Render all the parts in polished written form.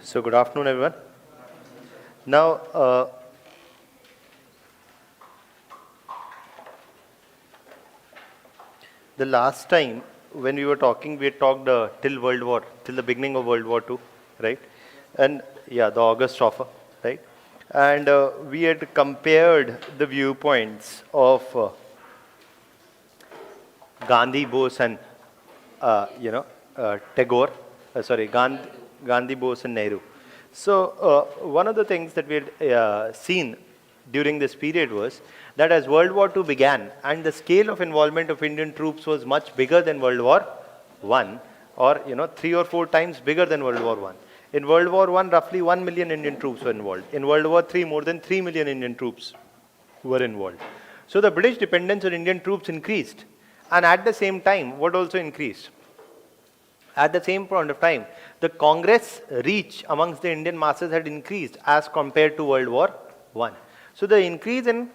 So good afternoon, everyone. Now, the last time when we were talking, we had talked till the beginning of World War II, right? And yeah, the August offer, right? And we had compared the viewpoints of Gandhi, Bose, and Tagore. Gandhi, Bose, and Nehru. So one of the things that we had seen during this period was that as World War II began and the scale of involvement of Indian troops was much bigger than World War I, or 3 or 4 times bigger than World War I. In World War I, roughly 1 million Indian troops were involved. In World War III, more than 3 million Indian troops were involved. So the British dependence on Indian troops increased. And at the same time, what also increased? At the same point of time, the Congress reach amongst the Indian masses had increased as compared to World War I. So the increase in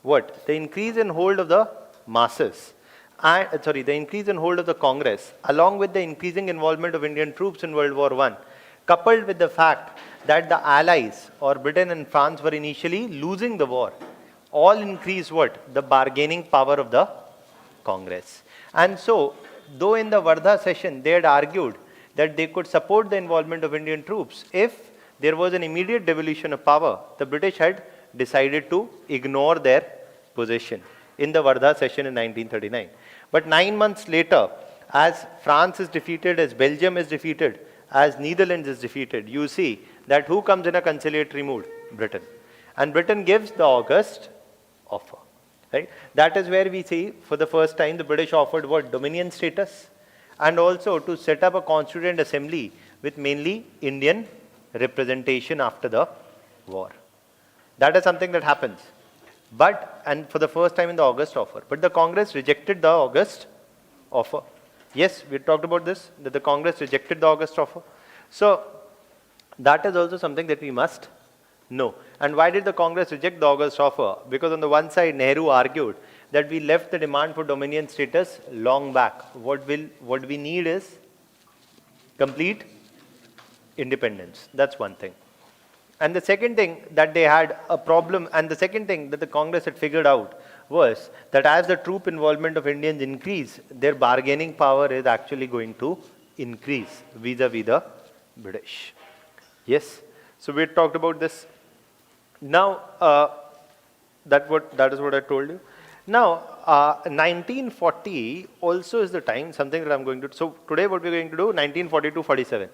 what? The increase in hold of the masses, the increase in hold of the Congress, along with the increasing involvement of Indian troops in World War I, coupled with the fact that the Allies or Britain and France were initially losing the war, all increased what? The bargaining power of the Congress. And so, though in the Wardha session they had argued that they could support the involvement of Indian troops if there was an immediate devolution of power, the British had decided to ignore their position in the Wardha session in 1939. But 9 months later, as France is defeated, as Belgium is defeated, as Netherlands is defeated, you see that who comes in a conciliatory mood? Britain. And Britain gives the August offer. Right? That is where we see for the first time the British offered what? Dominion status, and also to set up a constituent assembly with mainly Indian representation after the war. That is something that happens. And for the first time in the August offer. But the Congress rejected the August offer. Yes, we talked about this, that the Congress rejected the August offer. So that is also something that we must know. And why did the Congress reject the August offer? Because on the one side, Nehru argued that we left the demand for dominion status long back. What we need is complete independence. That's one thing. And the second thing that they had a problem, and the second thing that the Congress had figured out was that as the troop involvement of Indians increase, their bargaining power is actually going to increase vis-a-vis the British. Yes. So we had talked about this. Now, that is what I told you. Now, 1940 also is the time, something that I'm going to, so today what we're going to do, 1940-47.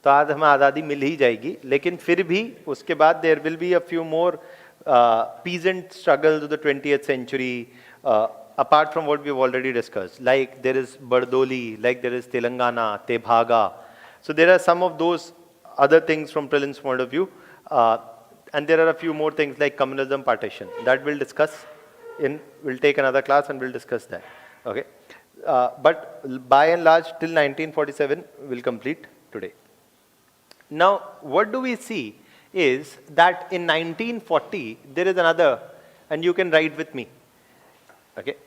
तो आज हमें आज़ादी मिल ही जाएगी, लेकिन फिर भी उसके बाद there will be a few more peasant struggles of the 20th century, apart from what we've already discussed. Like there is Bardoli, like there is Telangana, Tebhaga. So there are some of those other things from prelims point of view. And there are a few more things like communalism partition that we'll discuss we'll take another class and we'll discuss that. Okay. But by and large till 1947 we'll complete today. Now what do we see is that in 1940 there is another, and you can write with me. Okay.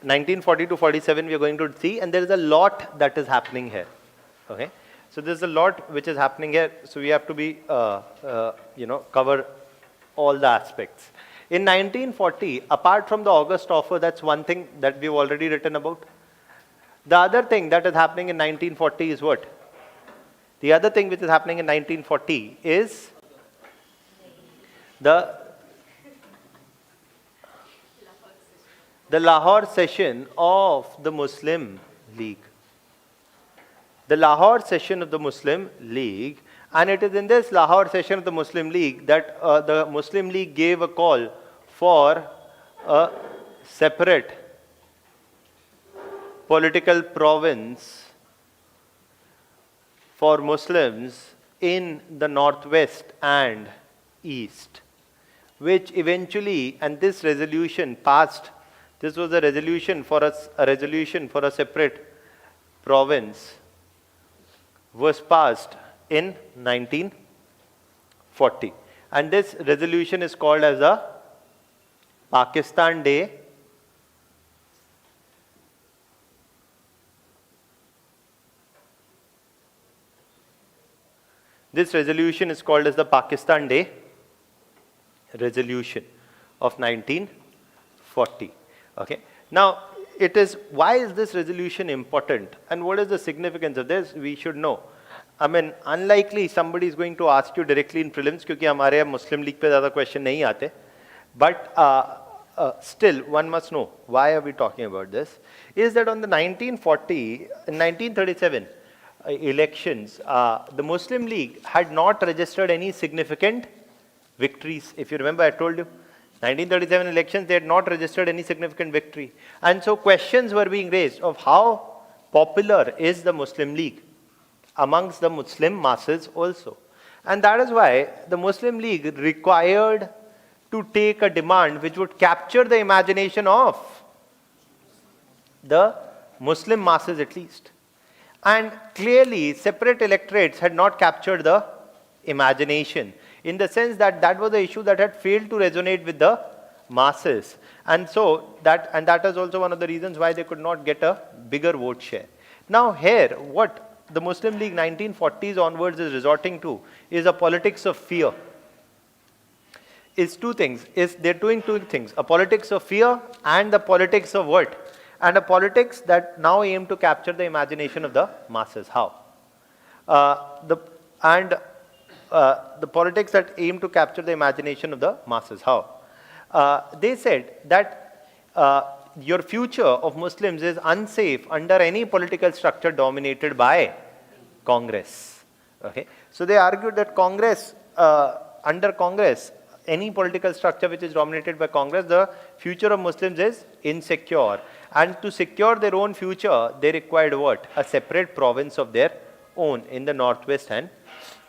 1940 to 47 we are going to see, and there is a lot that is happening here. Okay. So there's a lot which is happening here. So we have to be, cover all the aspects. In 1940, apart from the August offer, that's one thing that we've already written about. The other thing that is happening in 1940 is what? The other thing which is happening in 1940 is the Lahore session of the Muslim League. The Lahore session of the Muslim League, and it is in this Lahore session of the Muslim League that the Muslim League gave a call for a separate political province for Muslims in the northwest and east, which eventually, and this resolution passed, this was a resolution for a separate province, was passed in 1940. And this resolution is called as a Pakistan Day This resolution is called as the Pakistan Day Resolution of 1940. Okay. Now, why is this resolution important and what is the significance of this? We should know. I mean, unlikely somebody is going to ask you directly in prelims because हमारे Muslim League पे ज़्यादा question नहीं आते. But still, one must know why are we talking about this? Is that on the 1937 elections, the Muslim League had not registered any significant victories. If you remember, I told you, 1937 elections, they had not registered any significant victory. And so questions were being raised of how popular is the Muslim League amongst the Muslim masses also. And that is why the Muslim League required to take a demand which would capture the imagination of the Muslim masses at least. And clearly, separate electorates had not captured the imagination, in the sense that that was the issue that had failed to resonate with the masses. And so that is also one of the reasons why they could not get a bigger vote share. Now here, what the Muslim League 1940s onwards is resorting to is a politics of fear. Is two things. They're doing two things: a politics of fear and the politics of what? And a politics that now aim to capture the imagination of the masses. How? The politics that aim to capture the imagination of the masses. How? They said that your future of Muslims is unsafe under any political structure dominated by Congress. Okay? So they argued that Congress, under Congress, any political structure which is dominated by Congress, the future of Muslims is insecure. And to secure their own future, they required what? A separate province of their own in the northwest and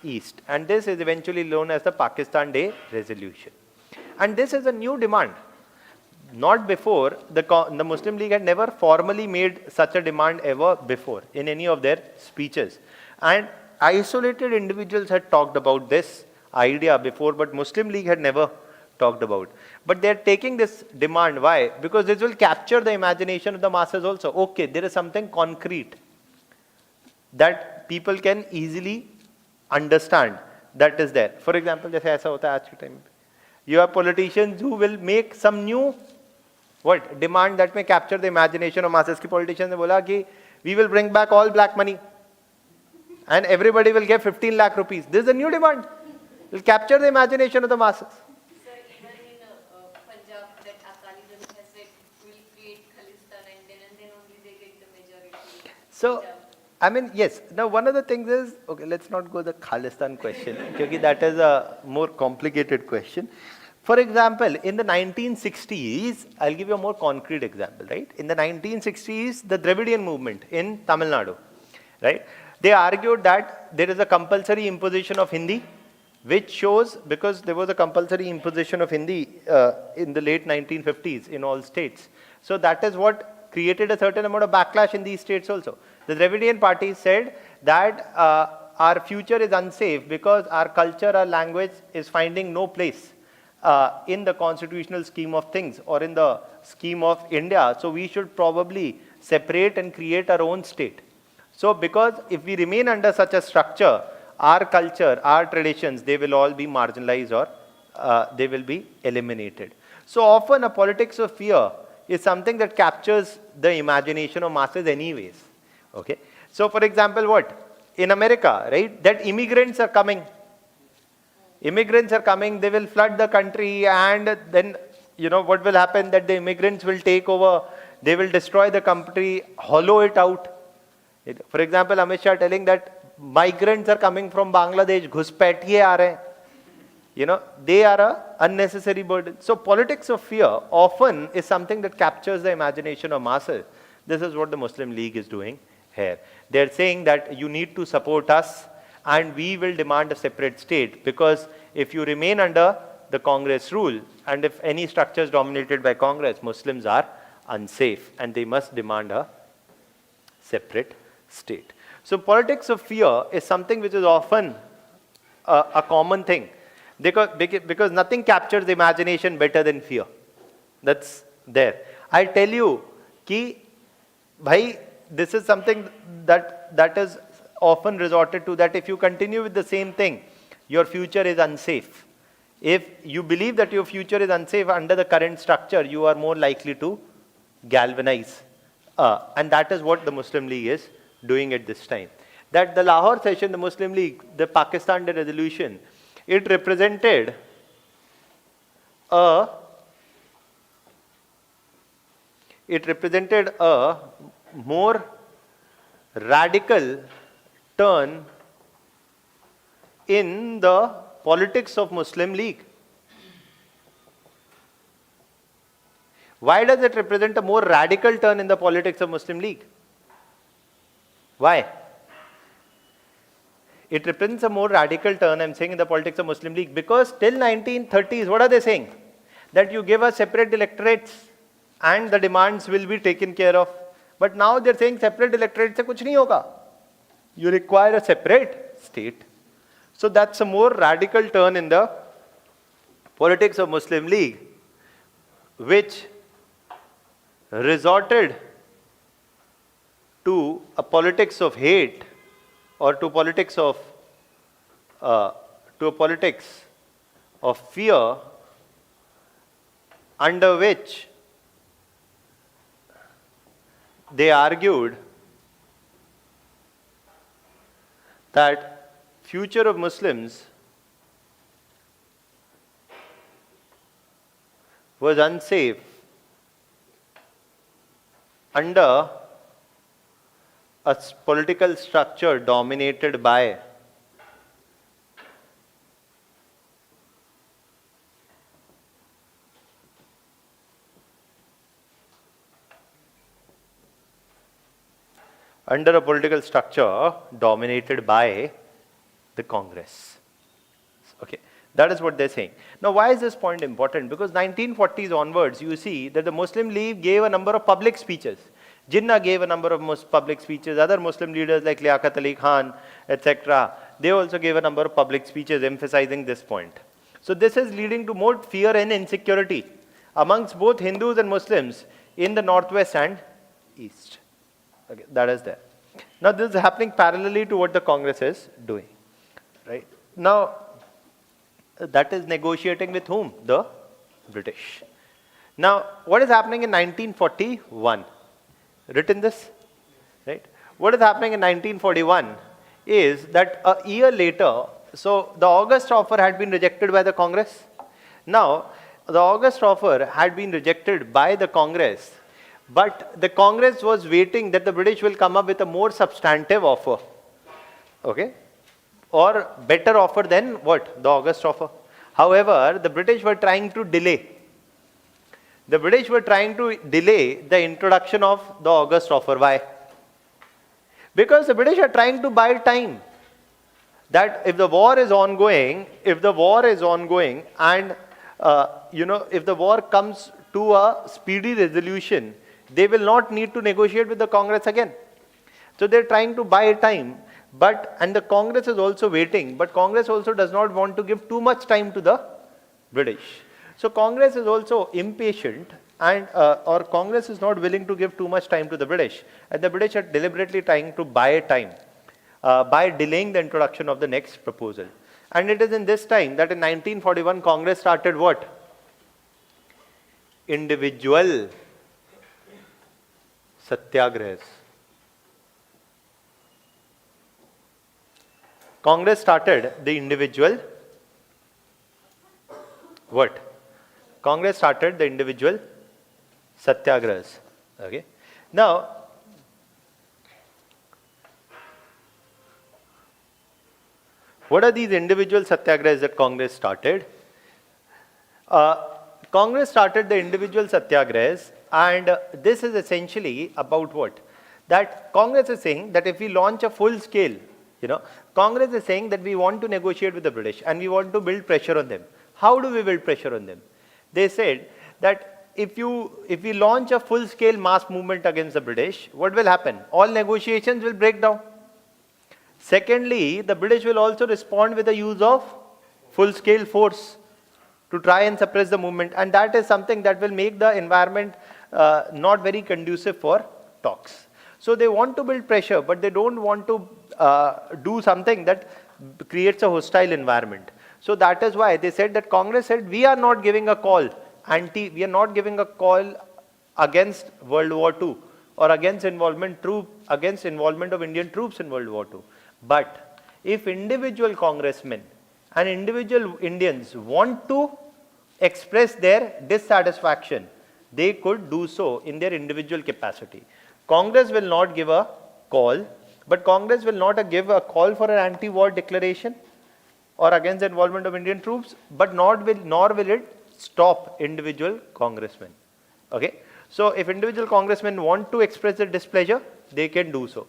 east. And this is eventually known as the Pakistan Day Resolution. And this is a new demand. Not before, the Muslim League had never formally made such a demand ever before in any of their speeches. And isolated individuals had talked about this idea before, but Muslim League had never talked about. But they are taking this demand. Why? Because this will capture the imagination of the masses also. Okay, there is something concrete that people can easily understand that is there. For example, जैसे ऐसा होता है आज के time पे. You have politicians who will make some new demand that may capture the imagination of masses. की politicians ने बोला कि we will bring back all black money and everybody will get 15 lakh rupees. This is a new demand. It will capture the imagination of the masses. Sir, even in Punjab, that Akali Dal has said will create Khalistan and then only they get the majority. So, I mean, yes. Now, one of the things is, okay, let's not go the Khalistan question, because that is a more complicated question. For example, in the 1960s, I'll give you a more concrete example, right? In the 1960s, the Dravidian movement in Tamil Nadu, right? They argued that there is a compulsory imposition of Hindi, which shows, because there was a compulsory imposition of Hindi in the late 1950s in all states. So that is what created a certain amount of backlash in these states also. The Dravidian party said that our future is unsafe because our culture, our language is finding no place in the constitutional scheme of things or in the scheme of India. So we should probably separate and create our own state. So because if we remain under such a structure, our culture, our traditions, they will all be marginalized or they will be eliminated. So often a politics of fear is something that captures the imagination of masses anyways. Okay. So for example, what? In America, right, that immigrants are coming. Immigrants are coming, they will flood the country, and then, you know, what will happen? That the immigrants will take over, they will destroy the country, hollow it out. For example, Amit Shah telling that migrants are coming from Bangladesh, घुसपैठिए आ रहे हैं. You know, they are an unnecessary burden. So politics of fear often is something that captures the imagination of masses. This is what the Muslim League is doing here. They are saying that you need to support us and we will demand a separate state, because if you remain under the Congress rule and if any structure is dominated by Congress, Muslims are unsafe and they must demand a separate state. So politics of fear is something which is often a common thing, because nothing captures the imagination better than fear. That's there. I tell you, ki, bhai, this is something that is often resorted to that if you continue with the same thing, your future is unsafe. If you believe that your future is unsafe under the current structure, you are more likely to galvanize. And that is what the Muslim League is doing at this time. That the Lahore session, the Muslim League, the Pakistan resolution, it represented a more radical turn in the politics of Muslim League. Why does it represent a more radical turn in the politics of Muslim League? Why? It represents a more radical turn, I'm saying, in the politics of Muslim League, because till 1930s, what are they saying? That you give us separate electorates and the demands will be taken care of. But now they're saying separate electorates se kuch nahi hoga. You require a separate state. So that's a more radical turn in the politics of Muslim League, which resorted to a politics of hate, or to politics of fear, under which they argued that future of Muslims was unsafe under a political structure dominated by the Congress. Okay, that is what they're saying. Now, why is this point important? Because 1940s onwards, you see that the Muslim League gave a number of public speeches. Jinnah gave a number of public speeches. Other Muslim leaders like Liaquat Ali Khan, etc., they also gave a number of public speeches emphasizing this point. So this is leading to more fear and insecurity amongst both Hindus and Muslims in the northwest and east. Okay, that is there. Now this is happening parallelly to what the Congress is doing. Right? Now, that is negotiating with whom? The British. Now, what is happening in 1941? Written this, right? What is happening in 1941 is that a year later, so the August offer had been rejected by the Congress. Now, the August offer had been rejected by the Congress, but the Congress was waiting that the British will come up with a more substantive offer, okay, or better offer than what? The August offer. However, the British were trying to delay. The British were trying to delay the introduction of the August offer. Why? Because the British are trying to buy time. That if the war is ongoing, and if the war comes to a speedy resolution, they will not need to negotiate with the Congress again. So they're trying to buy time, and the Congress is also waiting, but Congress also does not want to give too much time to the British. So Congress is also impatient, or Congress is not willing to give too much time to the British, and the British are deliberately trying to buy time by delaying the introduction of the next proposal. And it is in this time that in 1941 Congress started what? Individual satyagrahas. Congress started the individual what? Congress started the individual satyagrahas. Okay. Now, what are these individual satyagrahas that Congress started? Congress started the individual satyagrahas, and this is essentially about what? That Congress is saying that if we launch a full scale, Congress is saying that we want to negotiate with the British and we want to build pressure on them. How do we build pressure on them? They said that if we launch a full-scale mass movement against the British, what will happen? All negotiations will break down. Secondly, the British will also respond with the use of full-scale force to try and suppress the movement, and that is something that will make the environment not very conducive for talks. So they want to build pressure, but they don't want to do something that creates a hostile environment. So that is why they said that Congress said, we are not giving a call we are not giving a call against World War II or against involvement of Indian troops in World War II. But if individual congressmen and individual Indians want to express their dissatisfaction, they could do so in their individual capacity. Congress will not give a call, but Congress will not give a call for an anti-war declaration or against the involvement of Indian troops, but nor will it stop individual congressmen. Okay? So if individual congressmen want to express their displeasure, they can do so.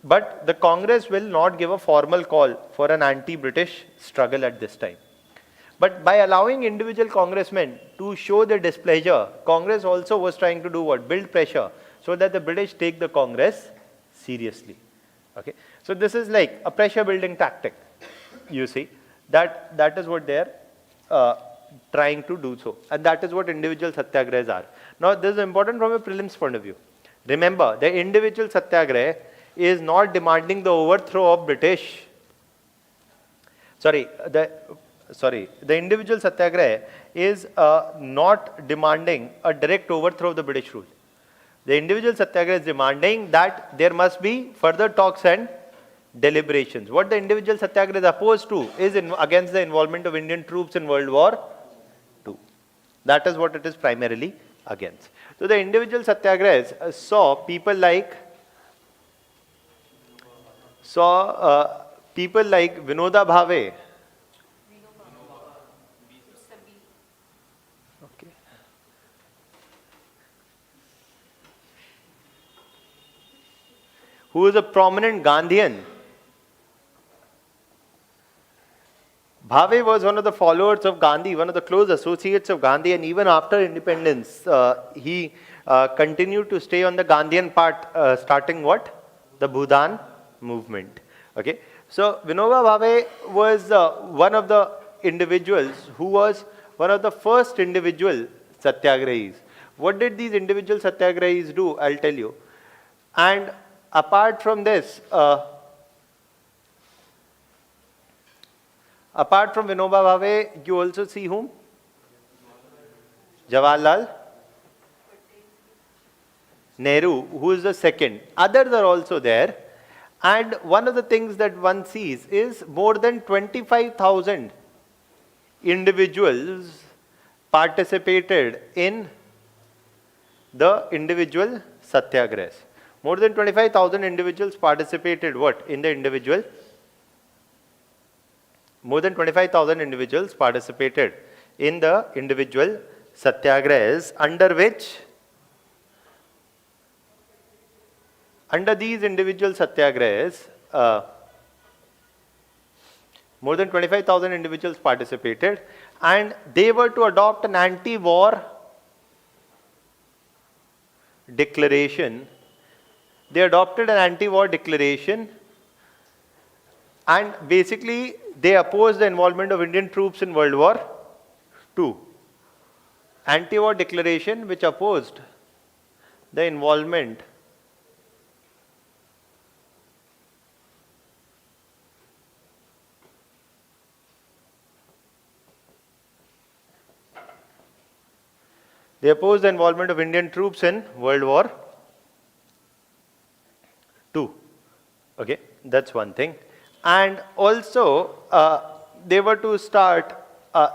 But the Congress will not give a formal call for an anti-British struggle at this time. But by allowing individual congressmen to show their displeasure, Congress also was trying to do what? Build pressure so that the British take the Congress seriously. Okay? So this is like a pressure building tactic, you see. That is what they are trying to do so. And that is what individual satyagrahas are. Now this is important from a prelims point of view. Remember, the individual satyagraha is not demanding the overthrow of British. The individual satyagraha is not demanding a direct overthrow of the British rule. The individual satyagraha is demanding that there must be further talks and deliberations. What the individual satyagraha is opposed to is against the involvement of Indian troops in World War II. That is what it is primarily against. So the individual satyagrahas saw people like Vinoba Bhave. Okay. Who is a prominent Gandhian. Bhave was one of the followers of Gandhi, one of the close associates of Gandhi, and even after independence, he continued to stay on the Gandhian part, starting what? The Bhudan movement. Okay. So Vinoba Bhave was one of the individuals who was one of the first individual satyagrahis. What did these individual satyagrahis do? I'll tell you. And apart from this, apart from Vinoba Bhave, you also see whom? Jawaharlal Nehru, who is the second. Others are also there. And one of the things that one sees is more than 25,000 individuals participated in the individual satyagrahas. More than 25,000 individuals participated what? In the individual. More than 25,000 individuals participated in the individual satyagrahas, under these individual satyagrahas, more than 25,000 individuals participated, and they were to adopt an anti-war declaration. They adopted an anti-war declaration, and basically they opposed the involvement of Indian troops in World War II. Anti-war declaration which opposed the involvement of Indian troops in World War II. Okay, that's one thing. And also, they were to start a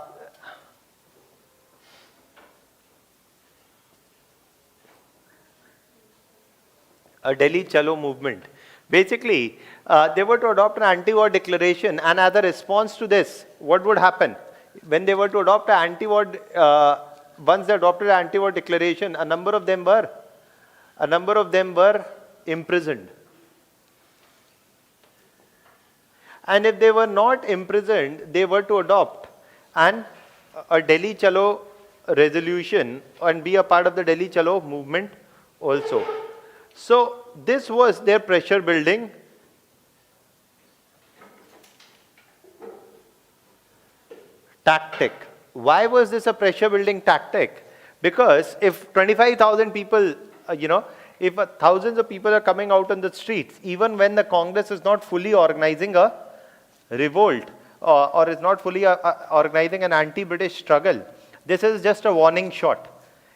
Delhi Chalo movement. Basically, they were to adopt an anti-war declaration, and as a response to this, what would happen? When they were to adopt an anti-war, once they adopted an anti-war declaration, a number of them were imprisoned. And if they were not imprisoned, they were to adopt a Delhi Chalo resolution and be a part of the Delhi Chalo movement also. So this was their pressure building tactic. Why was this a pressure building tactic? Because if 25,000 people, if thousands of people are coming out on the streets, even when the Congress is not fully organizing a revolt or is not fully organizing an anti-British struggle, this is just a warning shot.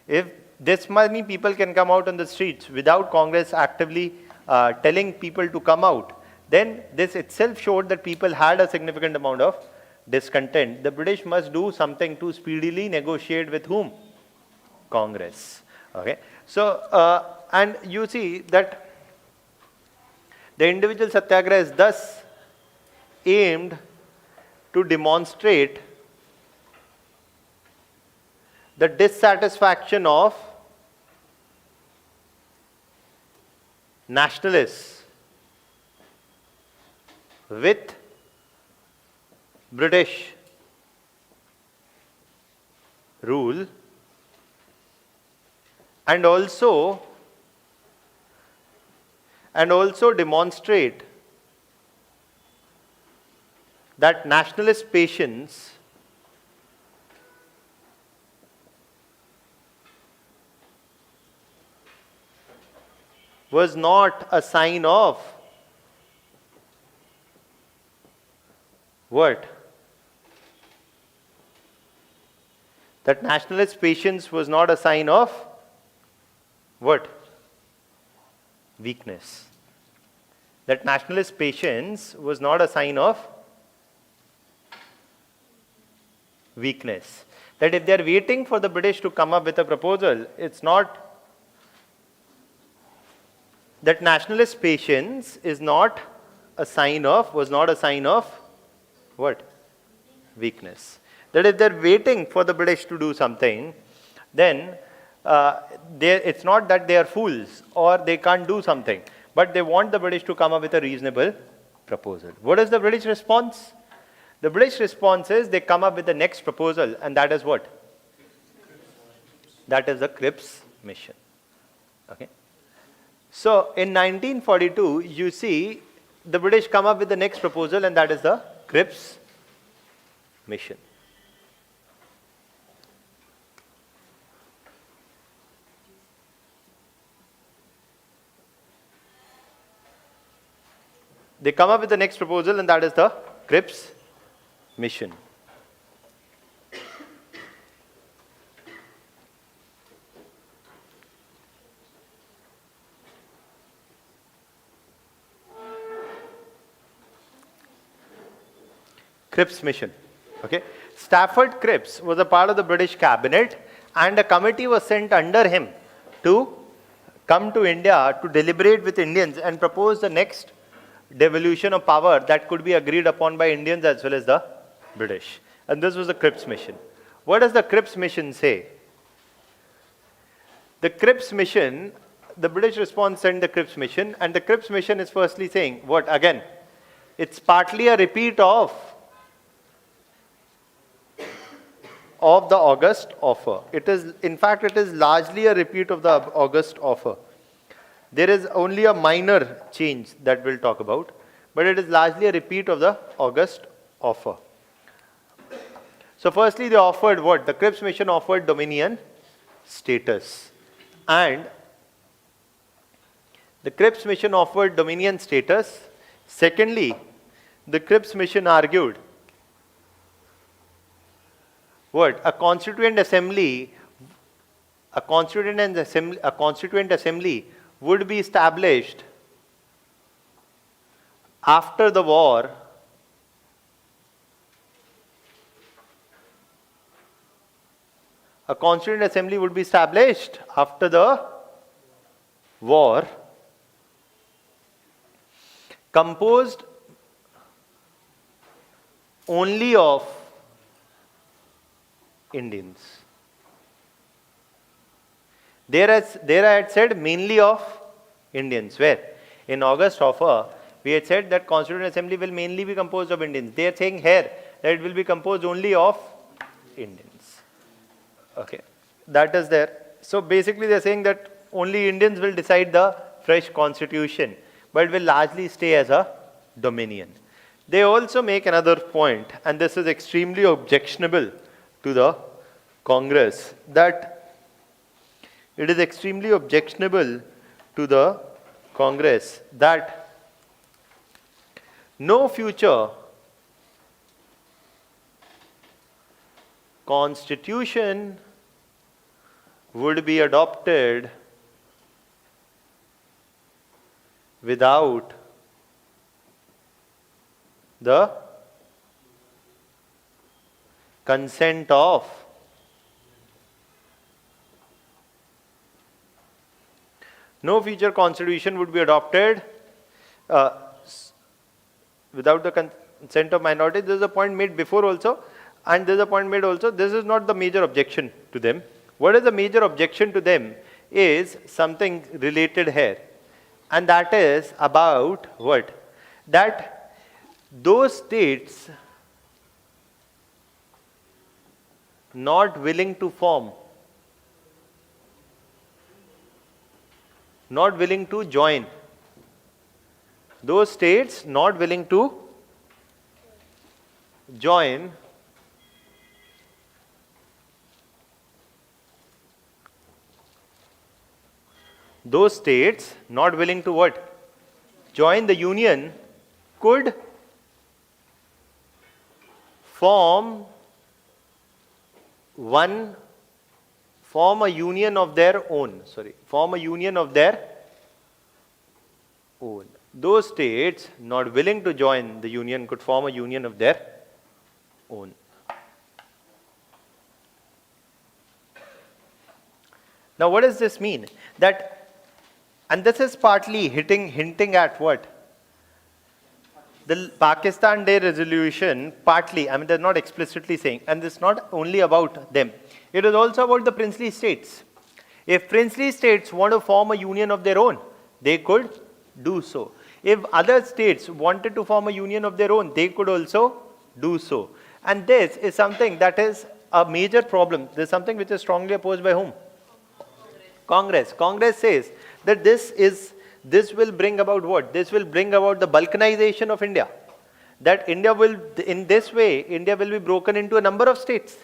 If this many people can come out on the streets without Congress actively telling people to come out, then this itself showed that people had a significant amount of discontent. The British must do something to speedily negotiate with whom? Congress. Okay. So, and you see that the individual satyagraha is thus aimed to demonstrate the dissatisfaction of nationalists with British rule, and also demonstrate that nationalist patience was not a sign of what? That nationalist patience was not a sign of what? Weakness. That nationalist patience was not a sign of weakness. That if they are waiting for the British to come up with a proposal, it's not. That nationalist patience is not a sign of, was not a sign of what? Weakness. That if they're waiting for the British to do something, then it's not that they are fools or they can't do something, but they want the British to come up with a reasonable proposal. What is the British response? The British response is they come up with the next proposal, and that is what? That is the Cripps mission. Okay. So in 1942, you see the British come up with the next proposal, and that is the Cripps mission. They come up with the next proposal, and that is the Cripps mission. Cripps mission. Okay. Stafford Cripps was a part of the British cabinet, and a committee was sent under him to come to India to deliberate with Indians and propose the next devolution of power that could be agreed upon by Indians as well as the British. And this was the Cripps mission. What does the Cripps mission say? The Cripps mission, the British response sent the Cripps mission, and the Cripps mission is firstly saying, what again? It's partly a repeat of the August offer. It is, in fact, it is largely a repeat of the August offer. There is only a minor change that we'll talk about, but it is largely a repeat of the August offer. So firstly, they offered what? The Cripps mission offered dominion status. And the Cripps mission offered dominion status. Secondly, the Cripps mission argued what? A constituent assembly would be established after the war composed only of Indians. There I had said mainly of Indians. Where? In August offer, we had said that Constituent Assembly will mainly be composed of Indians. They are saying here that it will be composed only of Indians. Okay. That is there. So basically they are saying that only Indians will decide the fresh constitution, but it will largely stay as a dominion. They also make another point, and this is extremely objectionable to the Congress, that it is extremely objectionable to the Congress that no future constitution would be adopted without the consent of no future constitution would be adopted without the consent of minority. There is a point made before also, and there is a point made also. This is not the major objection to them. What is the major objection to them is something related here, and that is about what? That those states not willing to form, not willing to join, those states not willing to join those states not willing to what? Join the union could form a union of their own. Form a union of their own. Those states not willing to join the union could form a union of their own. Now, what does this mean? That, and this is partly hinting at what? The Pakistan Day resolution, partly, I mean, they're not explicitly saying, and it's not only about them. It is also about the princely states. If princely states want to form a union of their own, they could do so. If other states wanted to form a union of their own, they could also do so. And this is something that is a major problem. This is something which is strongly opposed by whom? Congress. Congress says that this will bring about what? This will bring about the balkanization of India. That India will, in this way, India will be broken into a number of states.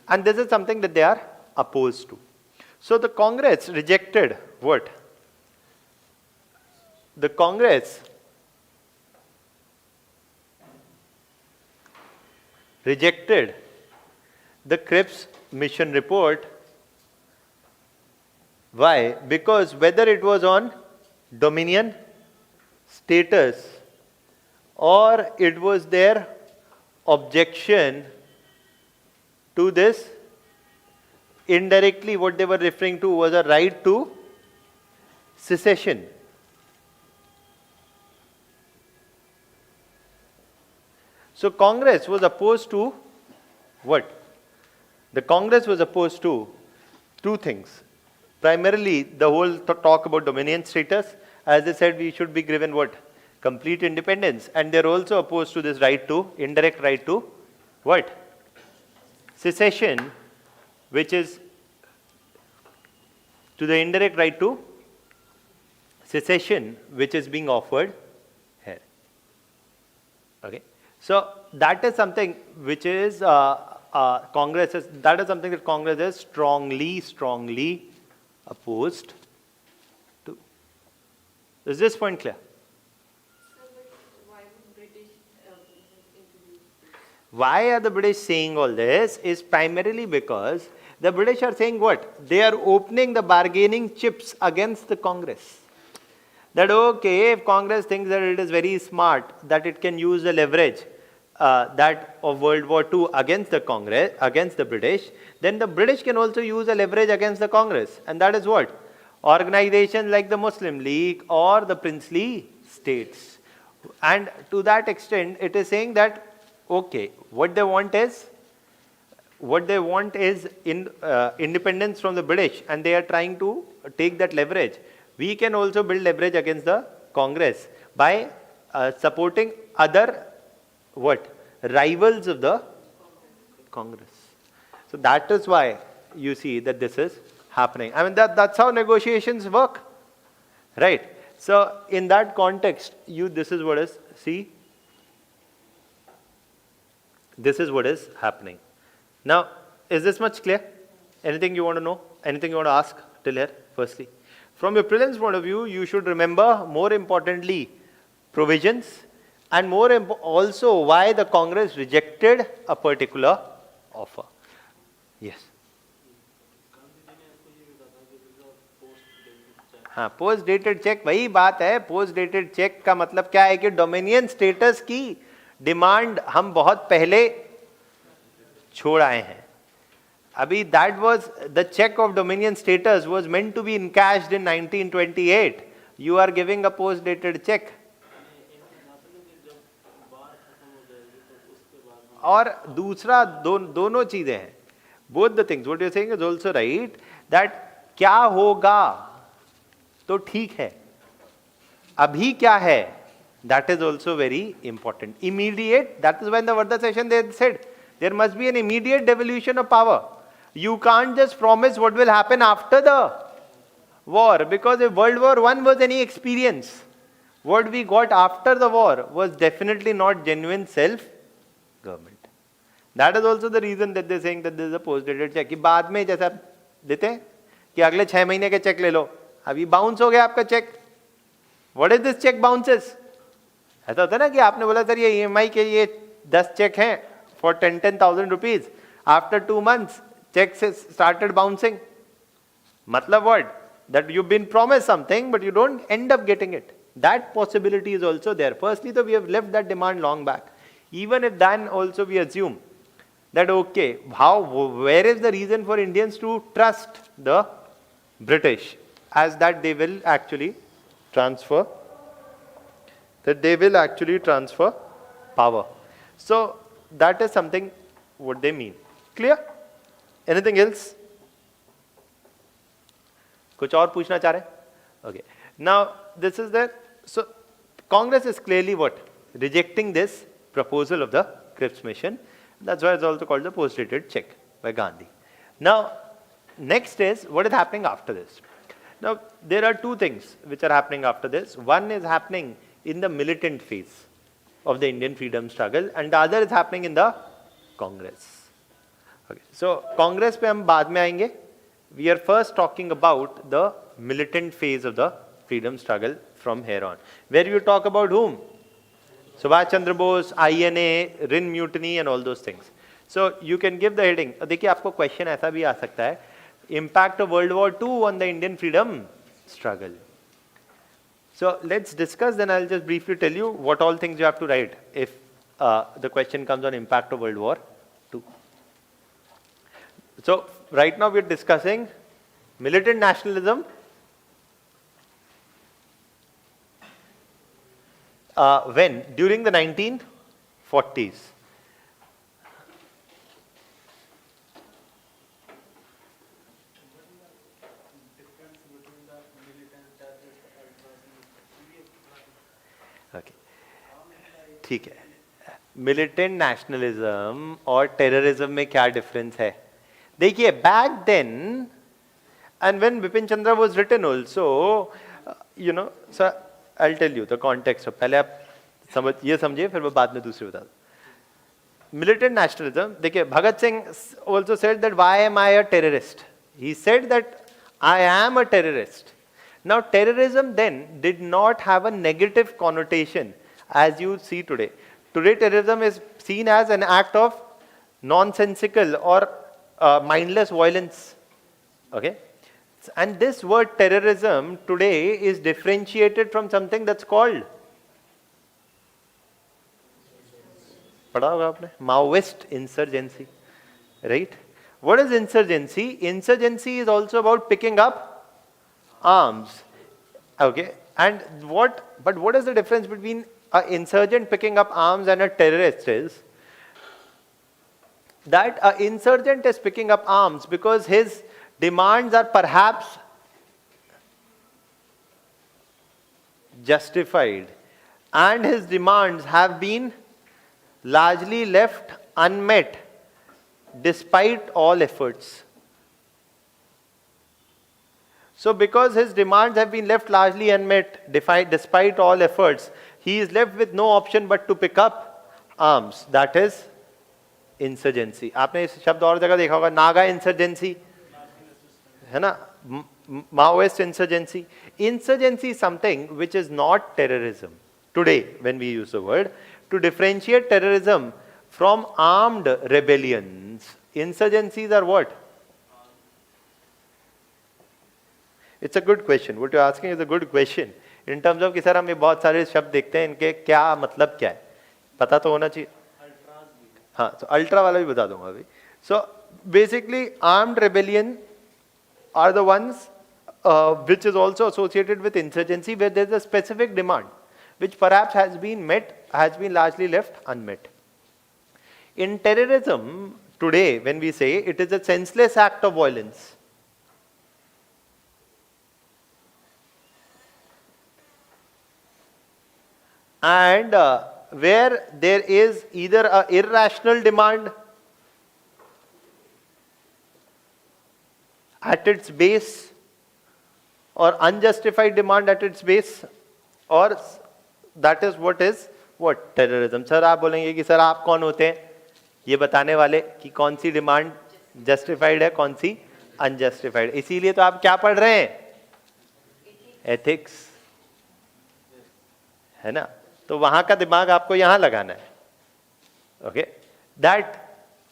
And this is something that they are opposed to. So the Congress rejected what? The Congress rejected the Cripps mission report. Why? Because whether it was on dominion, status, or it was their objection to this, indirectly what they were referring to was a right to secession. So Congress was opposed to what? The Congress was opposed to two things. Primarily, the whole talk about dominion status. As they said, we should be given what? Complete independence. And they're also opposed to this right to, indirect right to what? Secession, which is to the indirect right to secession, which is being offered here. Okay. So that is something which is Congress is, that is something that Congress is strongly opposed to. Is this point clear? Sir, but why would British introduce this? Why are the British saying all this? Is primarily because the British are saying what? They are opening the bargaining chips against the Congress. That okay, if Congress thinks that it is very smart, that it can use the leverage that of World War II against the Congress, against the British, then the British can also use a leverage against the Congress. And that is what? Organizations like the Muslim League or the princely states. And to that extent, it is saying that, okay, what they want is independence from the British, and they are trying to take that leverage. We can also build leverage against the Congress by supporting other what? Rivals of the Congress. So that is why you see that this is happening. I mean, that's how negotiations work, right? So in that context, this is what is, see, this is what is happening. Now, is this much clear? Anything you want to know? Anything you want to ask till here, firstly? From your prelims point of view, you should remember, more importantly, provisions, and also why the Congress rejected a particular offer. Yes. हाँ, post dated check वही बात है. Post dated check का मतलब क्या है कि dominion status की डिमांड हम बहुत पहले छोड़ आए हैं. अभी that was the cheque of dominion status was meant to be encashed in 1928. You are giving a post dated cheque. और दूसरा दोनों चीजें हैं. Both the things what you are saying is also right, that क्या होगा तो ठीक है, अभी क्या है, that is also very important. Immediate, that is when the Varda session they said there must be an immediate devolution of power. You can't just promise what will happen after the war, because if World War I was any experience, what we got after the war was definitely not genuine self-government. That is also the reason that they are saying that this is a post-dated check. कि बाद में जैसा देते हैं कि अगले 6 महीने के चेक ले लो, अभी बाउंस हो गया आपका check. What is this check bounces? ऐसा होता है ना कि आपने बोला सर ये EMI के ये 10 चेक हैं for 10,000 rupees. After 2 months check से स्टार्टेड बाउंसिंग. मतलब what? That you been promise something but you don't end up getting it. That possibility is also there. Firstly तो we have left that demand long back. Even if then also we assume that okay, where is the reason for Indians to trust the British as that they will actually transfer power. So that is something what they mean. Clear? Anything else? कुछ और पूछना चाह रहे हैं? Okay. Now this is the, so Congress is clearly what? Rejecting this proposal of the Cripps mission. That's why it's also called the post-dated check by Gandhi. Now, next is what is happening after this. Now, there are two things which are happening after this. One is happening in the militant phase of the Indian freedom struggle, and the other is happening in the Congress. Okay. So, Congress पे हम बाद में आएंगे. We are first talking about the militant phase of the freedom struggle from here on, where you talk about whom? Subhash Chandra Bose, INA, Rin Mutiny and all those things. So you can give the heading. देखिए आपको question ऐसा भी आ सकता है, impact of World War II on the Indian freedom struggle. So let's discuss, then I'll just briefly tell you what all things you have to write if the question comes on impact of World War II. So right now we're discussing militant nationalism, when? During the 1940s. Okay. ठीक है. Militant nationalism और terrorism में क्या difference है? देखिए, back then and when Bipin Chandra was written also, you know, sir I'll tell you the context. So, पहले आप ये समझिए, फिर मैं बाद में दूसरी बता दूँ. Militant nationalism, देखिए, Bhagat Singh also said that why am I a terrorist? He said that I am a terrorist. Now, terrorism then did not have a negative connotation as you see today. Today, terrorism is seen as an act of nonsensical or mindless violence. Okay? And this word terrorism today is differentiated from something that's called, पढ़ा होगा आपने, Maoist insurgency, right? What is insurgency? Insurgency is also about picking up arms, okay? And but what is the difference between an insurgent picking up arms and a terrorist is that an insurgent is picking up arms because his demands are perhaps justified, and his demands have been largely left unmet despite all efforts. So because his demands have been left largely unmet despite all efforts, he is left with no option but to pick up arms. That is insurgency. आपने इस शब्द और जगह देखा होगा, Naga insurgency, है ना? Maoist insurgency. Insurgency is something which is not terrorism. Today, when we use the word, to differentiate terrorism from armed rebellions, insurgencies are what? It's a good question. What you're asking is a good question. In terms of कि sir हम ये बहुत सारे शब्द देखते हैं, इनके क्या मतलब क्या है, पता तो होना चाहिए. हाँ, तो अल्ट्रा वाला भी बता दूंगा अभी. So basically, armed rebellion are the ones which is also associated with insurgency, where there is a specific demand, which perhaps has been met, has been largely left unmet. In terrorism, today, when we say it is a senseless act of violence, and where there is either a irrational demand at its base or unjustified demand at its base, or that is what terrorism. Sir आप बोलेंगे कि sir आप कौन होते हैं ये बताने वाले कि कौन सी डिमांड जस्टिफाइड है, कौन सी अनजस्टिफाइड. इसीलिए तो आप क्या पढ़ रहे हैं, एथिक्स, है ना. तो वहां का दिमाग आपको यहां लगाना है. Okay, that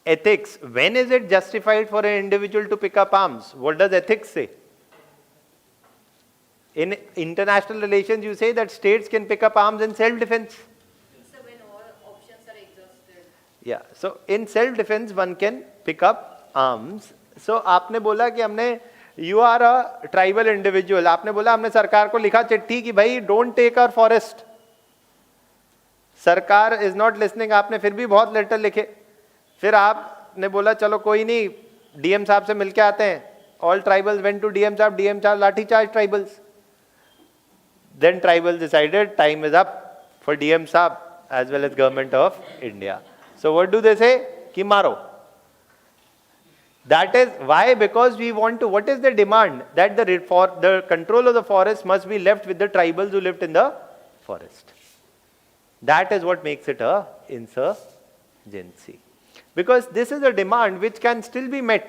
ethics, when is it justified for an individual to pick up arms? What does ethics say? In international relations, you say that states can pick up arms in self-defense. So when all options are exhausted. Yeah, so in self-defense, one can pick up arms. So आपने बोला कि हमने, you are a tribal individual. आपने बोला हमने सरकार को लिखा चिट्ठी कि भाई don't take our forest. सरकार is not listening. आपने फिर भी बहुत लेटर लिखे. फिर आपने बोला चलो कोई नहीं, डीएम साहब से मिलके आते हैं. All tribals went to DM साहब लाठी charge tribals. Then tribals decided time is up for DM साहब as well as government of India. So what do they say कि मारो. That is why, because we want to, what is the demand? That the control of the forest must be left with the tribals who lived in the forest. That is what makes it a insurgency. Because this is a demand which can still be met,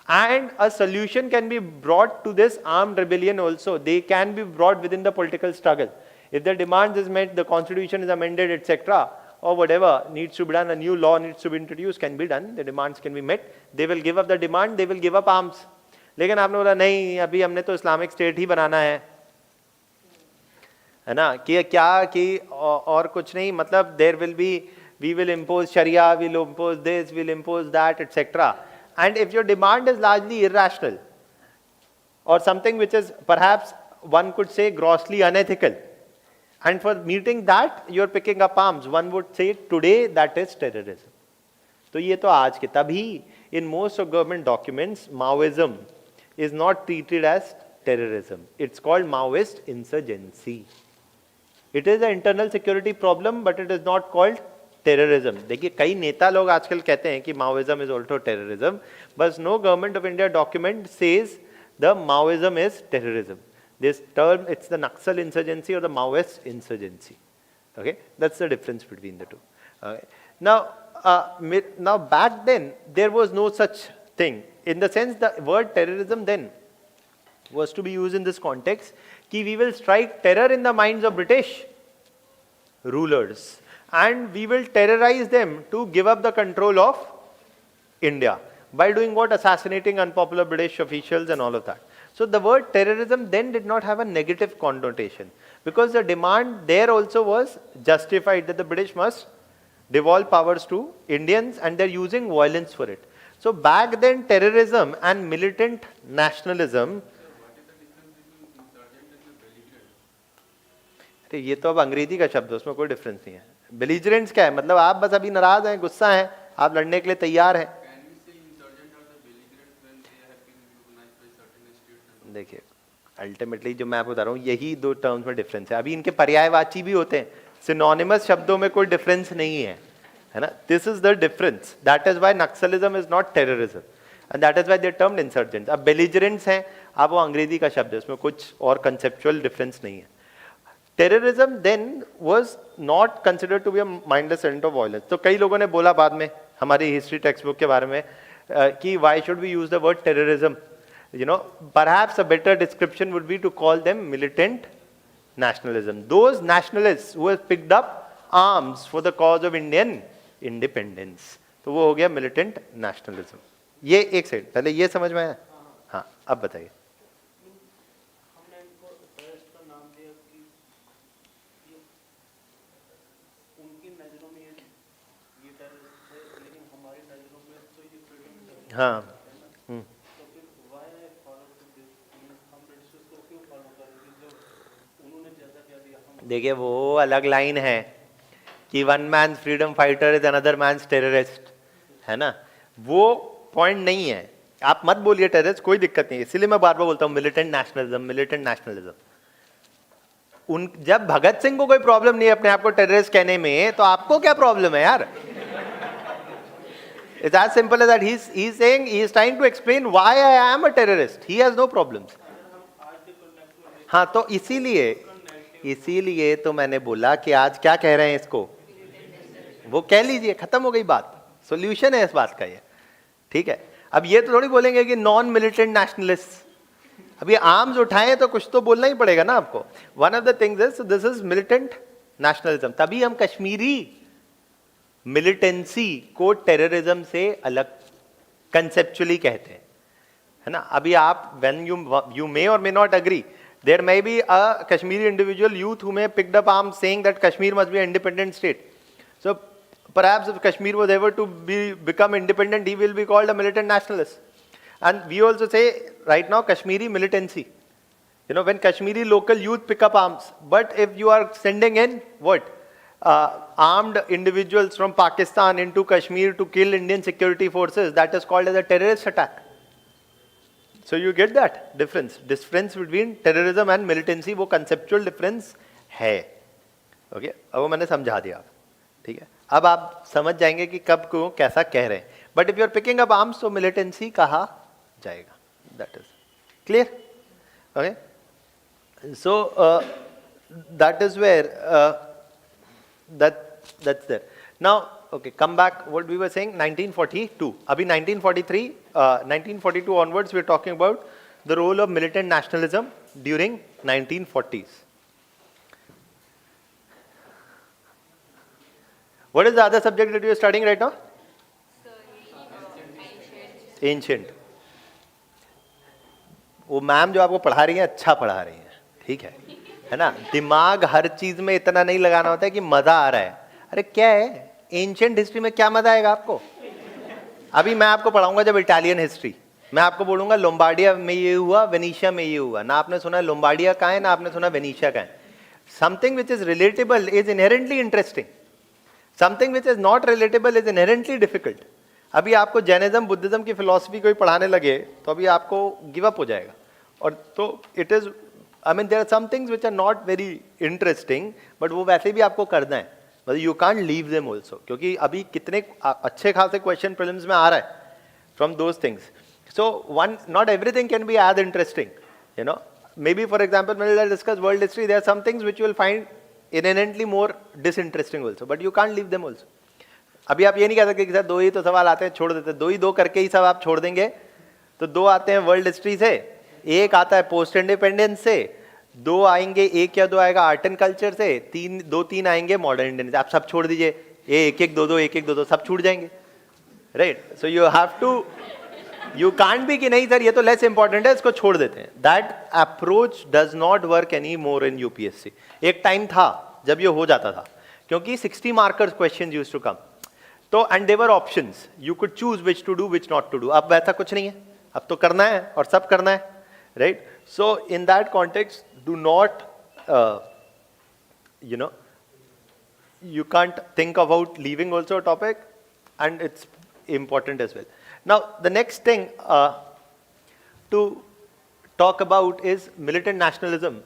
and a solution can be brought to this armed rebellion also. They can be brought within the political struggle. If the demand is met, the constitution is amended, etc., or whatever needs to be done, a new law needs to be introduced, can be done, the demands can be met. They will give up the demand, they will give up arms. लेकिन आपने बोला नहीं, अभी हमने तो Islamic state ही बनाना है ना, कि क्या कि और कुछ नहीं, मतलब there will be, we will impose Sharia, we will impose this, we will impose that, etc. And if your demand is largely irrational, or something which is perhaps, one could say, grossly unethical, and for meeting that you are picking up arms, one would say today that is terrorism. तो ये तो आज के, तभी in most of government documents, Maoism is not treated as terrorism. It's called Maoist insurgency. It is an internal security problem, but it is not called terrorism. देखिए कई नेता लोग आजकल कहते हैं कि Maoism is also terrorism, but no government of India document says the Maoism is terrorism. This term, it's the Naxal insurgency or the Maoist insurgency. Okay, that's the difference between the two. Okay. Now back then there was no such thing. In the sense, the word terrorism then was to be used in this context. Ki we will strike terror in the minds of British rulers, and we will terrorize them to give up the control of India by doing what? Assassinating unpopular British officials and all of that. So the word terrorism then did not have a negative connotation, because the demand there also was justified, that the British must devolve powers to Indians, and they're using violence for it. So back then terrorism and militant nationalism. ये तो अब अंग्रेजी का शब्द है, उसमें कोई difference नहीं है. बेलिजरेंट्स क्या है, मतलब आप बस अभी नाराज हैं, गुस्सा हैं, आप लड़ने के लिए तैयार हैं. देखिए अल्टीमेटली जो मैं आपको बता रहा हूँ, यही दो टर्म्स में डिफरेंस है. अभी इनके पर्यायवाची भी होते हैं, सिनोनिमस शब्दों में कोई डिफरेंस नहीं है, है ना. This is the difference. That is why Naxalism is not terrorism, and that is why they termed insurgents. अब बेलिजरेंट्स हैं, अब वो अंग्रेजी का शब्द है, उसमें कुछ और कंसेप्चुअल डिफरेंस नहीं है. Terrorism then was not considered to be a mindless end of violence. तो कई लोगों ने बोला बाद में हमारी हिस्ट्री टेक्स्ट बुक के बारे में कि why should we use the word terrorism. Perhaps a better description would be to call them militant nationalism. Those nationalists who have picked up arms for the cause of Indian independence. तो वो हो गया militant nationalism. ये एक side, पहले ये समझ में आया? हाँ, अब बताइए. हमने इनको टेररिस्ट का नाम दिया कि उनकी नज़रों में ये टेररिस्ट थे, लेकिन हमारी नज़रों में तो ये फ्रीडम है. हाँ. तो फिर वाई फॉलो टू दिस, हम ब्रिटिशर्स को क्यों फॉलो करेंगे जो उन्होंने जैसा कह दिया हम. देखिए वो अलग लाइन है कि one man freedom fighter is another man terrorist, है ना. वो पॉइंट नहीं है. आप मत बोलिए टेररिस्ट, कोई दिक्कत नहीं है. इसीलिए मैं बार बार बोलता हूँ मिलिटेंट नेशनलिज्म, मिलिटेंट नेशनलिज्म. जब भगत सिंह को कोई प्रॉब्लम नहीं है अपने आप को टेररिस्ट कहने में, तो आपको क्या प्रॉब्लम है यार? It's as simple as that. He's saying, he is trying to explain why I am a terrorist. He has no problems. हाँ, तो इसीलिए तो मैंने बोला कि आज क्या कह रहे हैं इसको, वो कह लीजिए, खत्म हो गई बात. सॉल्यूशन है इस बात का ये, ठीक है. अब ये तो थोड़ी बोलेंगे कि नॉन मिलिटेंट नेशनलिस्ट. अभी आर्म्स उठाएं तो कुछ तो बोलना ही पड़ेगा ना आपको. One of the things is this is militant nationalism. तभी हम कश्मीरी मिलिटेंसी को टेररिज्म से अलग कंसेप्चुअली कहते हैं, है ना. अभी आप when you may or may not agree, there may be a Kashmiri individual youth who may picked up arms saying that Kashmir must be independent state. So perhaps if Kashmir was ever to become independent, he will be called a militant nationalist. And we also say right now Kashmiri militancy. When Kashmiri local youth pick up arms, but if you are sending in what? Armed individuals from Pakistan into Kashmir to kill Indian security forces, that is called as a terrorist attack. So you get that difference. Difference between terrorism and militancy, वो conceptual difference है. Okay? अब वो मैंने समझा दिया. ठीक है. अब आप समझ जाएंगे कि कब को कैसा कह रहे हैं. But if you are picking up arms तो मिलिटेंसी कहा जाएगा. That is clear. Okay. So that is where that's there. Now, okay, come back. What we were saying, 1942. Abhi 1943, 1942 onwards, we are talking about the role of militant nationalism during 1940s. What is the other subject that you are studying right now? Ancient. वो ma'am जो आपको पढ़ा रही है अच्छा पढ़ा रही है, ठीक है ना. दिमाग हर चीज में इतना नहीं लगाना होता है कि मजा आ रहा है. अरे क्या है एंशिएंट हिस्ट्री में, क्या मजा आएगा आपको? अभी मैं आपको पढ़ाऊंगा जब इटालियन हिस्ट्री, मैं आपको बोलूंगा लोम्बार्डिया में ये हुआ, वेनिशिया में ये हुआ. ना आपने सुना लोम्बार्डिया कहाँ है, ना आपने सुना वेनिशिया कहाँ है. Something which is relatable is inherently interesting. Something which is not relatable is inherently difficult. अभी आपको जैनिज्म बुद्धिज्म की फिलॉसफी कोई पढ़ाने लगे तो अभी आपको गिव अप हो जाएगा. और तो it is, I mean there are some things which are not very interesting, but वो वैसे भी आपको करना है. मतलब you can't leave them also, क्योंकि अभी कितने अच्छे खासे क्वेश्चन प्रीलिम्स में आ रहा है from those things. So one, not everything can be as interesting, you know. Maybe for example when we discuss world history, there are some things which you will find inherently more disinteresting also, but you can't leave them also. अभी आप ये नहीं कह सकते कि sir दो ही तो सवाल आते हैं छोड़ देते, दो ही दो करके ही सब आप छोड़ देंगे. तो दो आते हैं वर्ल्ड हिस्ट्री से, एक आता है पोस्ट इंडिपेंडेंस से, दो आएंगे, एक या दो आएगा आर्ट एंड कल्चर से, तीन आएंगे मॉडर्न इंडियन से. आप सब छोड़ दीजिए, एक एक दो दो सब छूट जाएंगे, right. So you have to, you can't be कि नहीं सर ये तो लेस इंपॉर्टेंट है इसको छोड़ देते हैं. That approach does not work any more in UPSC. एक टाइम था जब ये हो जाता था, क्योंकि 60 markers question used to come. तो and there were options, you could choose which to do which not to do. अब वैसा कुछ नहीं है, अब तो करना है और सब करना है, right. So in that context do not, you know, you can't think about leaving also a topic, and it's important as well. Now the next thing to talk about is militant nationalism.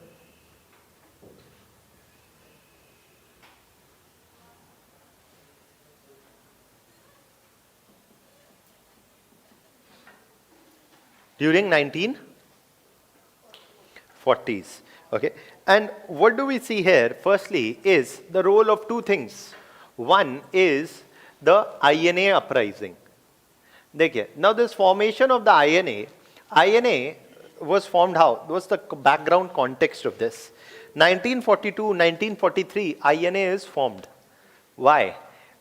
During 1940s, okay. And what do we see here? Firstly is the role of two things. One is the INA uprising. देखिए, now this formation of the INA, INA was formed how? What's the background context of this? 1942, 1943, INA is formed. Why?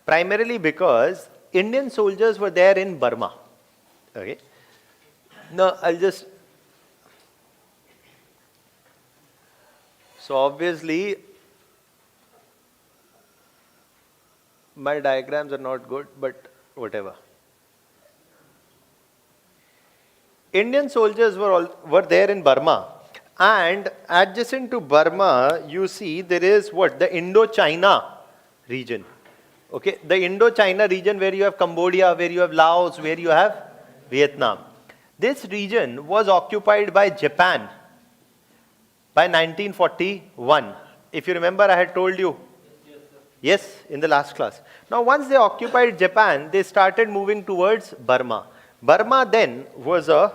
Primarily because Indian soldiers were there in Burma. Okay. Now, so obviously, my diagrams are not good, but whatever. Indian soldiers were there in Burma, and adjacent to Burma, you see there is what? The Indochina region. Okay, the Indochina region where you have Cambodia, where you have Laos, where you have Vietnam. This region was occupied by Japan by 1941. If you remember, I had told you. Yes, in the last class. Now, once they occupied Japan, they started moving towards Burma. Burma then was a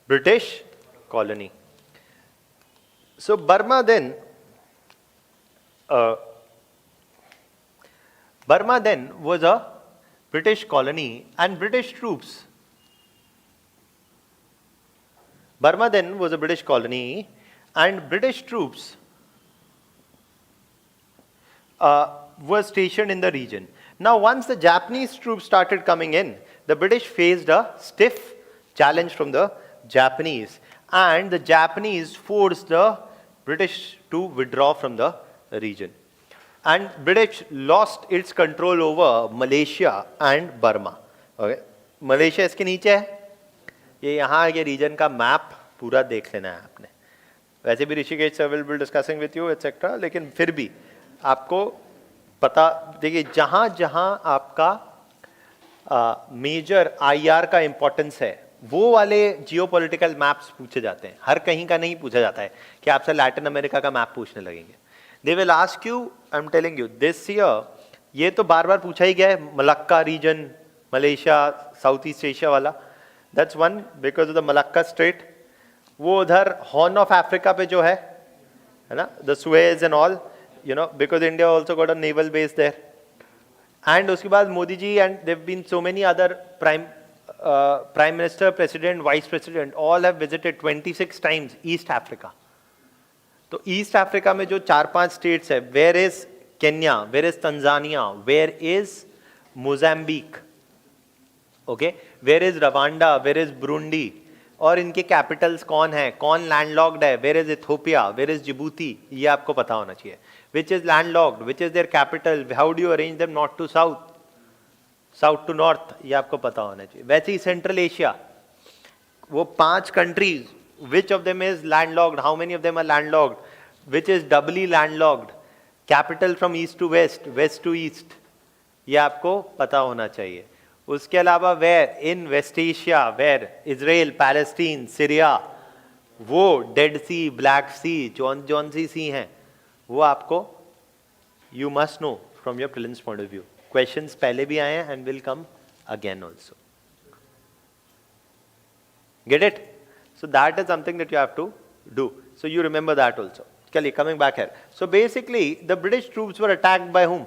British colony. So, Burma then was a British colony, and British troops. Burma then was a British colony, and British troops were stationed in the region. Now, once the Japanese troops started coming in, the British faced a stiff challenge from the Japanese, and the Japanese forced the British to withdraw from the region. And British lost its control over Malaysia and Burma. Okay. Malaysia इसके नीचे है. ये यहाँ ये region का map पूरा देख लेना है आपने. वैसे भी Rishikesh sir will be discussing with you etc. लेकिन फिर भी आपको पता देखिए जहाँ जहाँ आपका मेजर IR का इम्पोर्टेंस है वो वाले जियोपॉलिटिकल मैप्स पूछे जाते हैं. हर कहीं का नहीं पूछा जाता है कि आपसे लैटिन अमेरिका का मैप पूछने लगेंगे. They will ask you, I'm telling you, this year, ये तो बार बार पूछा ही गया है, Malacca region, Malaysia, South East Asia वाला. That's one because of the Malacca Strait. वो उधर हॉर्न ऑफ अफ्रीका पे जो है ना, the Suez and all, you know, because India also got a naval base there. And उसके बाद Modi ji and there have been so many other prime minister, president, vice president, all have visited 26 times East Africa. तो East Africa में जो 4-5 states है, where is Kenya, where is Tanzania, where is Mozambique, okay, where is Rwanda, where is Burundi, और इनके capitals कौन है, कौन landlocked है, where is Ethiopia, where is Djibouti, ये आपको पता होना चाहिए. Which is landlocked, which is their capital, how do you arrange them north to south, south to north, ये आपको पता होना चाहिए. वैसे ही सेंट्रल एशिया, वो 5 countries, which of them is landlocked, how many of them are landlocked, which is doubly landlocked, capital from east to west, west to east, ये आपको पता होना चाहिए. उसके अलावा where in West Asia, where Israel, Palestine, Syria, वो dead sea, black sea, John sea हैं, वो आपको you must know from your prelims point of view. Questions पहले भी आए हैं and will come again also. Get it? So that is something that you have to do. So you remember that also. Kelly, coming back here. So basically, the British troops were attacked by whom?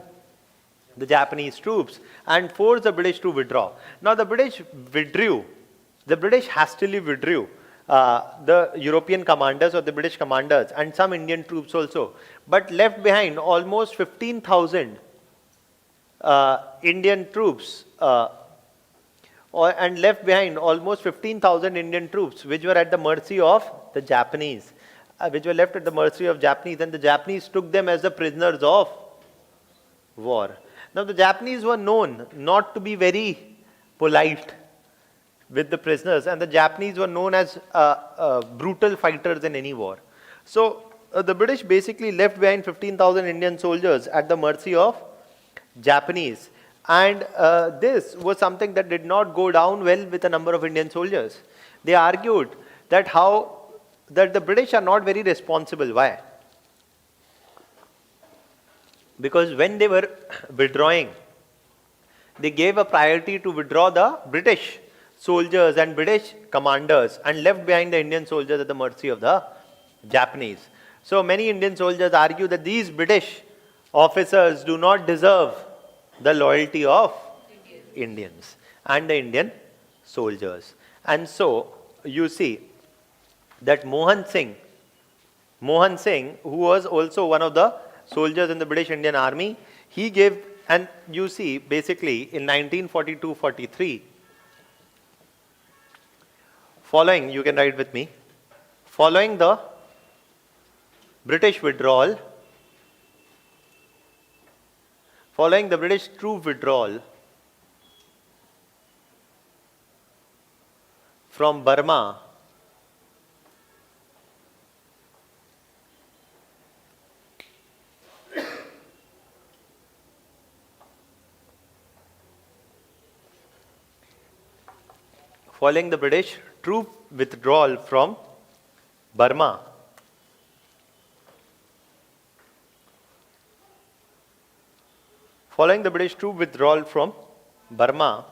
The Japanese troops, and forced the British to withdraw. Now the British withdrew. The British hastily withdrew. The European commanders or the British commanders and some Indian troops also, but left behind almost 15,000 Indian troops. And left behind almost 15,000 Indian troops, which were at the mercy of the Japanese, which were left at the mercy of Japanese, and the Japanese took them as the prisoners of war. Now the Japanese were known not to be very polite with the prisoners, and the Japanese were known as brutal fighters in any war. So the British basically left behind 15,000 Indian soldiers at the mercy of Japanese. And this was something that did not go down well with a number of Indian soldiers. They argued that the British are not very responsible. Why? Because when they were withdrawing, they gave a priority to withdraw the British soldiers and British commanders and left behind the Indian soldiers at the mercy of the Japanese. So many Indian soldiers argue that these British officers do not deserve the loyalty of Indians and the Indian soldiers. And so you see that Mohan Singh, who was also one of the soldiers in the British Indian Army, he gave, and you see basically in 1942-43, following, you can write with me, following the British withdrawal, following the British troop withdrawal from Burma, following the British troop withdrawal from Burma, following the British troop withdrawal from Burma,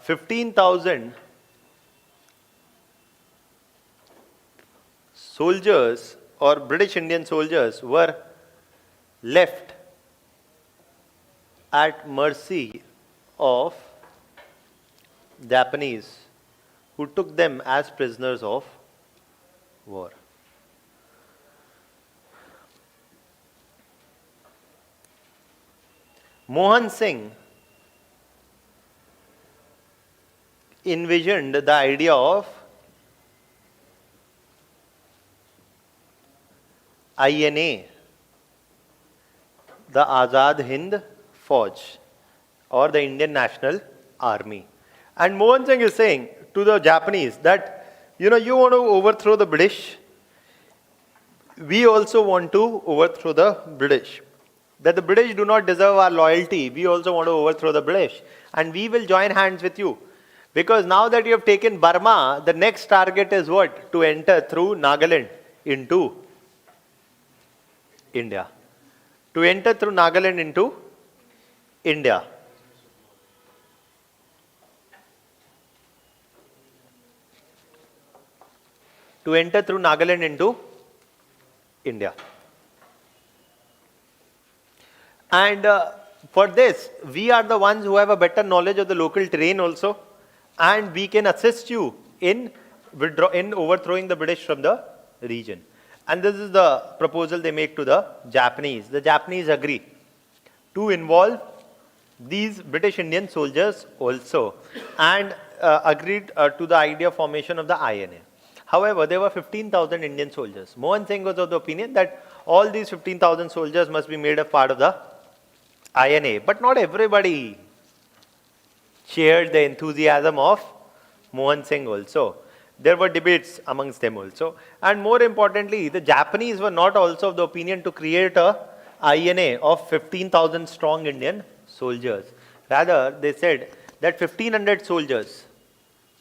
15,000 soldiers or British Indian soldiers were left at mercy of Japanese, who took them as prisoners of war. Mohan Singh envisioned the idea of INA, the Azad Hind Fauj, or the Indian National Army. And Mohan Singh is saying to the Japanese that, you want to overthrow the British, we also want to overthrow the British. That the British do not deserve our loyalty, we also want to overthrow the British. And we will join hands with you. Because now that you have taken Burma, the next target is what? To enter through Nagaland into India. To enter through Nagaland into India. To enter through Nagaland into India. And for this, we are the ones who have a better knowledge of the local terrain also, and we can assist you in overthrowing the British from the region. And this is the proposal they make to the Japanese. The Japanese agree to involve these British Indian soldiers also, and agreed to the idea of formation of the INA. However, there were 15,000 Indian soldiers. Mohan Singh was of the opinion that all these 15,000 soldiers must be made a part of the INA. But not everybody shared the enthusiasm of Mohan Singh also. There were debates amongst them also. And more importantly, the Japanese were not also of the opinion to create a INA of 15,000 strong Indian soldiers. Rather, they said that 1,500 soldiers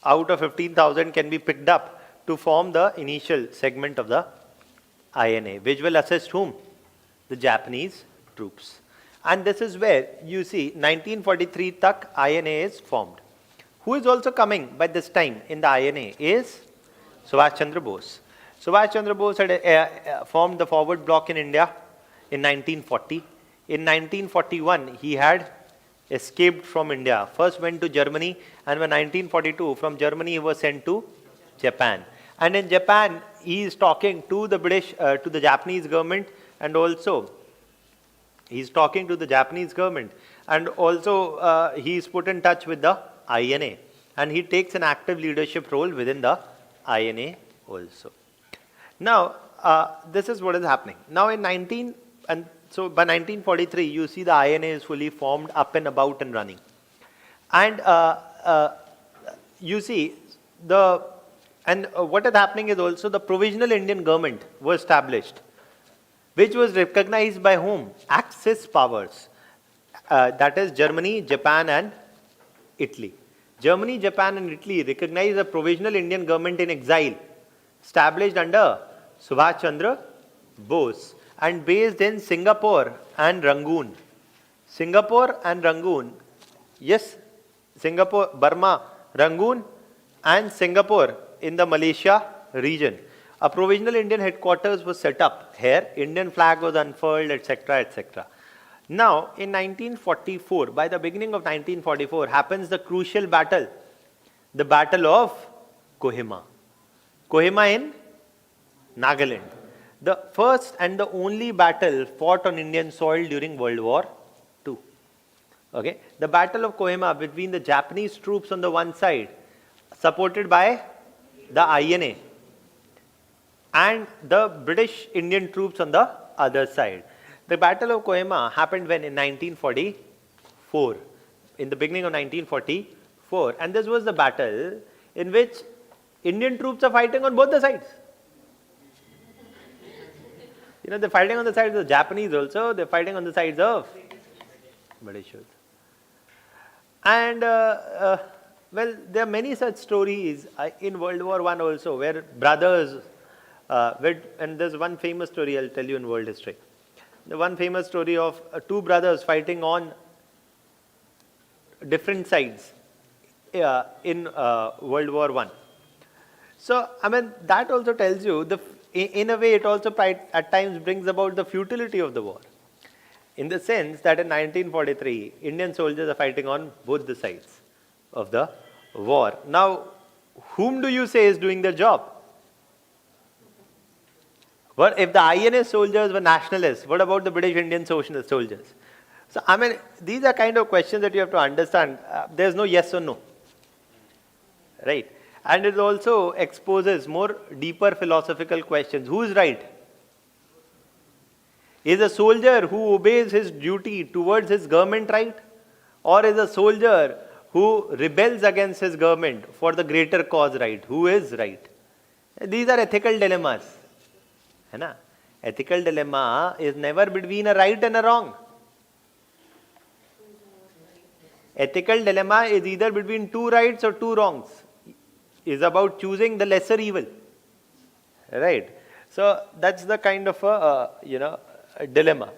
out of 15,000 can be picked up to form the initial segment of the INA, which will assist whom? The Japanese troops. And this is where you see 1943 tak INA is formed. Who is also coming by this time in the INA is Subhash Chandra Bose. Subhash Chandra Bose had formed the forward bloc in India in 1940. In 1941, he had escaped from India. First went to Germany, and in 1942, from Germany he was sent to Japan. And in Japan, he is talking to the to the Japanese government, and also he is talking to the Japanese government, and also he is put in touch with the INA, and he takes an active leadership role within the INA also. Now, this is what is happening. Now so by 1943, you see the INA is fully formed, up and about and running. And you see what is happening is also the provisional Indian government was established, which was recognized by whom? Axis powers. That is Germany, Japan and Italy. Germany, Japan and Italy recognized a provisional Indian government in exile, established under Subhash Chandra Bose and based in Singapore and Rangoon. Singapore and Rangoon, yes, Singapore, Burma, Rangoon and Singapore in the Malaysia region. A provisional Indian headquarters was set up here, Indian flag was unfurled, etc., etc. Now, in 1944, by the beginning of 1944, happens the crucial battle The Battle of Kohima. Kohima in Nagaland. The first and the only battle fought on Indian soil during World War II. Okay, the Battle of Kohima between the Japanese troops on the one side, supported by the INA, and the British Indian troops on the other side. The Battle of Kohima happened when in 1944, in the beginning of 1944, and this was the battle in which Indian troops are fighting on both the sides. You know, they're fighting on the sides of the Japanese also, they're fighting on the sides of British also. And well, there are many such stories in World War I also, where brothers, and there's one famous story I'll tell you in world history. The one famous story of two brothers fighting on different sides in World War I. So, I mean, that also tells you, in a way, it also at times brings about the futility of the war. In the sense that in 1943, Indian soldiers are fighting on both the sides of the war. Now, whom do you say is doing their job? Well, if the INA soldiers were nationalists, what about the British Indian soldiers? So, I mean, these are kind of questions that you have to understand. There's no yes or no. Right? And it also exposes more deeper philosophical questions. Who is right? Is a soldier who obeys his duty towards his government right? Or is a soldier who rebels against his government for the greater cause right? Who is right? These are ethical dilemmas. है ना? Ethical dilemma is never between a right and a wrong. Ethical dilemma is either between two rights or two wrongs. Is about choosing the lesser evil. Right? So that's the kind of a, a dilemma.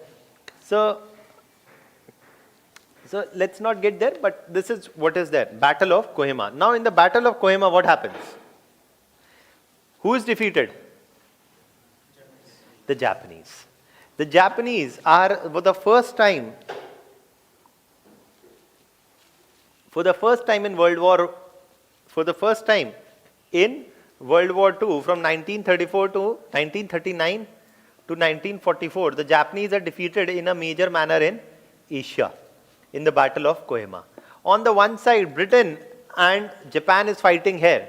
So let's not get there, but this is what is there. Battle of Kohima. Now in the Battle of Kohima, what happens? Who is defeated? The Japanese. The Japanese are, for the first time in World War II, from 1934 to 1939 to 1944, the Japanese are defeated in a major manner in Asia, in the Battle of Kohima. On the one side, Britain and Japan is fighting here.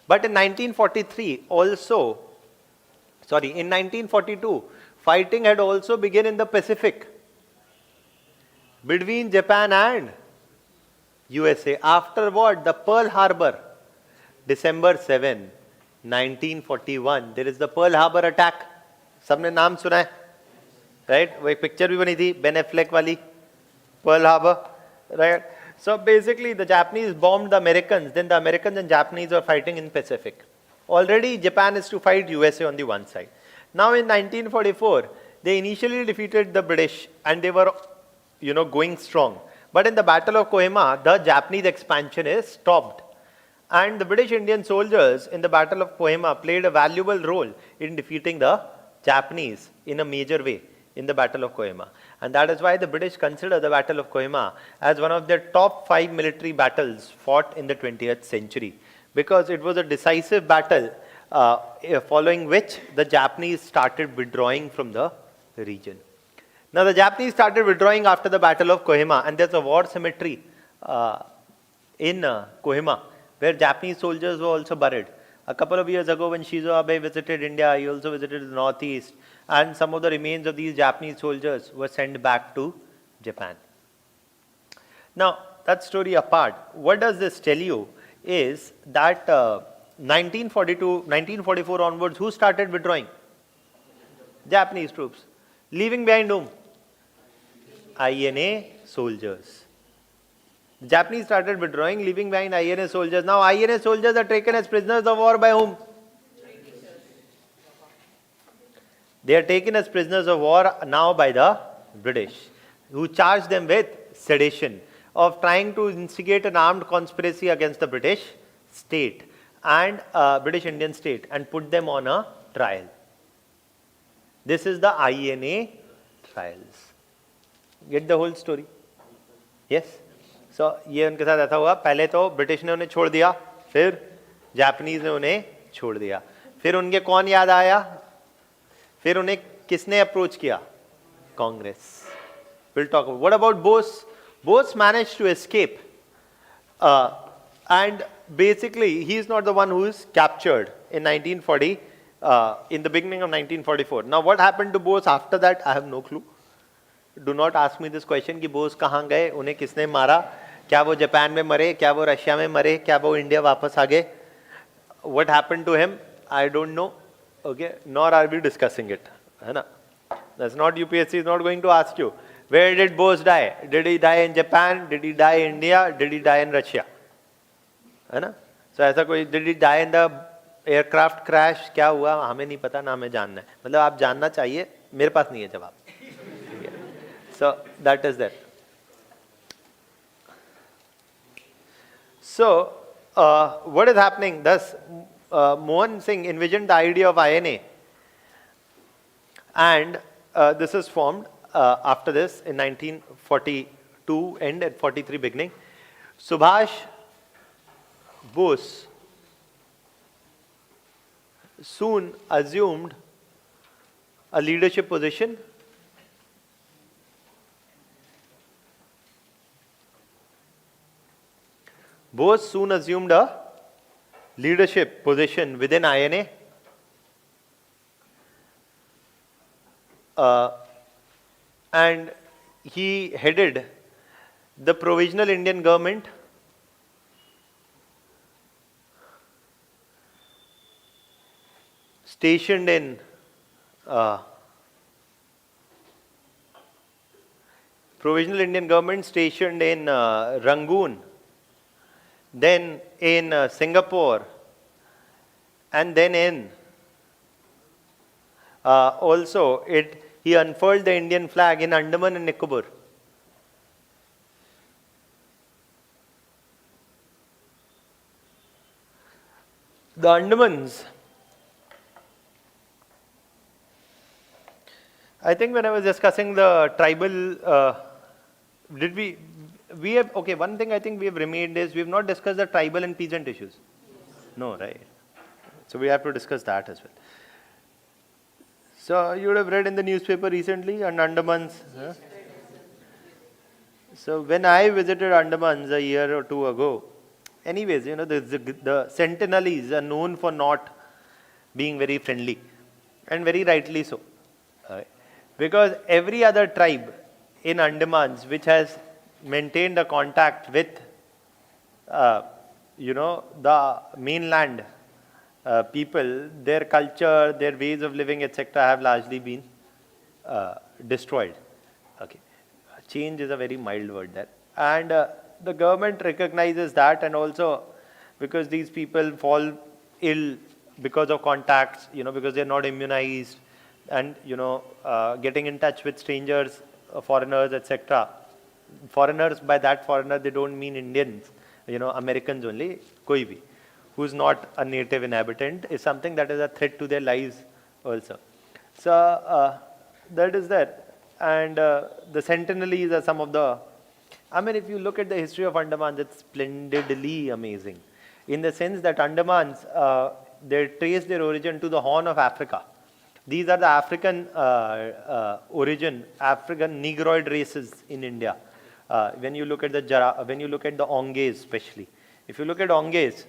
But in 1942, fighting had also begun in the Pacific between Japan and USA. After what? The Pearl Harbor, December 7, 1941. There is the Pearl Harbor attack. सबने नाम सुना है, right? वो एक picture भी बनी थी Ben Affleck वाली, Pearl Harbor, right? So basically, the Japanese bombed the Americans. Then the Americans and Japanese were fighting in Pacific. Already, Japan is to fight USA on the one side. Now in 1944, they initially defeated the British, and they were, going strong. But in the Battle of Kohima, the Japanese expansion is stopped. And the British Indian soldiers in the Battle of Kohima played a valuable role in defeating the Japanese in a major way in the Battle of Kohima. And that is why the British consider the Battle of Kohima as one of their top 5 military battles fought in the 20th century. Because it was a decisive battle following which the Japanese started withdrawing from the region. Now the Japanese started withdrawing after the Battle of Kohima, and there's a war cemetery in Kohima where Japanese soldiers were also buried. A couple of years ago when Shizo Abe visited India, he also visited the northeast, and some of the remains of these Japanese soldiers were sent back to Japan. Now, that story apart, what does this tell you is that 1944 onwards, who started withdrawing? Japanese troops. Leaving behind whom? INA soldiers. The Japanese started withdrawing, leaving behind INA soldiers. Now INA soldiers are taken as prisoners of war by whom? They are taken as prisoners of war now by the British, who charge them with sedition, of trying to instigate an armed conspiracy against the British state and British Indian state, and put them on a trial. This is the INA trials. Get the whole story? Yes? So ये उनके साथ ऐसा हुआ, पहले तो British ने उन्हें छोड़ दिया, फिर जापानीज ने उन्हें छोड़ दिया। फिर उनके कौन याद आया? फिर उन्हें किसने अप्रोच किया? Congress. We'll talk about. What about Bose? Bose managed to escape, and basically he is not the one who is captured in 1940, in the beginning of 1944. Now what happened to Bose after that? I have no clue. Do not ask me this question कि बोस कहाँ गए, उन्हें किसने मारा, क्या वो Japan में मरे, क्या वो रशिया में मरे, क्या वो इंडिया वापस आ गए? What happened to him? I don't know. Okay, nor are we discussing it. है ना? That's not, UPSC is not going to ask you. Where did Bose die? Did he die in Japan? Did he die in India? Did he die in Russia? है ना? So ऐसा कोई did he die in the aircraft crash? क्या हुआ हमें नहीं पता, ना हमें जानना है। मतलब आप जानना चाहिए, मेरे पास नहीं है जवाब। So that is that. So what is happening? Thus, Mohan Singh envisioned the idea of INA, and this is formed after this in 1942 end and 43 beginning. Subhash Bose soon assumed a leadership position Bose soon assumed a leadership position within INA, and he headed the Provisional Indian Government stationed in Provisional Indian Government stationed in Rangoon, then in Singapore, and then in also he unfurled the Indian flag in Andaman and Nicobar. The Andamans, I think when I was discussing the tribal, we have, okay, one thing I think we have remained is we have not discussed the tribal and peasant issues. No, right? So we have to discuss that as well. So you would have read in the newspaper recently on Andamans. Huh? So when I visited Andamans a year or two ago, anyways, you know, the Sentinelese are known for not being very friendly, and very rightly so. Because every other tribe in Andamans which has maintained a contact with, you know, the mainland people, their culture, their ways of living, etc., have largely been destroyed. Okay, change is a very mild word there, and the government recognizes that, and also because these people fall ill because of contacts, you know, because they're not immunized, and you know, getting in touch with strangers, foreigners, etc. Foreigners, by that foreigner they don't mean Indians, you know, Americans only, koi bhi who's not a native inhabitant is something that is a threat to their lives also. So that is that, and the Sentinelese are some of the, I mean, if you look at the history of Andamans, it's splendidly amazing, in the sense that Andamans, they trace their origin to the Horn of Africa. These are the African origin, African Negroid races in India. When you look at the Onges especially, if you look at Onges,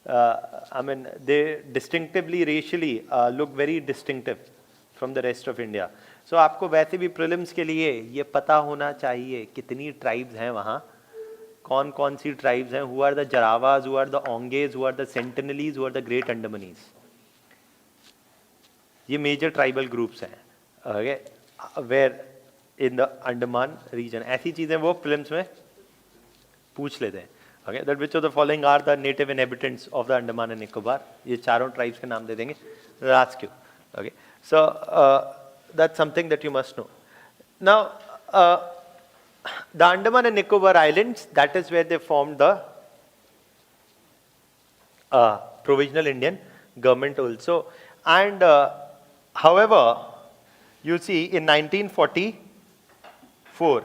I mean, they distinctively, racially look very distinctive from the rest of India. So आपको वैसे भी prelims के लिए ये पता होना चाहिए कितनी tribes हैं वहाँ, कौन कौन सी tribes हैं, who are the Jaravas, who are the Onges, who are the Sentinelese, who are the Great Andamanese. ये major tribal groups हैं, okay, where in the Andaman region. ऐसी चीजें वो prelims में पूछ लेते हैं. Okay, that which of the following are the native inhabitants of the Andaman and Nicobar? ये चारों tribes के नाम दे देंगे. They'll ask you. Okay, so that's something that you must know. Now, the Andaman and Nicobar Islands, that is where they formed the Provisional Indian Government also. And however, you see in 1944,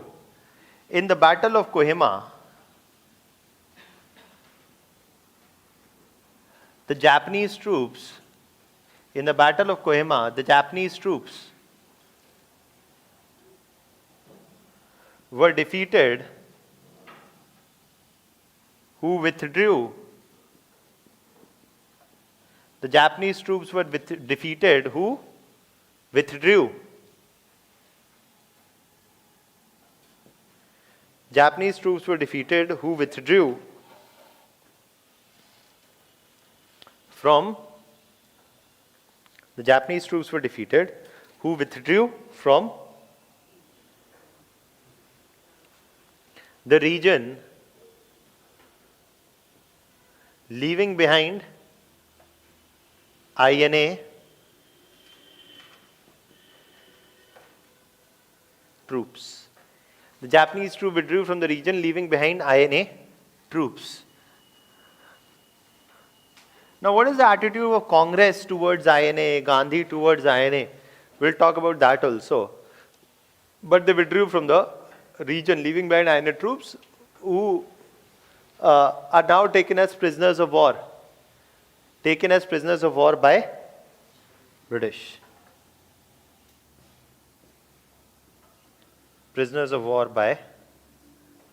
in the Battle of Kohima, the Japanese troops, in the Battle of Kohima, the Japanese troops were defeated who withdrew. The Japanese troops were defeated who withdrew. Japanese troops were defeated who withdrew from the Japanese troops were defeated who withdrew from the region, leaving behind INA troops. The Japanese troops withdrew from the region, leaving behind INA troops. Now, what is the attitude of Congress towards INA, Gandhi towards INA? We'll talk about that also. But they withdrew from the region, leaving behind INA troops who are now taken as prisoners of war. Taken as prisoners of war by British. Prisoners of war by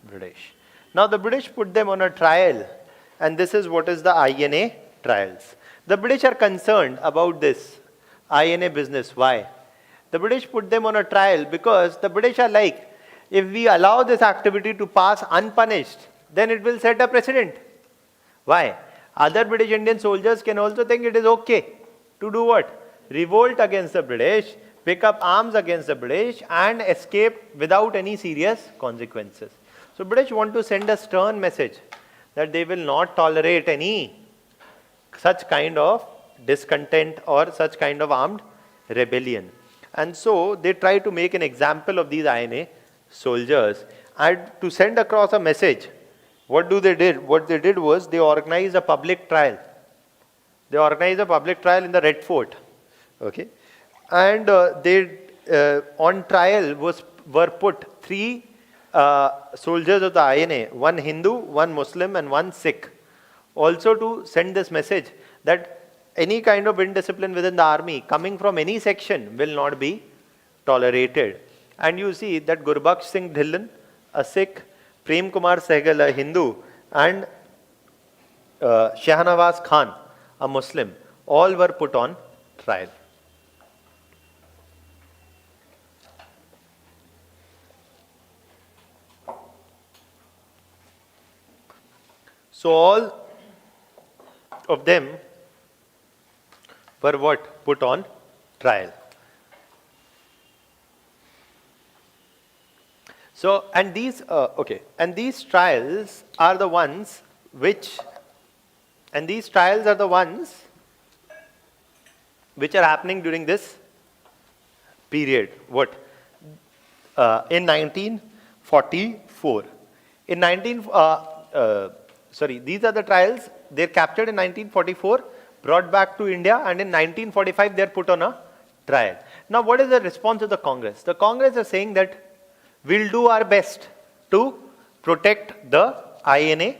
British. Now the British put them on a trial, and this is what is the INA trials. The British are concerned about this INA business. Why? The British put them on a trial because the British are like, if we allow this activity to pass unpunished, then it will set a precedent. Why? Other British Indian soldiers can also think it is okay to do what? Revolt against the British, pick up arms against the British and escape without any serious consequences. So British want to send a stern message that they will not tolerate any such kind of discontent or such kind of armed rebellion. And so they try to make an example of these INA soldiers and to send across a message. What they did was they organized a public trial. They organized a public trial in the Red Fort. Okay. And on trial were put 3 soldiers of the INA, one Hindu, one Muslim and one Sikh. Also to send this message that any kind of indiscipline within the army coming from any section will not be tolerated. And you see that Gurbaksh Singh Dhillon, a Sikh, Prem Kumar Sehgal, a Hindu, and Shahnawaz Khan, a Muslim, all were put on trial. So all of them were what? Put on trial. So, and these trials are the ones which are happening during this period. What? In 1944. These are the trials. They're captured in 1944, brought back to India, and in 1945 they're put on a trial. Now, what is the response of the Congress? The Congress is saying that we'll do our best to protect the INA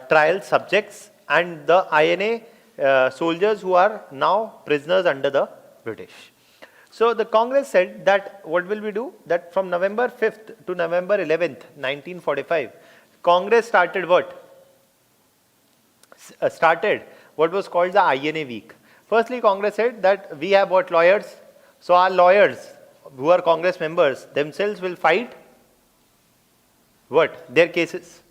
trial subjects and the INA soldiers who are now prisoners under the British. So the Congress said that what will we do? That from November 5th to November 11th, 1945, Congress started what? Started what was called the INA week. Firstly, Congress said that we have what? Lawyers. So our lawyers who are Congress members themselves will fight what? Their cases.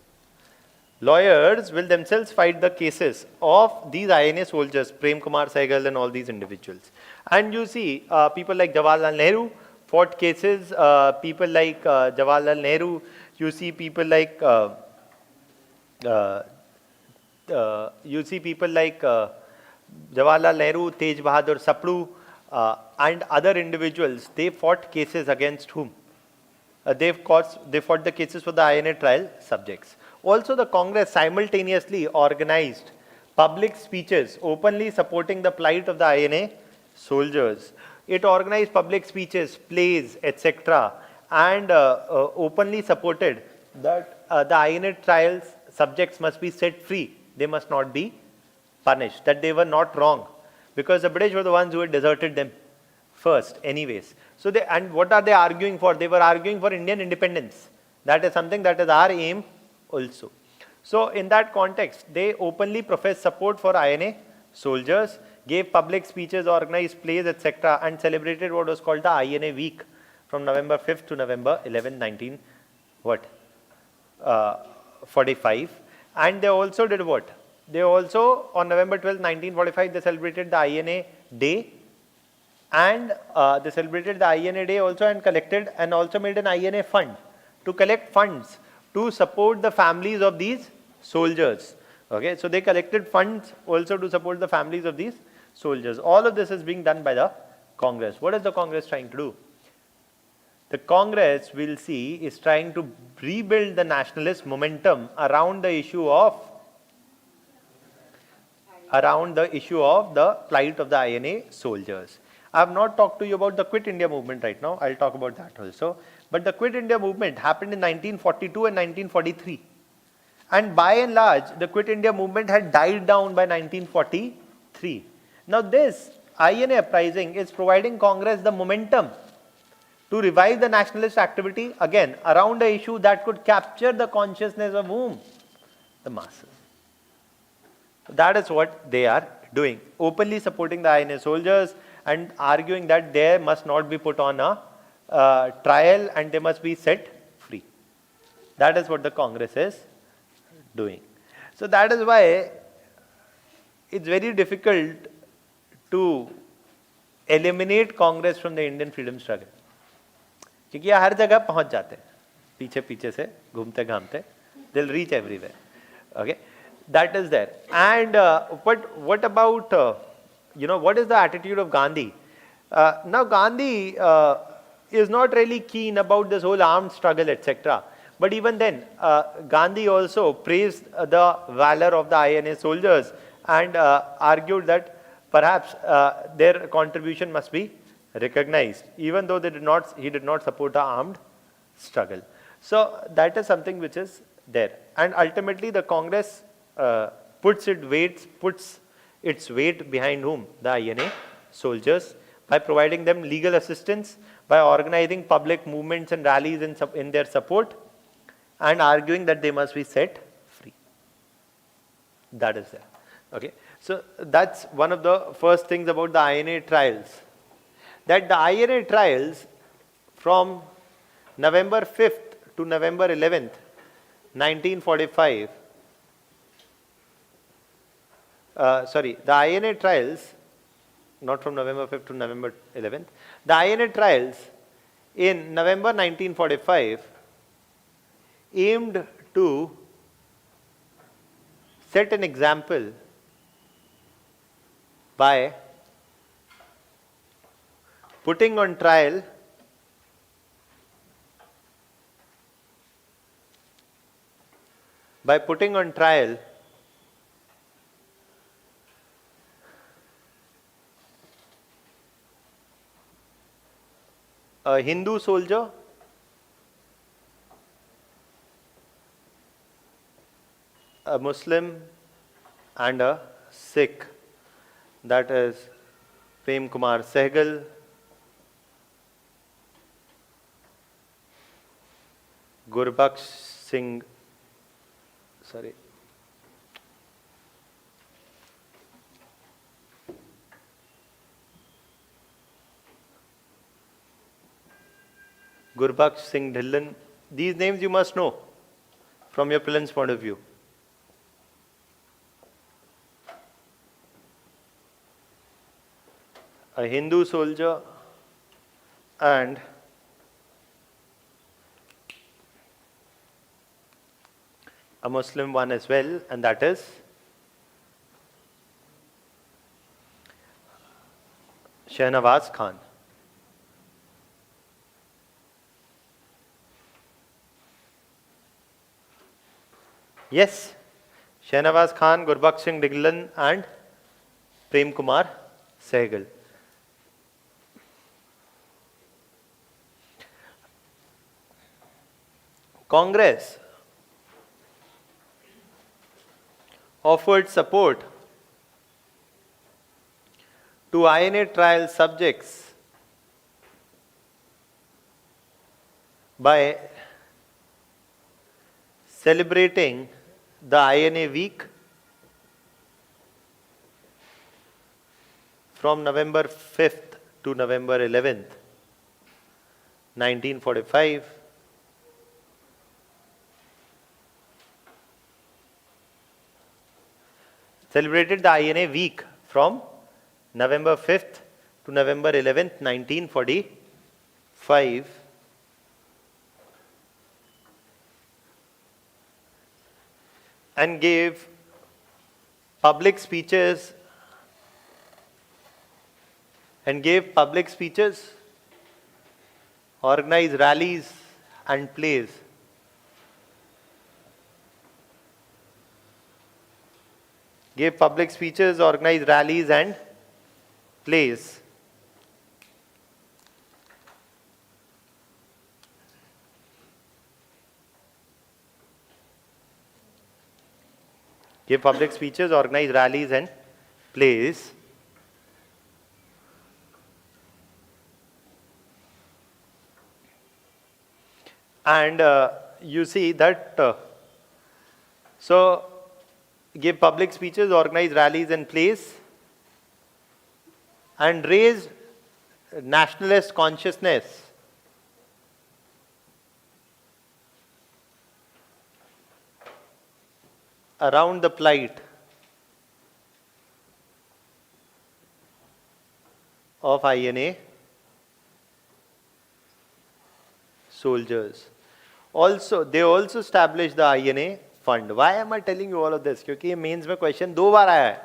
Lawyers will themselves fight the cases of these INA soldiers, Prem Kumar Sehgal and all these individuals. And you see people like Jawaharlal Nehru fought cases, people like Jawaharlal Nehru, you see people like Jawaharlal Nehru, Tej Bahadur Sapru, and other individuals. They fought cases against whom? They fought the cases for the INA trial subjects. Also, the Congress simultaneously organized public speeches openly supporting the plight of the INA soldiers. It organized public speeches, plays, etc. and openly supported that the INA trials subjects must be set free. They must not be punished, that they were not wrong, because the British were the ones who had deserted them first anyways. So they, and what are they arguing for? They were arguing for Indian independence. That is something that is our aim also. So in that context, they openly professed support for INA soldiers, gave public speeches, organized plays, etc., and celebrated what was called the INA week from November 5th to November 11, 1945. And they also did what? They also, on November 12, 1945, they celebrated the INA day, and they celebrated the INA day also, and collected and also made an INA fund to collect funds to support the families of these soldiers. Okay, so they collected funds also to support the families of these soldiers. All of this is being done by the Congress. What is the Congress trying to do? The Congress, we'll see, is trying to rebuild the nationalist momentum around the issue of the plight of the INA soldiers. I have not talked to you about the Quit India movement right now. I'll talk about that also. But the Quit India movement happened in 1942 and 1943. And by and large, the Quit India movement had died down by 1943. Now this INA uprising is providing Congress the momentum to revive the nationalist activity again around an issue that could capture the consciousness of whom? The masses. That is what they are doing, openly supporting the INA soldiers and arguing that they must not be put on a trial and they must be set free. That is what the Congress is doing. So that is why it's very difficult to eliminate Congress from the Indian freedom struggle. क्योंकि ये हर जगह पहुंच जाते हैं, पीछे पीछे से घूमते घामते, they'll reach everywhere. Okay, that is there. And what about what is the attitude of Gandhi? Now Gandhi is not really keen about this whole armed struggle, etc. But even then, Gandhi also praised the valor of the INA soldiers and argued that perhaps their contribution must be recognized, even though he did not support the armed struggle. So that is something which is there. And ultimately the Congress puts its weight behind whom? The INA soldiers, by providing them legal assistance, by organizing public movements and rallies in their support, and arguing that they must be set free. That is there. Okay. So that's one of the first things about the INA trials. That the INA trials from November 5th to November 11th, 1945, the INA trials, not from November 5th to November 11th, the INA trials in November 1945 aimed to set an example by putting on trial a Hindu soldier, a Muslim, and a Sikh, that is Prem Kumar Sehgal, Gurbaksh Singh, Gurbaksh Singh Dhillon. These names you must know from your prelims point of view. A Hindu soldier and a Muslim one as well, and that is Shahnawaz Khan. Yes, Shahnawaz Khan, Gurbaksh Singh Dhillon and Prem Kumar Sehgal. Congress offered support to INA trial subjects by celebrating the INA week from November 5th to November 11th, 1945. Celebrated the INA week from November 5th to November 11th, 1945. And gave public speeches organized rallies and plays. Gave public speeches, organized rallies and plays. Gave public speeches, organized rallies and plays. And you see that, so gave public speeches, organized rallies and plays, and raised nationalist consciousness around the plight of INA soldiers. Also, they also established the INA fund. Why am I telling you all of this? Because ये mains में question 2 बार आया है.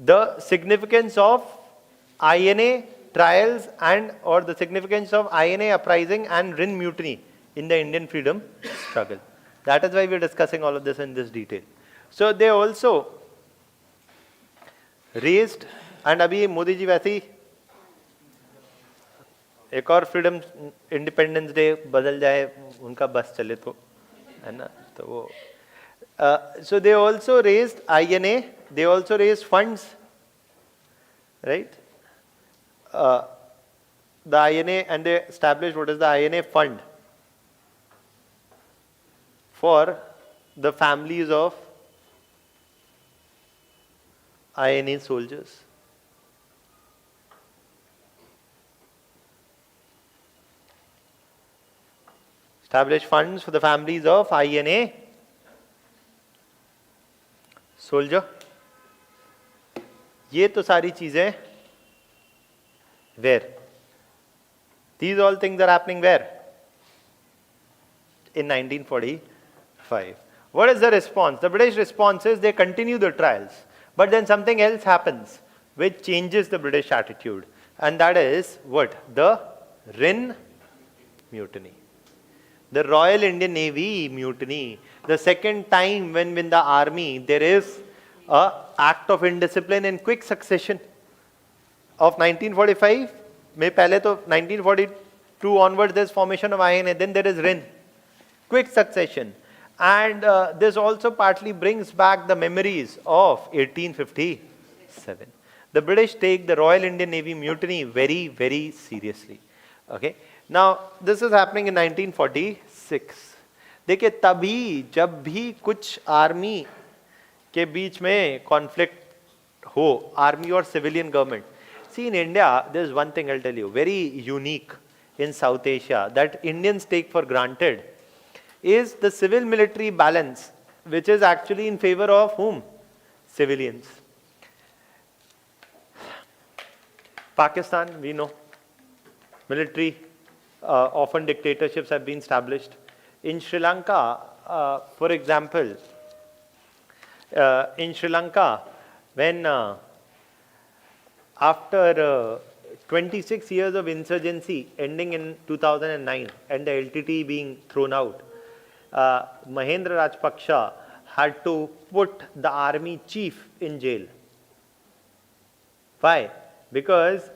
The significance of INA trials and or the significance of INA uprising and Rin mutiny in the Indian freedom struggle. That is why we are discussing all of this in this detail. So they also raised, and अभी मोदी जी वैसे ही एक और freedom independence day बदल जाए उनका बस चले तो है ना तो वो so they also raised INA, they also raised funds, right? The INA, and they established what is the INA fund for the families of INA soldiers. Established funds for the families of INA soldier. ये तो सारी चीजें where? These all things are happening where? In 1945. What is the response? The British response is they continue the trials, but then something else happens which changes the British attitude, and that is what? The Rin mutiny. The Royal Indian Navy mutiny. The second time when in the army there is a act of indiscipline in quick succession of 1945. May pehle to 1942 onwards there's formation of INA, then there is Rin. Quick succession. And this also partly brings back the memories of 1857. The British take the Royal Indian Navy mutiny very, very seriously. Okay. Now, this is happening in 1946. देखिए तभी जब भी कुछ army के बीच में conflict हो, army और civilian government. See, in India, there is one thing I'll tell you, very unique in South Asia, that Indians take for granted, is the civil-military balance, which is actually in favor of whom? Civilians. Pakistan, we know, military, often dictatorships have been established. In Sri Lanka, for example, in Sri Lanka, when after 26 years of insurgency ending in 2009 and the LTT being thrown out, Mahendra Rajapaksa had to put the army chief in jail. Why? Because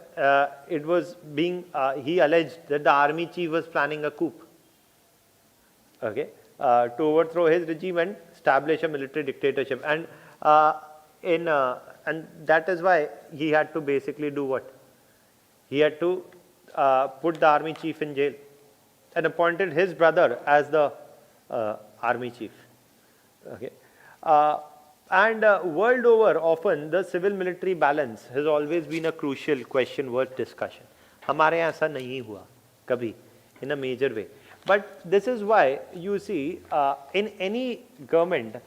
it was being, he alleged that the army chief was planning a coup, okay, to overthrow his regime and establish a military dictatorship. And in and that is why he had to basically do what? He had to put the army chief in jail and appointed his brother as the army chief. Okay. And world over, often the civil-military balance has always been a crucial question worth discussion. हमारे यहाँ ऐसा नहीं हुआ कभी in a major way. But this is why you see in any government,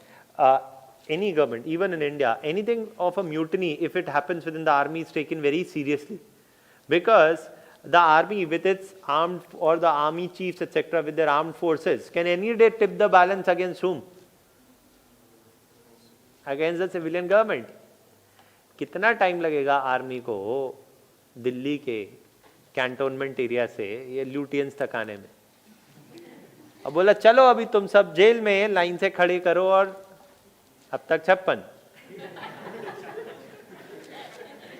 even in India, anything of a mutiny, if it happens within the army, is taken very seriously, because the army with its armed, or the army chiefs, etc., with their armed forces, can any day tip the balance against whom? Against the civilian government. कितना time लगेगा army को दिल्ली के cantonment area से ये Lutyens तक आने में? अब बोला चलो अभी तुम सब जेल में लाइन से खड़े करो, और अब तक 56.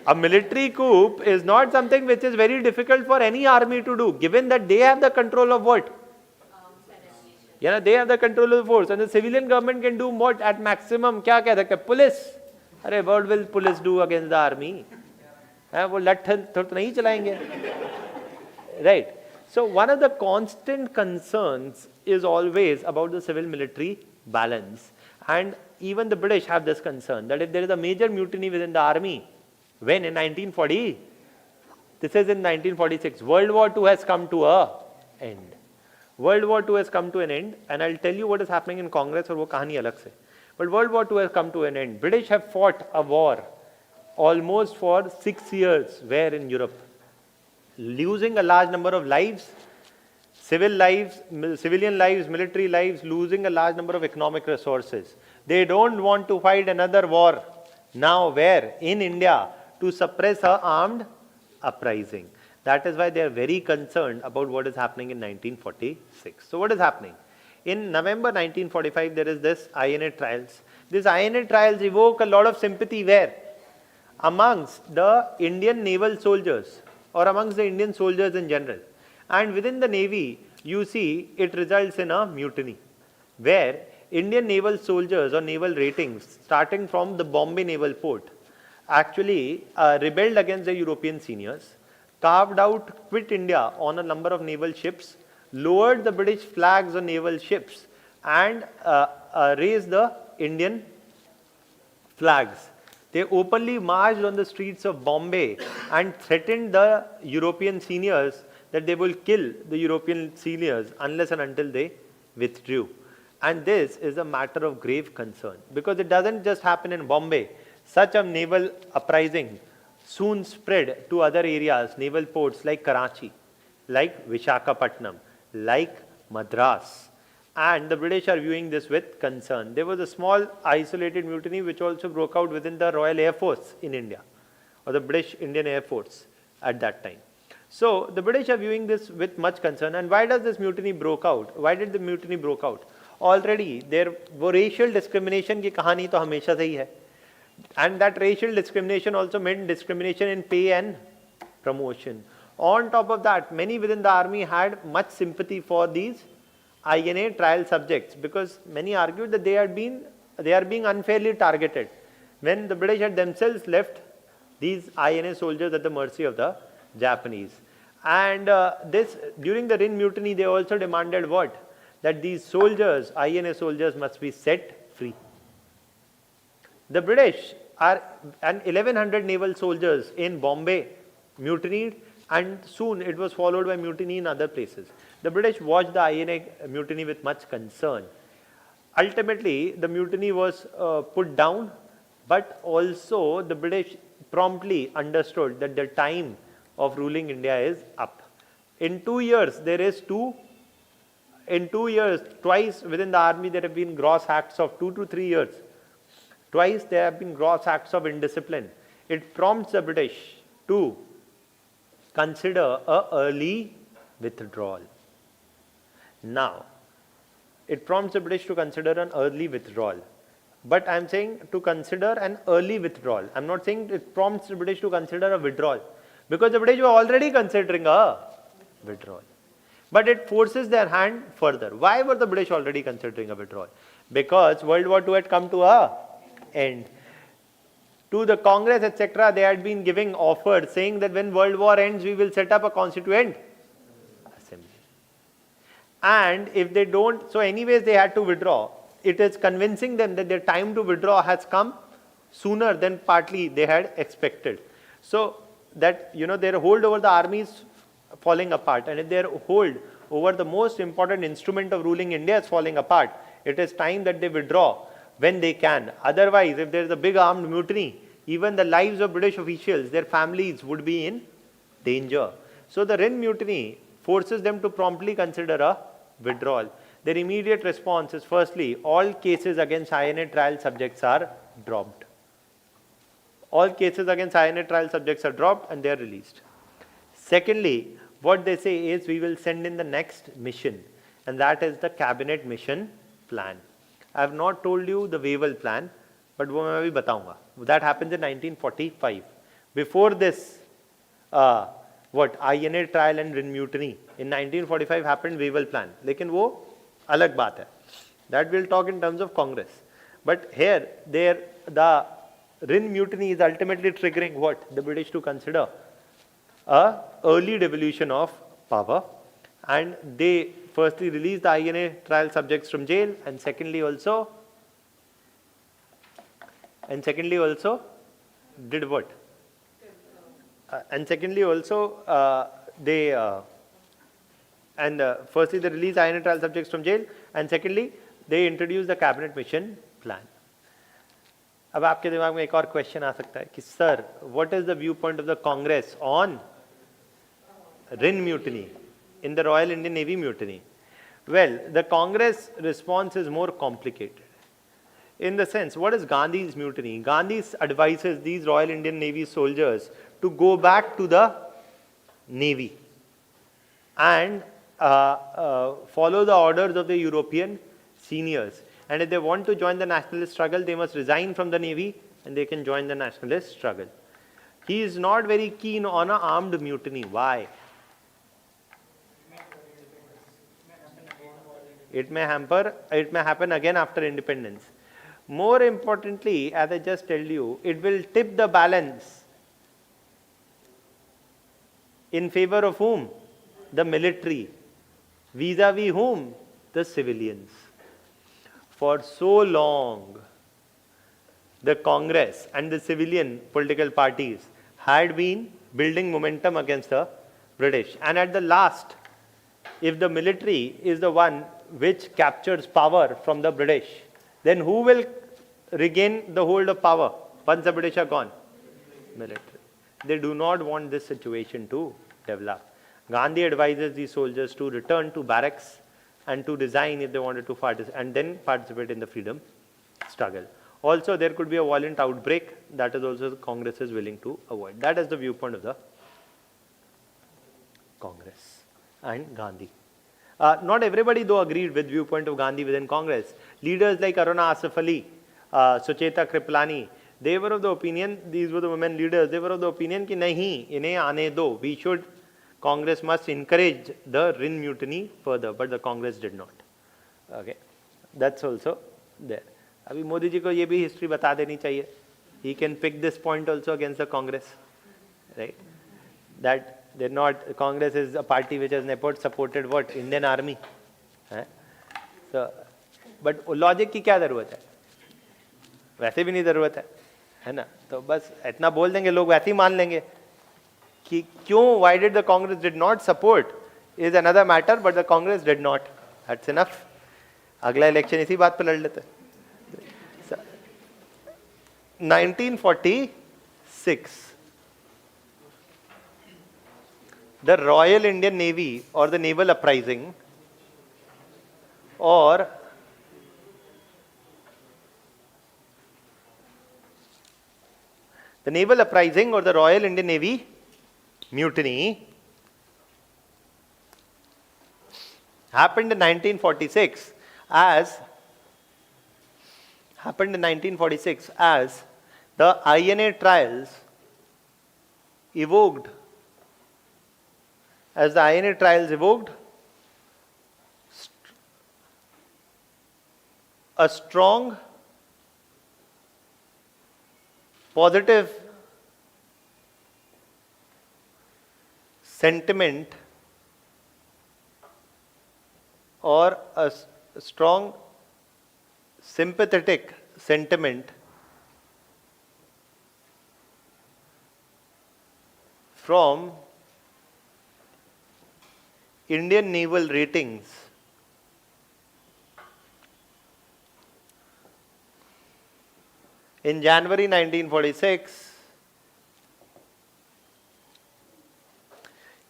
A military coup is not something which is very difficult for any army to do, given that they have the control of what? Yeah, they have the control of the force, and the civilian government can do what at maximum? क्या कह सकते हैं? Police. अरे what will police do against the army? वो लठ तो नहीं चलाएंगे, right? So one of the constant concerns is always about the civil-military balance, and even the British have this concern that if there is a major mutiny within the army, when in 1940, this is in 1946, World War II has come to an end. World War II has come to an end, and I'll tell you what is happening in Congress, और वो कहानी अलग से. But World War II has come to an end. British have fought a war almost for 6 years, where in Europe, losing a large number of lives, civilian lives, military lives, losing a large number of economic resources. They don't want to fight another war now, where in India, to suppress a armed uprising. That is why they are very concerned about what is happening in 1946. So what is happening? In November 1945, there is this INA trials. These INA trials evoke a lot of sympathy where? Amongst the Indian naval soldiers, or amongst the Indian soldiers in general. And within the Navy, you see it results in a mutiny, where Indian naval soldiers or naval ratings, starting from the Bombay Naval Port, actually rebelled against the European seniors, carved out, quit India on a number of naval ships, lowered the British flags on naval ships, and raised the Indian flags. They openly marched on the streets of Bombay and threatened the European seniors that they will kill the European seniors unless and until they withdrew. And this is a matter of grave concern, because it doesn't just happen in Bombay. Such a naval uprising soon spread to other areas, naval ports like Karachi, like Vishakhapatnam, like Madras. And the British are viewing this with concern. There was a small isolated mutiny which also broke out within the Royal Air Force in India, or the British Indian Air Force at that time. So the British are viewing this with much concern. And why does this mutiny broke out? Why did the mutiny broke out? Already there was racial discrimination की कहानी तो हमेशा से ही है. And that racial discrimination also meant discrimination in pay and promotion. On top of that, many within the army had much sympathy for these INA trial subjects, because many argued that they are being unfairly targeted, when the British had themselves left these INA soldiers at the mercy of the Japanese. And during the Rin mutiny, they also demanded what? That these soldiers, INA soldiers, must be set free. The British and 1100 naval soldiers in Bombay mutinied, and soon it was followed by mutiny in other places. The British watched the INA mutiny with much concern. Ultimately, the mutiny was put down, but also the British promptly understood that the time of ruling India is up. In 2 years, twice within the army there have been gross acts of 2 to 3 years. Twice there have been gross acts of indiscipline. It prompts the British to consider an early withdrawal. Now, it prompts the British to consider an early withdrawal. But I am saying to consider an early withdrawal. I am not saying it prompts the British to consider a withdrawal, because the British were already considering a withdrawal. But it forces their hand further. Why were the British already considering a withdrawal? Because World War II had come to an end. to the Congress, etc., they had been giving offers saying that when World War ends, we will set up a constituent assembly. And if they don't, so anyways they had to withdraw. It is convincing them that their time to withdraw has come sooner than partly they had expected. So that, you know, their hold over the army is falling apart, and if their hold over the most important instrument of ruling India is falling apart, it is time that they withdraw when they can. Otherwise, if there is a big armed mutiny, even the lives of British officials, their families would be in danger. So the Rhin mutiny forces them to promptly consider a withdrawal. Their immediate response is, firstly, all cases against INA trial subjects are dropped. All cases against INA trial subjects are dropped and they are released. Secondly, what they say is, we will send in the next mission, and that is the cabinet mission plan. I have not told you the Wavell plan, but वो मैं अभी बताऊंगा. That happens in 1945. Before this, what INA trial and Rhin mutiny in 1945 happened Wavell plan. लेकिन वो अलग बात है. That we'll talk in terms of Congress. But here, the Rhin mutiny is ultimately triggering what? The British to consider a early devolution of power, and they firstly released the INA trial subjects from jail, and secondly also did what? Firstly they released INA trial subjects from jail, and secondly they introduced the cabinet mission plan. अब आपके दिमाग में एक और question आ सकता है कि sir, what is the viewpoint of the Congress on Rhin mutiny, in the Royal Indian Navy mutiny? Well, the Congress response is more complicated. In the sense, what is Gandhi's mutiny? Gandhi advises these Royal Indian Navy soldiers to go back to the Navy and follow the orders of the European seniors. And if they want to join the nationalist struggle, they must resign from the Navy and they can join the nationalist struggle. He is not very keen on an armed mutiny. Why? It may happen again after independence. More importantly, as I just told you, it will tip the balance in favor of whom? The military. Vis-a-vis whom? The civilians. For so long, the Congress and the civilian political parties had been building momentum against the British. And at the last, if the military is the one which captures power from the British, then who will regain the hold of power once the British are gone? Military. They do not want this situation to develop. Gandhi advises these soldiers to return to barracks and to resign if they wanted to participate, and then participate in the freedom struggle. Also, there could be a violent outbreak. That is also the Congress is willing to avoid. That is the viewpoint of the Congress and Gandhi. Not everybody though agreed with viewpoint of Gandhi within Congress. Leaders like Aruna Asif Ali, Sucheta Kripalani, they were of the opinion, these were the women leaders, they were of the opinion कि नहीं, इन्हें आने दो. We should, Congress must encourage the Rhin mutiny further, but the Congress did not. Okay, that's also there. अभी मोदी जी को ये भी history बता देनी चाहिए. He can pick this point also against the Congress, right? That they're not, Congress is a party which has never supported what? Indian army. So, but logic की क्या ज़रूरत है? वैसे भी नहीं ज़रूरत है ना? तो बस इतना बोल देंगे लोग वैसे ही मान लेंगे कि क्यों, why did the Congress did not support is another matter, but the Congress did not. That's enough. अगला इलेक्शन इसी बात पे लड़ लेते. 1946, the Royal Indian Navy or the naval uprising or the naval uprising or the Royal Indian Navy mutiny happened in 1946 as the INA trials evoked a strong positive sentiment or a strong sympathetic sentiment from Indian naval ratings in January 1946.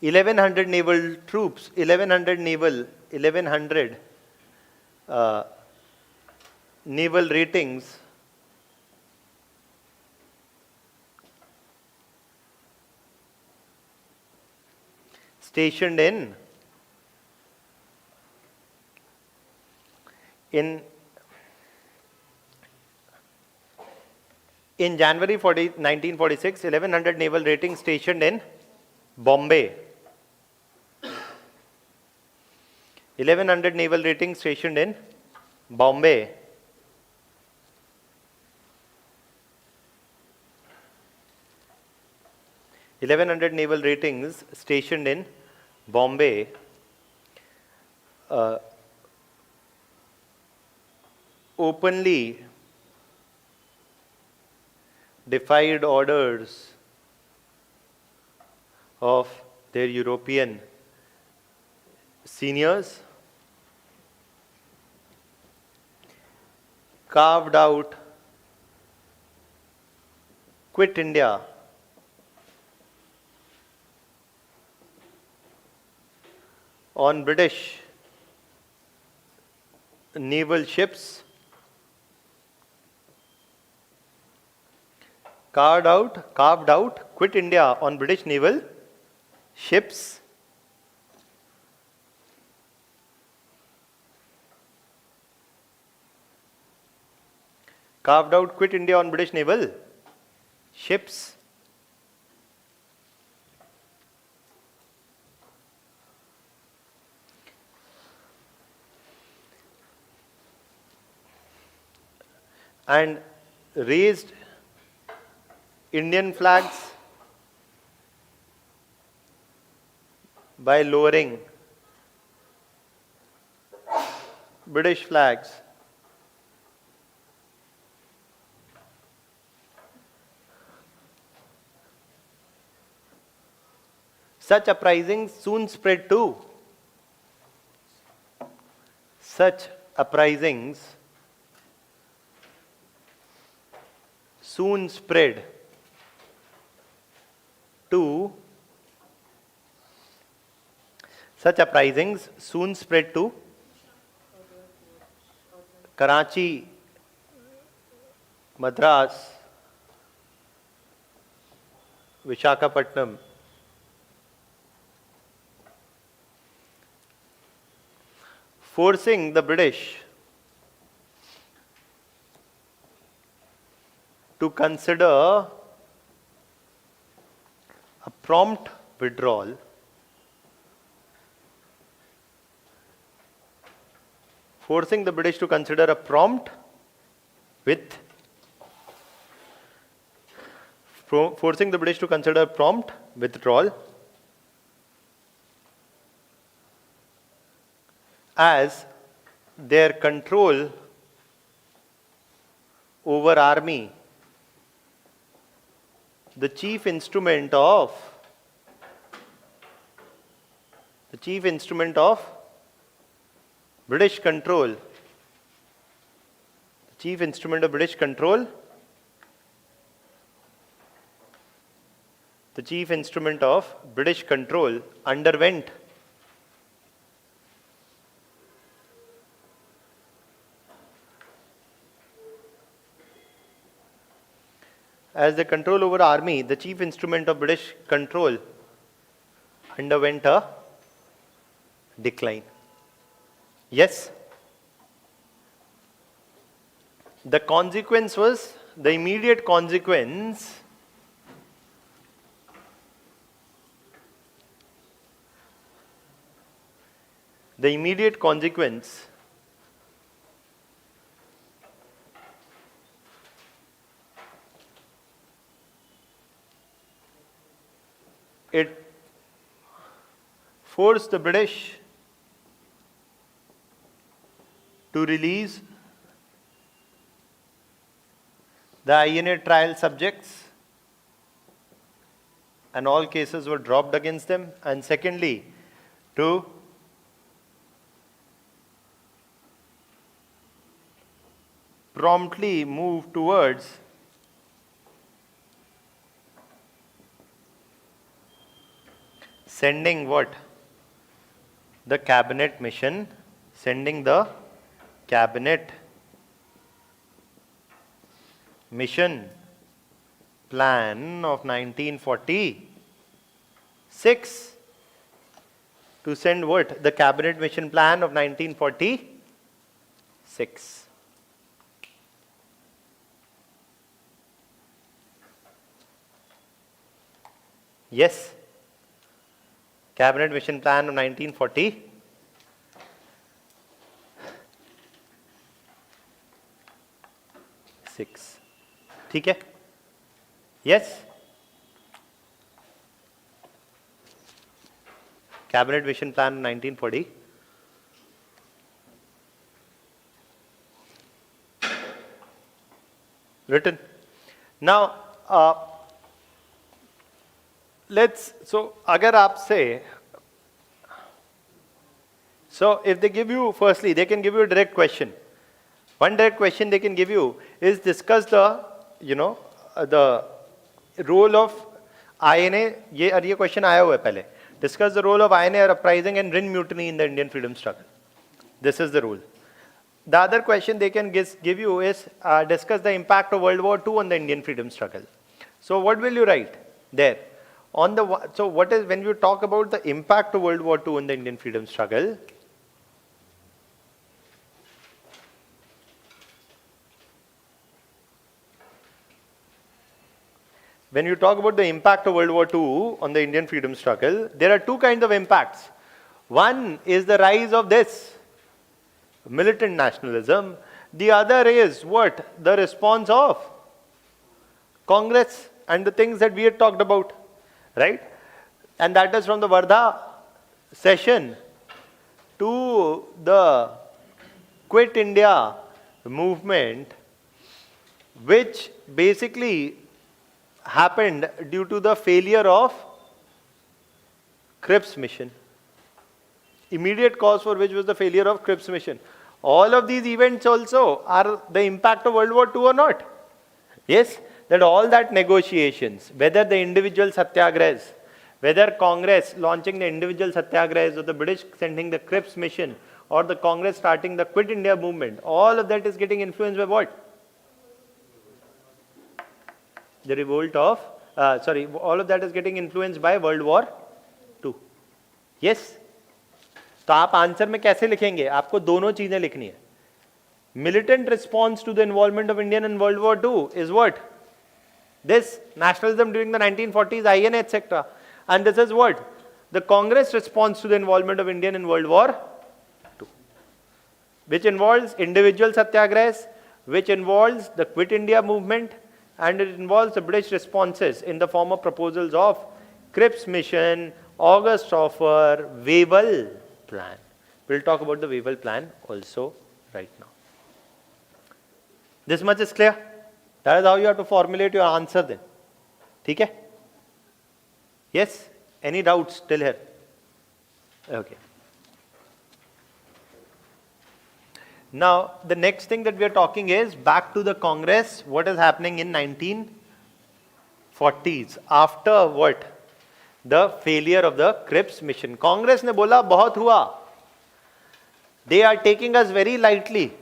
1100 naval troops, 1100 uh, naval ratings stationed in January 1946, 1100 naval ratings stationed in Bombay. 1100 naval ratings stationed in Bombay. Naval ratings stationed in Bombay openly defied orders of their European seniors, carved out Quit India on British naval ships, carved out Quit India on British naval ships, carved out Quit India on British naval ships, and raised Indian flags by lowering British flags. Such uprisings soon spread to Karachi, Madras, Visakhapatnam, forcing the British to consider a prompt withdrawal forcing the British to consider a prompt withdrawal as their control over army, the chief instrument of British control, underwent as the control over army, the chief instrument of British control underwent a decline. Yes? The immediate consequence it forced the British to release the INA trial subjects, and all cases were dropped against them. And secondly, to promptly move towards sending what? The cabinet mission, sending the cabinet mission plan of 1946 to send what? The cabinet mission plan of 1946. Yes. Cabinet mission plan of 1946. ठीक है? Yes. Cabinet mission plan 1940. Written. Now, so agar aap say, so if they give you, firstly, they can give you a direct question. One direct question they can give you is discuss the, the role of INA, ये question आया हुआ है पहले. Discuss the role of INA uprising and Rin mutiny in the Indian freedom struggle. This is the rule. The other question they can give you is discuss the impact of World War II on the Indian freedom struggle. So what will you write there? So what is, when you talk about the impact of World War II on the Indian freedom struggle, when you talk about the impact of World War II on the Indian freedom struggle, there are two kinds of impacts. One is the rise of this militant nationalism. The other is what? The response of Congress and the things that we had talked about, right? And that is from the Wardha session to the Quit India movement, which basically happened due to the failure of Cripps mission. Immediate cause for which was the failure of Cripps mission. All of these events also are the impact of World War II or not? Yes, that all that negotiations, whether the individual satyagrahas, whether Congress launching the individual satyagrahas or the British sending the Cripps mission or the Congress starting the Quit India movement, all of that is getting influenced by what? The revolt of, all of that is getting influenced by World War II. Yes? तो आप answer में कैसे लिखेंगे? आपको दोनों चीजें लिखनी है. Militant response to the involvement of India in World War II is what? This nationalism during the 1940s, INA, etc. And this is what? The Congress response to the involvement of India in World War II, which involves individual satyagrahas, which involves the Quit India movement, and it involves the British responses in the form of proposals of Cripps mission, August offer, Wavell plan. We'll talk about the Wavell plan also right now. This much is clear? That is how you have to formulate your answer then. ठीक है? Yes? Any doubts till here? Okay. Now, the next thing that we are talking is back to the Congress, what is happening in 1940s. After what? The failure of the Cripps mission. Congress ने बोला बहुत हुआ. They are taking us very lightly.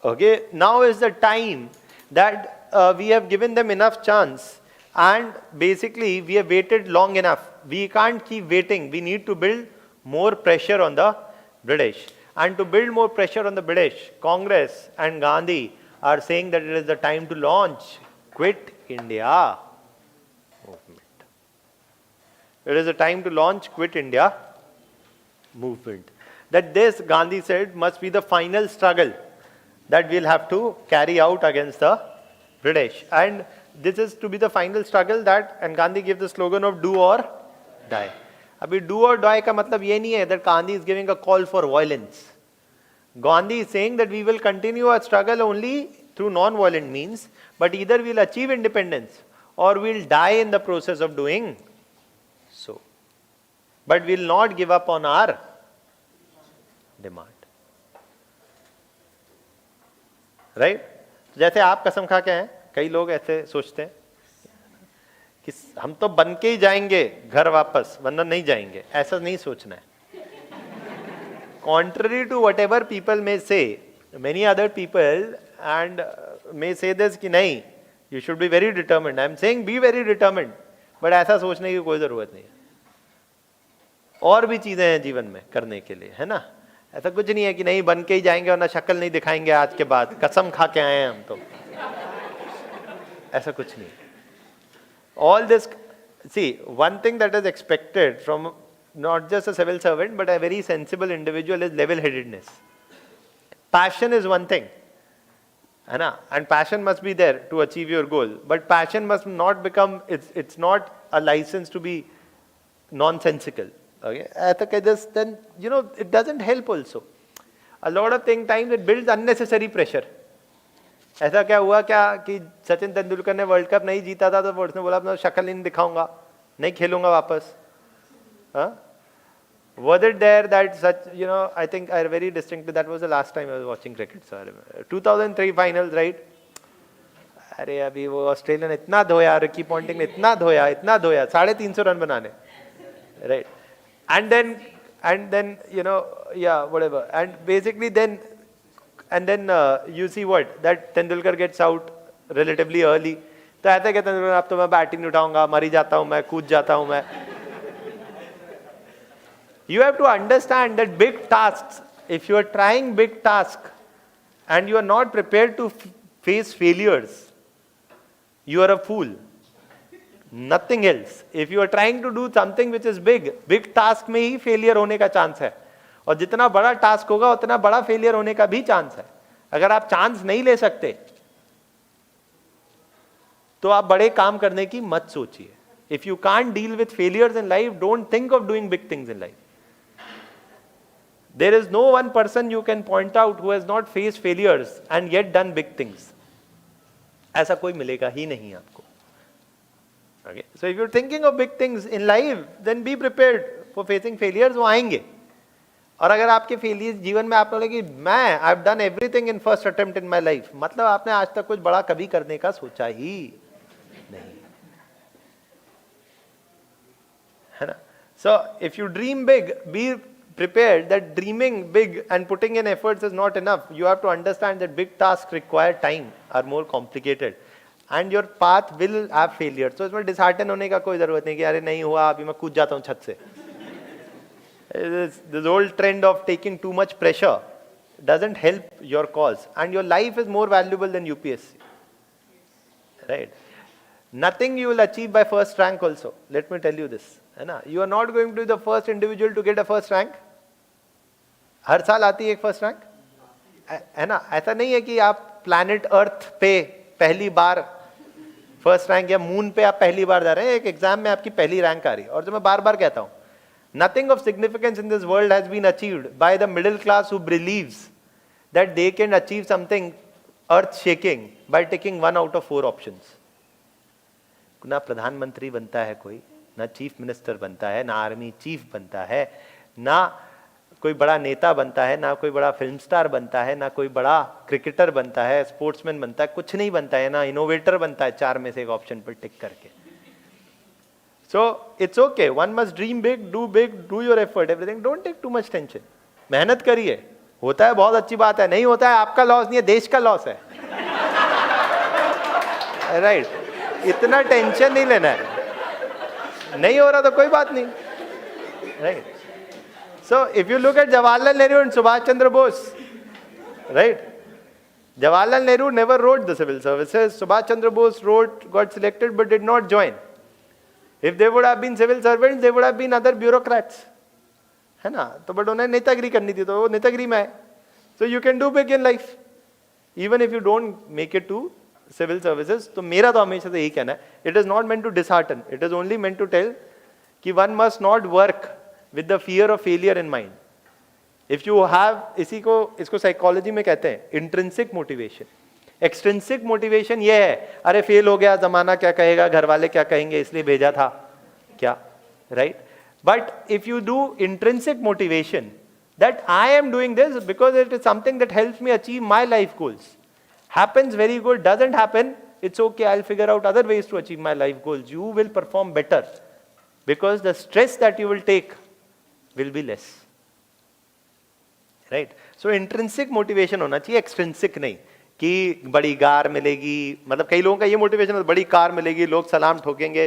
Okay, now is the time that we have given them enough chance, and basically we have waited long enough. We can't keep waiting. We need to build more pressure on the British. And to build more pressure on the British, Congress and Gandhi are saying that it is the time to launch Quit India movement. It is the time to launch Quit India movement. That this, Gandhi said, must be the final struggle that we'll have to carry out against the British. And this is to be the final struggle that, and Gandhi gave the slogan of do or die. अभी do or die का मतलब ये नहीं है that Gandhi is giving a call for violence. Gandhi is saying that we will continue our struggle only through non-violent means, but either we'll achieve independence or we'll die in the process of doing so. But we'll not give up on our demand. Right? जैसे आप कसम खा के हैं, कई लोग ऐसे सोचते हैं कि हम तो बन के ही जाएंगे घर वापस, वरना नहीं जाएंगे. ऐसा नहीं सोचना है. Contrary to whatever people may say, many other people and may say this कि नहीं, you should be very determined. I am saying be very determined, but ऐसा सोचने की कोई जरूरत नहीं है. और भी चीजें हैं जीवन में करने के लिए, है ना? ऐसा कुछ नहीं है कि नहीं बन के ही जाएंगे और ना शक्ल नहीं दिखाएंगे आज के बाद, कसम खा के आए हैं हम तो. ऐसा कुछ नहीं. All this, see, one thing that is expected from not just a civil servant but a very sensible individual is level-headedness. Passion is one thing, है ना? And passion must be there to achieve your goal. But passion must not become, it's not a license to be nonsensical. Okay? Then, you know, it doesn't help also. A lot of times it builds unnecessary pressure. ऐसा क्या हुआ क्या कि सचिन तेंदुलकर ने world cup नहीं जीता था तो उसने बोला मैं शक्ल नहीं दिखाऊंगा, नहीं खेलूंगा वापस. Was it there that such, you know, I think I very distinctly, that was the last time I was watching cricket, so I remember. 2003 finals, right? अरे अभी वो ऑस्ट्रेलिया ने इतना धोया, रिकी पॉन्टिंग ने इतना धोया, 350 रन बनाने, right? And then you know, yeah, whatever. And basically then you see what, that Tendulkar gets out relatively early. तो ऐसा कहते हैं अब तो मैं बैट ही नहीं उठाऊंगा, मर ही जाता हूं मैं, कूद जाता हूं मैं. You have to understand that big tasks, if you are trying big tasks and you are not prepared to face failures, you are a fool. Nothing else. If you are trying to do something which is big task में ही failure होने का chance है. और जितना बड़ा task होगा उतना बड़ा फेलियर होने का भी चांस है. अगर आप चांस नहीं ले सकते तो आप बड़े काम करने की मत सोचिए. If you can't deal with failures in life, don't think of doing big things in life. There is no one person you can point out who has not face failures and yet done big things. ऐसा कोई मिलेगा ही नहीं आपको. Okay, so if you are thinking of big things in life, then be prepared for facing failures. वो आएंगे. और अगर आपके फेलियर जीवन में आप बोले कि मैं I have done everything in first attempt in my life, मतलब आपने आज तक कुछ बड़ा कभी करने का सोचा ही नहीं, है ना? So if you dream big, be prepared that dreaming big and putting in efforts is not enough. You have to understand that big tasks require time, are more complicated, and your path will have failure. So इसमें dishearten होने का कोई जरूरत नहीं कि अरे नहीं हुआ अभी मैं कूद जाता हूँ छत से. This old trend of taking too much pressure doesn't help your cause, and your life is more valuable than UPSC. Right? Nothing you will achieve by first rank also. Let me tell you this. है ना? You are not going to be the first individual to get a first rank. हर साल आती है एक first rank, है ना? ऐसा नहीं है कि आप प्लैनेट अर्थ पे पहली बार फर्स्ट रैंक या मून पे आप पहली बार जा रहे हैं. एक एग्जाम में आपकी पहली रैंक आ रही है. और जो मैं बार बार कहता हूं, nothing of significance in this world has been achieved by the middle class who believes that they can achieve something earth shaking by taking one out of 4 options. ना प्रधानमंत्री बनता है कोई, ना चीफ मिनिस्टर बनता है, ना आर्मी चीफ बनता है, ना कोई बड़ा नेता बनता है, ना कोई बड़ा फिल्म स्टार बनता है, ना कोई बड़ा क्रिकेटर बनता है, स्पोर्ट्समैन बनता है, कुछ नहीं बनता है. ना इनोवेटर बनता है 4 में से एक ऑप्शन पर टिक करके. So it's okay. One must dream big, do your effort, everything. Don't take too much tension. मेहनत करिए. होता है बहुत अच्छी बात है, नहीं होता है आपका लॉस नहीं है, देश का लॉस है. Right? इतना टेंशन नहीं लेना है. नहीं हो रहा तो कोई बात नहीं. Right? So if you look at Jawaharlal Nehru and Subhash Chandra Bose, right? Jawaharlal Nehru never wrote the civil services. Subhash Chandra Bose got selected but did not join. If they would have been civil servants, they would have been other bureaucrats, है ना? तो but उन्हें नेतागिरी करनी थी तो वो नेतागिरी में है. So you can do big in life, even if you don't make it to civil services, तो मेरा तो हमेशा से यही कहना है, it is not meant to dishearten, it is only meant to tell कि one must not work with the fear of failure in mind. If you have, इसको साइकोलॉजी में कहते हैं इंट्रिंसिक मोटिवेशन. एक्सट्रिंसिक मोटिवेशन ये है, अरे fail हो गया, जमाना क्या कहेगा, घर वाले क्या कहेंगे, इसलिए भेजा था क्या, right? But if you do intrinsic motivation, that I am doing this because it is something that helps me achieve my life goals. Happens, very good. Doesn't happen, it's okay, I'll figure out other ways to achieve my life goals. You will perform better because the stress that you will take will be less. Right? So intrinsic motivation होना चाहिए, extrinsic नहीं कि बड़ी car मिलेगी. मतलब कई लोगों का ये मोटिवेशन है, बड़ी कार मिलेगी, लोग सलाम ठोकेंगे,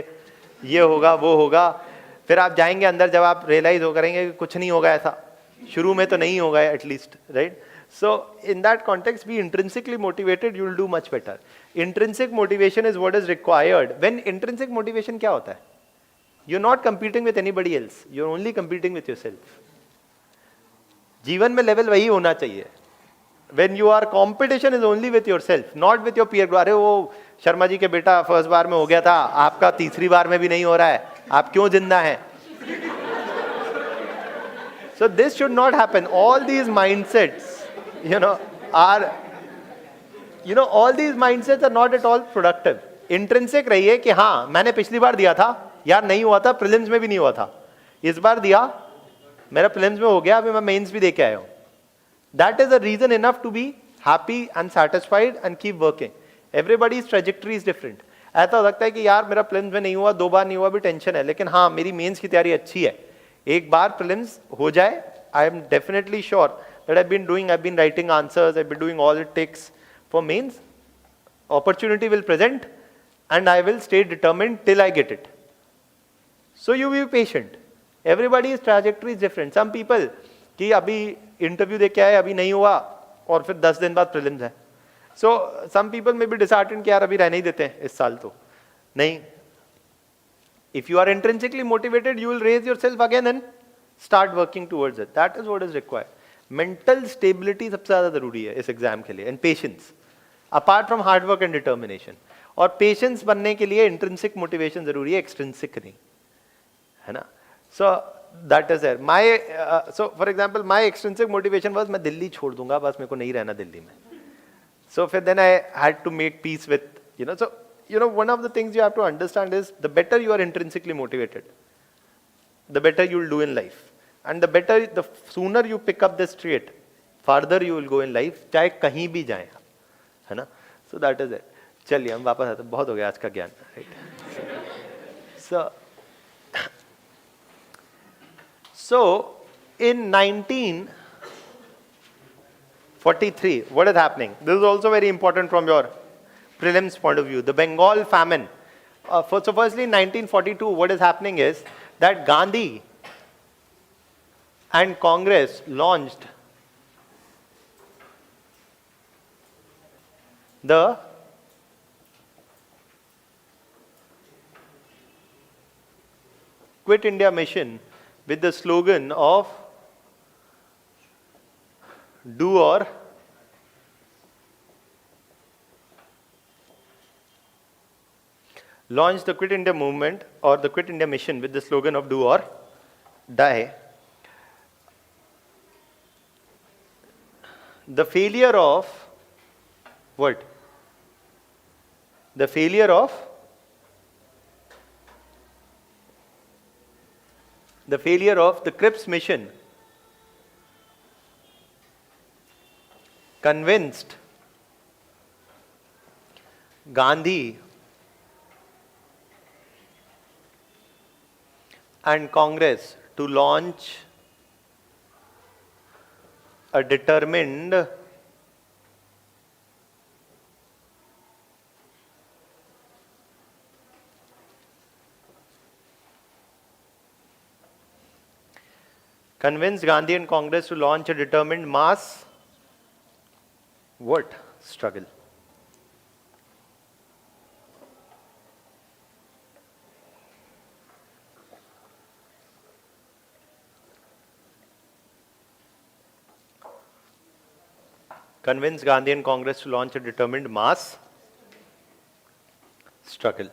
ये होगा वो होगा, फिर आप जाएंगे अंदर, जब आप रियलाइज हो करेंगे कि कुछ नहीं होगा ऐसा, शुरू में तो नहीं होगा at least, right? So in that context, be intrinsically motivated, you will do much better. Intrinsic motivation is what is required. When intrinsic motivation क्या होता है? You are not competing with anybody else, you are only competing with yourself. जीवन में level वही होना चाहिए. When you are competition is only with yourself, not with your peer group. अरे वो शर्मा जी के बेटा फर्स्ट बार में हो गया था, आपका तीसरी बार में भी नहीं हो रहा है, आप क्यों जिंदा हैं? So this should not happen. All these mindsets, all these mindsets are not at all productive. Intrinsic रहिए कि हाँ, मैंने पिछली बार दिया था, यार नहीं हुआ था, प्रीलिम्स में भी नहीं हुआ था, इस बार दिया, मेरा प्रीलिम्स में हो गया, अभी मैं मेंस भी दे के आया हूँ. That is a reason enough to be happy and satisfied and keep working. Everybody's trajectory is different. ऐसा हो सकता है कि यार मेरा प्रीलिम्स में नहीं हुआ, 2 बार नहीं हुआ भी टेंशन है, लेकिन हाँ मेरी मेंस की तैयारी अच्छी है, एक बार प्रीलिम्स हो जाए, I am definitely sure that I've been writing answers, I've been doing all it takes for mains. Opportunity will present and I will stay determined till I get it. So you be patient. Everybody's trajectory is different. Some people कि अभी interview दे के आए, अभी नहीं हुआ, और फिर 10 दिन बाद प्रीलिम्स है. So some people may be disheartened कि यार अभी रहने ही देते हैं इस साल, तो नहीं. If you are intrinsically motivated, you will raise yourself again and start working towards it. That is what is required. Mental stability सबसे ज़्यादा ज़रूरी है इस एग्जाम के लिए, and patience. Apart from hard work and determination. और patience बनने के लिए intrinsic motivation ज़रूरी है, extrinsic नहीं, है ना? So that is there. So for example, my extrinsic motivation was मैं दिल्ली छोड़ दूंगा, बस मेरे को नहीं रहना दिल्ली में. So then I had to make peace with, so one of the things you have to understand is the better you are intrinsically motivated, the better you will do in life. And the sooner you pick up this trait, farther you will go in life, चाहे कहीं भी जाएं, है ना? So that is it. चलिए हम वापस आते हैं, बहुत हो गया आज का ज्ञान, right? So in 1943, what is happening? This is also very important from your prelims point of view. The Bengal famine. So firstly, in 1942, what is happening is that Gandhi and Congress launched the Quit India mission with the slogan of do or launched the Quit India movement or the Quit India mission with the slogan of do or die. The failure of what? The failure of the Cripps mission convinced Gandhi and Congress to launch a determined convinced Gandhi and Congress to launch a determined mass what? Struggle. Convinced Gandhi and Congress to launch a determined mass struggle.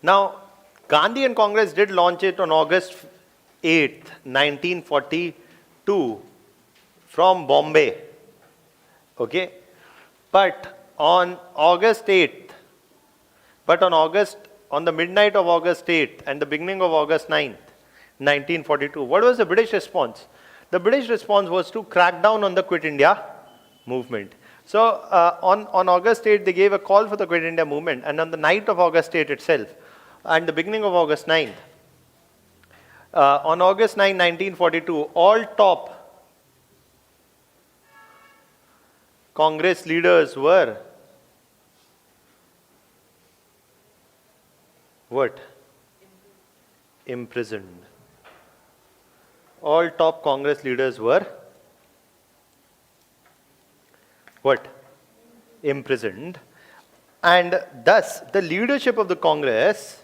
Now, Gandhi and Congress did launch it on August 8th, 1942 from Bombay. Okay? But on the midnight of August 8th and the beginning of August 9th, 1942, what was the British response? The British response was to crack down on the Quit India movement. So on August 8th, they gave a call for the Quit India movement, and on the night of August 8th itself, and the beginning of August 9th, on August 9, 1942, all top Congress leaders were what? Imprisoned. All top Congress leaders were what? Imprisoned. And thus, the leadership of Congress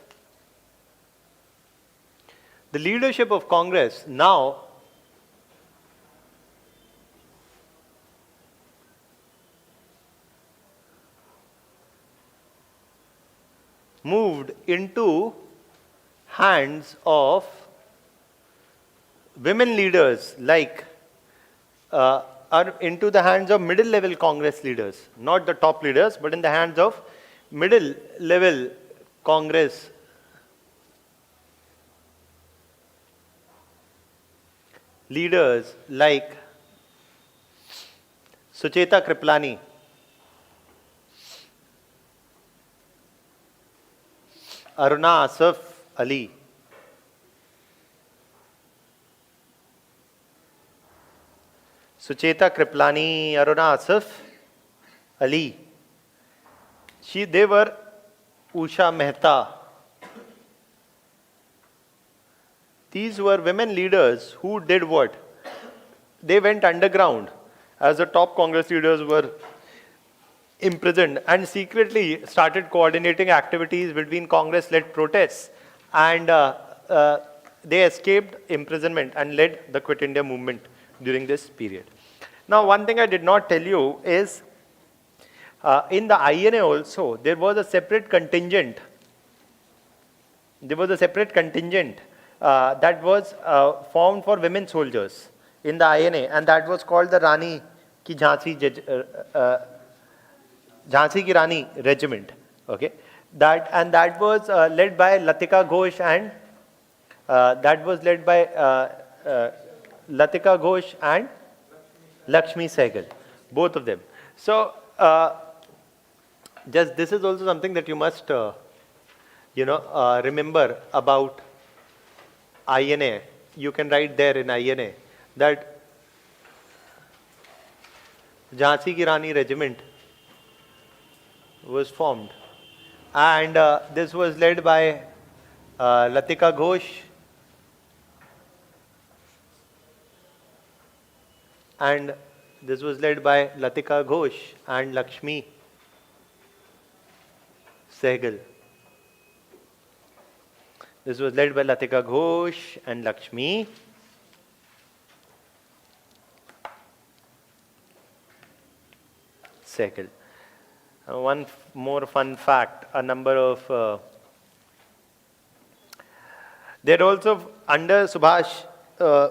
now moved into hands of women leaders, like are into the hands of middle level Congress leaders, not the top leaders, but in the hands of middle level Congress leaders like Sucheta Kriplani, Aruna Asaf Ali, Sucheta Kriplani, Aruna Asaf Ali. They were Usha Mehta. These were women leaders who did what? They went underground as the top Congress leaders were imprisoned and secretly started coordinating activities between Congress-led protests, and they escaped imprisonment and led the Quit India movement during this period. Now, one thing I did not tell you is in the INA also there was a separate contingent. That was formed for women soldiers in the INA, and that was called the Rani Ki Jhansi Ki Rani Regiment. Okay, that was led by Latika Ghosh and Lakshmi Sehgal, both of them. So just this is also something that you must remember about INA. You can write there in INA that Jhansi Ki Rani Regiment was formed, and this was led by Latika Ghosh and Lakshmi Sehgal. This was led by Latika Ghosh and Lakshmi Sehgal. One more fun fact, there also under Subhash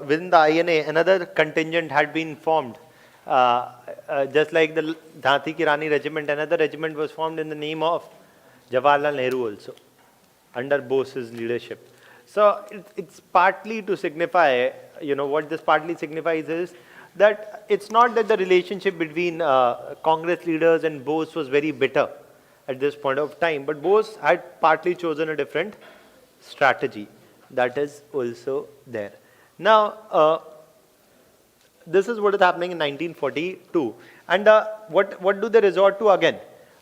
within the INA, another contingent had been formed. Just like the Jhansi Ki Rani Regiment, another regiment was formed in the name of Jawaharlal Nehru also, under Bose's leadership. So it's partly to signify, what this partly signifies is that it's not that the relationship between Congress leaders and Bose was very bitter at this point of time, but Bose had partly chosen a different strategy. That is also there. Now, this is what is happening in 1942. And what do they resort to again?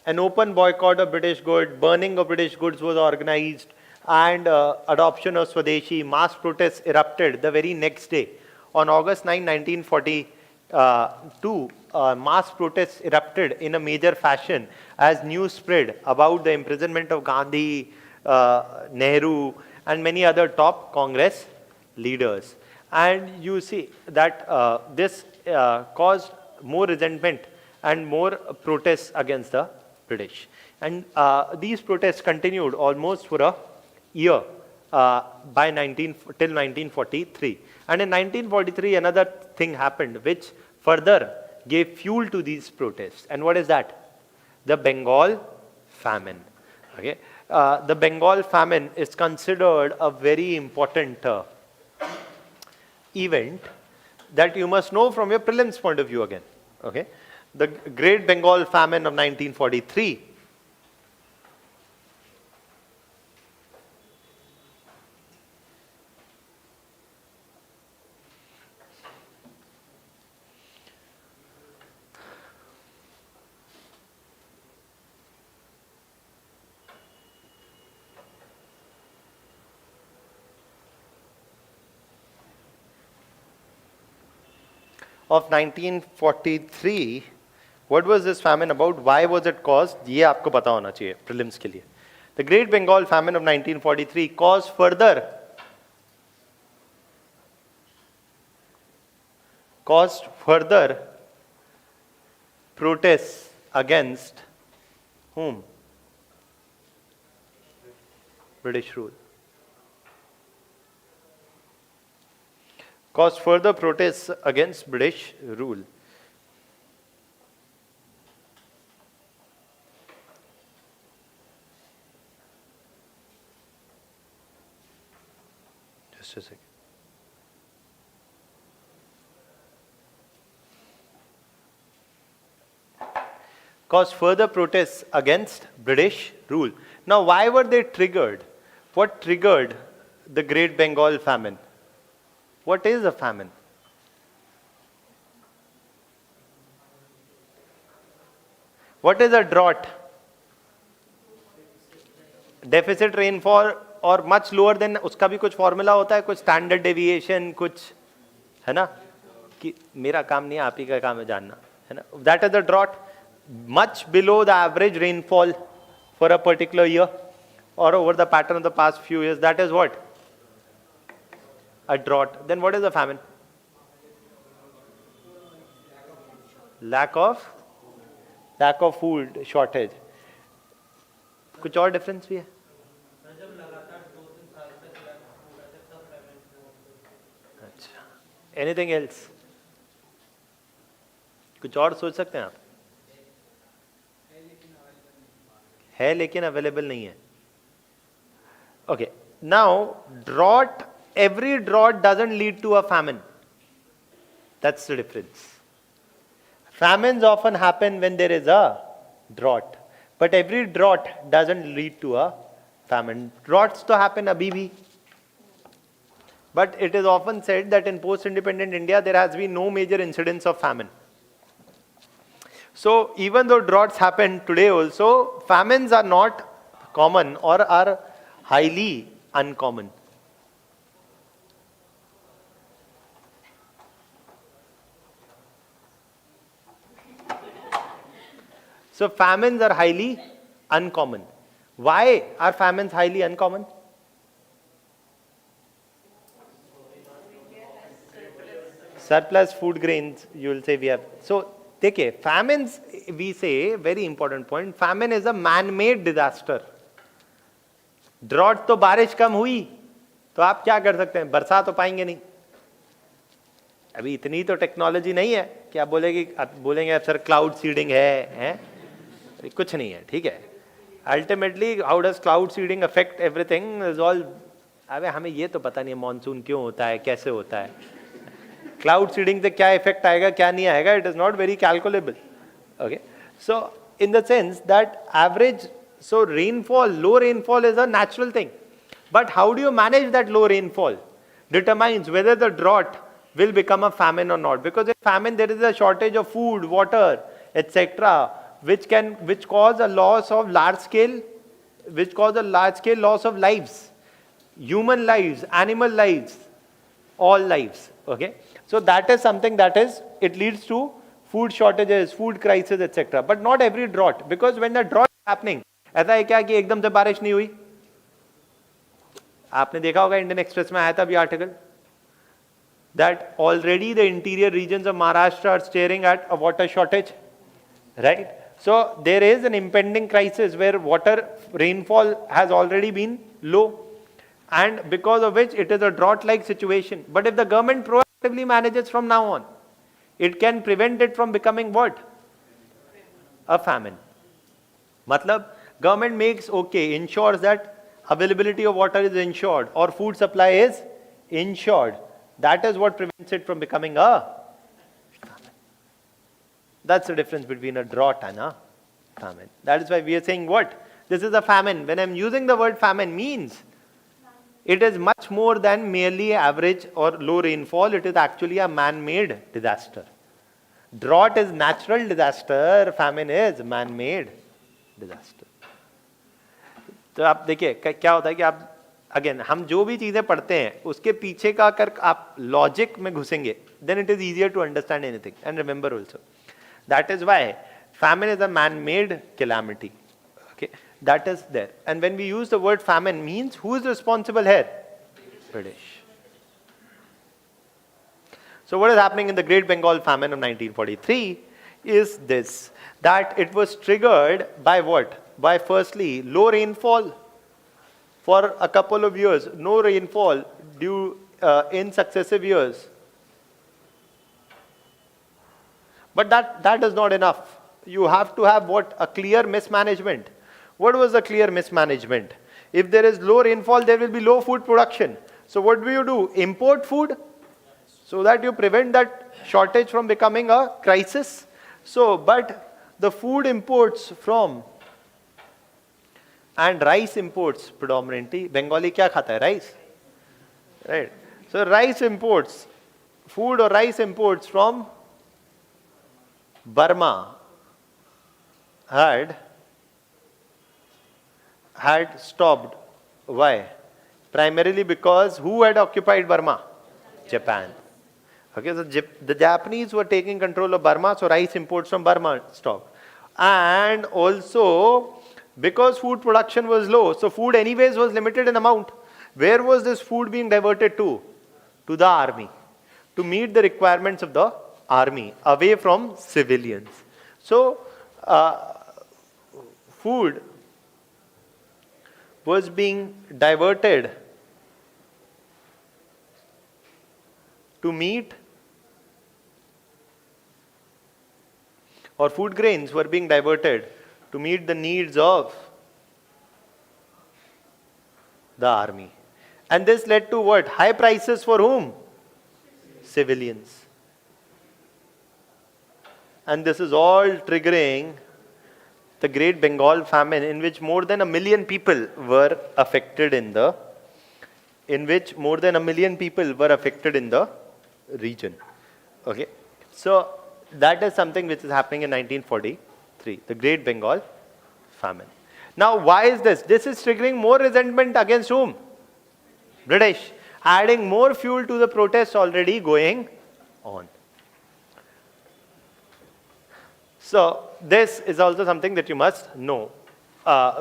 An open boycott of British goods, burning of British goods was organized, and adoption of Swadeshi. Mass protests erupted the very next day. On August 9, 1942, mass protests erupted in a major fashion as news spread about the imprisonment of Gandhi, Nehru, and many other top Congress leaders. And you see that this caused more resentment and more protests against the British. And these protests continued almost for a year till 1943. And in 1943, another thing happened which further gave fuel to these protests. And what is that? The Bengal famine. Okay, the Bengal famine is considered a very important event that you must know from your prelims point of view again. Okay, the Great Bengal Famine of 1943. Of 1943, what was this famine about? Why was it caused? ये आपको पता होना चाहिए prelims के लिए. The Great Bengal Famine of 1943 caused further protests against whom? British rule. Caused further protests against British rule. Just a second. Caused further protests against British rule. Now, why were they triggered? What triggered the Great Bengal Famine? What is a famine? What is a drought? Deficit rainfall और much lower than, उसका भी कुछ formula होता है, कुछ standard deviation, कुछ है ना, कि मेरा काम नहीं है, आप ही का काम है जानना, है ना. That is a drought, much below the average rainfall for a particular year or over the pattern of the past few years. That is what? A drought. Then what is a famine? Lack of food, shortage. कुछ और difference भी है? अच्छा. Anything else? कुछ और सोच सकते हैं आप? है लेकिन अवेलेबल नहीं है. Okay. Now drought. Every drought doesn't lead to a famine. That's the difference. Famines often happen when there is a drought, but every drought doesn't lead to a famine. Droughts to happen abhi bhi. But it is often said that in post-independent India there has been no major incidence of famine. So even though droughts happen today also, famines are not common or are highly uncommon. So famines are highly uncommon. Why are famines highly uncommon? Surplus food grains, you will say we have. So, देखिए, famines, we say, very important point, famine is a man-made disaster. Drought तो बारिश कम हुई, तो आप क्या कर सकते हैं? बरसा तो पाएंगे नहीं. अभी इतनी तो टेक्नोलॉजी नहीं है कि आप बोलेंगे सर क्लाउड सीडिंग है? कुछ नहीं है, ठीक है. Ultimately how does cloud seeding affect everything is all. अबे हमें ये तो पता नहीं है मॉनसून क्यों होता है, कैसे होता है. क्लाउड सीडिंग से क्या इफेक्ट आएगा, क्या नहीं आएगा, it is not very calculable. Okay, so in the sense that average, so low rainfall is a natural thing, but how do you manage that low rainfall determines whether the drought will become a famine or not. Because in famine there is a shortage of food, water, etc., which cause a large scale loss of lives, human lives, animal lives, all lives. Okay, so that is something it leads to food shortages, food crisis, etc. But not every drought, because when the drought is happening, ऐसा है क्या कि एकदम से बारिश नहीं हुई, आपने देखा होगा इंडियन एक्सप्रेस में आया था अभी article, that already the interior regions of Maharashtra are staring at a water shortage, right? So there is an impending crisis where water rainfall has already been low, and because of which it is a drought-like situation. But if the government proactively manages from now on, it can prevent it from becoming what? A famine. Matlab, government makes okay, ensures that availability of water is ensured or food supply is ensured. That is what prevents it from becoming a famine. That's the difference between a drought and a famine. That is why we are saying what? This is a famine. When I am using the word famine means it is much more than merely average or low rainfall. It is actually a man-made disaster. Drought is natural disaster. Famine is man-made disaster. तो आप देखिए क्या होता है कि आप again हम जो भी चीजें पढ़ते हैं उसके पीछे का अगर आप लॉजिक में घुसेंगे then it is easier to understand anything and remember also that is why famine is a man-made calamity. Okay, that is there. And when we use the word famine means who is responsible here? British. So what is happening in the Great Bengal famine of 1943 is this, that it was triggered by what? By firstly low rainfall for a couple of years, no rainfall due in successive years. But that is not enough. You have to have what? A clear mismanagement. What was the clear mismanagement? If there is low rainfall, there will be low food production. So what do you do? Import food so that you prevent that shortage from becoming a crisis. So, but the food imports from and rice imports predominantly. Bengali kya khata hai? Rice. Right. So rice imports, food or rice imports from Burma had stopped. Why? Primarily because who had occupied Burma? Japan. Okay, so the Japanese were taking control of Burma, so rice imports from Burma stopped. And also because food production was low, so food anyways was limited in amount. Where was this food being diverted to? To the army, to meet the requirements of the army, away from civilians. So food was being diverted to meet, or food grains were being diverted to meet the needs of the army. And this led to what? High prices for whom? Civilians. And this is all triggering the Great Bengal famine, in which more than 1 million people were affected in the region. Okay, so that is something which is happening in 1943, the Great Bengal famine. Now, why is this? This is triggering more resentment against whom? British, adding more fuel to the protests already going on. So this is also something that you must know,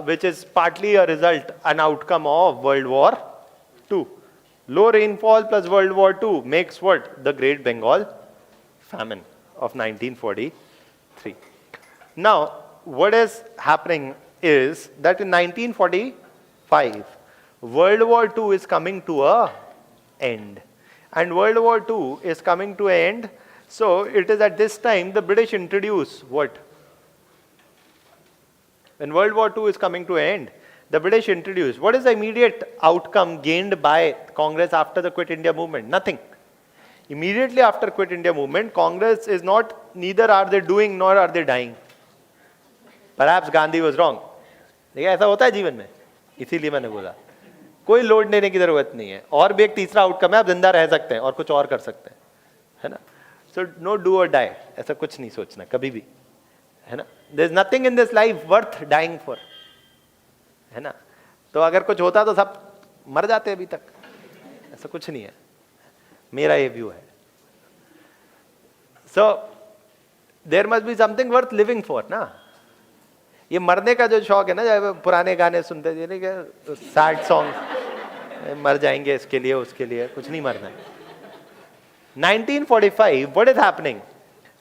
which is partly a result, an outcome of World War II. Low rainfall plus World War II makes what? The Great Bengal famine of 1943. Now, what is happening is that in 1945, World War II is coming to an end. And World War II is coming to an end. So it is at this time the British introduce what? When World War II is coming to an end, the British introduce, what is the immediate outcome gained by Congress after the Quit India movement? Nothing. Immediately after Quit India movement, Congress is not, neither are they doing nor are they dying. Perhaps Gandhi was wrong. देखिए ऐसा होता है जीवन में, इसीलिए मैंने बोला कोई लोड लेने की जरूरत नहीं है. और भी एक तीसरा आउटकम है, आप जिंदा रह सकते हैं और कुछ और कर सकते हैं, है ना. So no do or die, ऐसा कुछ नहीं सोचना कभी भी, है ना. There is nothing in this life worth dying for, है ना. तो अगर कुछ होता तो सब मर जाते अभी तक, ऐसा कुछ नहीं है. मेरा ये व्यू है. So there must be something worth living for ना. ये मरने का जो शौक है ना, जब पुराने गाने सुनते थे, सैड सॉन्ग, मर जाएंगे इसके लिए उसके लिए, कुछ नहीं मरना है. 1945, what is happening?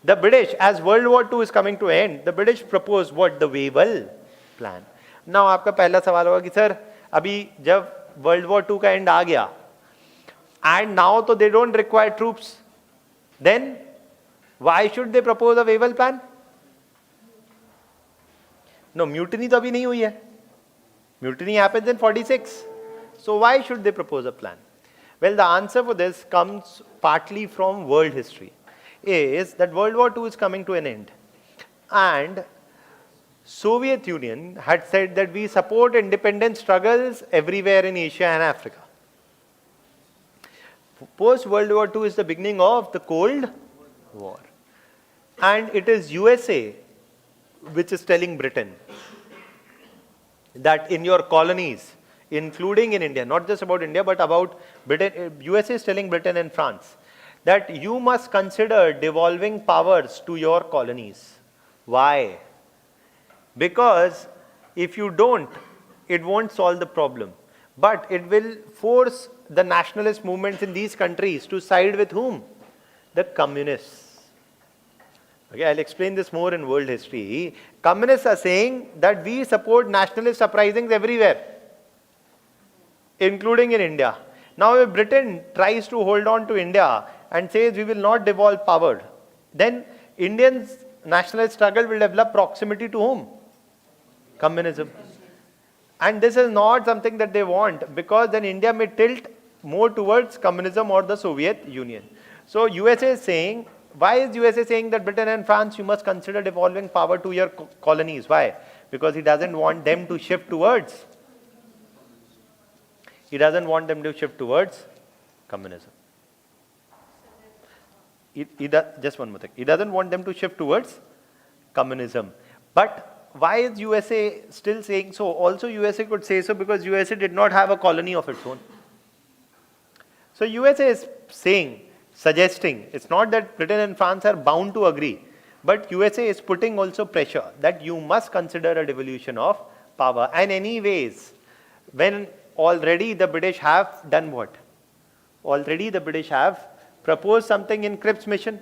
The British, as World War II is coming to end, the British proposed what? The Wavell Plan. Now आपका पहला सवाल होगा कि सर अभी जब World War II का end आ गया and now तो they don't require troops, then why should they propose a Wavell Plan? No, mutiny तो अभी नहीं हुई है. Mutiny happens in 46. So why should they propose a plan? Well, the answer for this comes partly from world history. Is that World War II is coming to an end. And Soviet Union had said that we support independence struggles everywhere in Asia and Africa. Post World War II is the beginning of the Cold War. And it is USA which is telling Britain that in your colonies, including in India, not just about India, but about Britain, USA is telling Britain and France that you must consider devolving powers to your colonies. Why? Because if you don't, it won't solve the problem. But it will force the nationalist movements in these countries to side with whom? The communists. Okay, I'll explain this more in world history. Communists are saying that we support nationalist uprisings everywhere, including in India. Now, if Britain tries to hold on to India and says we will not devolve power, then Indians' nationalist struggle will develop proximity to whom? Communism. And this is not something that they want, because then India may tilt more towards communism or the Soviet Union. So USA is saying, why is USA saying that Britain and France, you must consider devolving power to your colonies? Why? Because he doesn't want them to shift towards communism. Just one more thing. He doesn't want them to shift towards communism. But why is USA still saying so? Also USA could say so because USA did not have a colony of its own. So USA is saying, suggesting, it's not that Britain and France are bound to agree, but USA is putting also pressure that you must consider a devolution of power. And anyways, when already the British have done what? Already the British have proposed something in Cripps mission.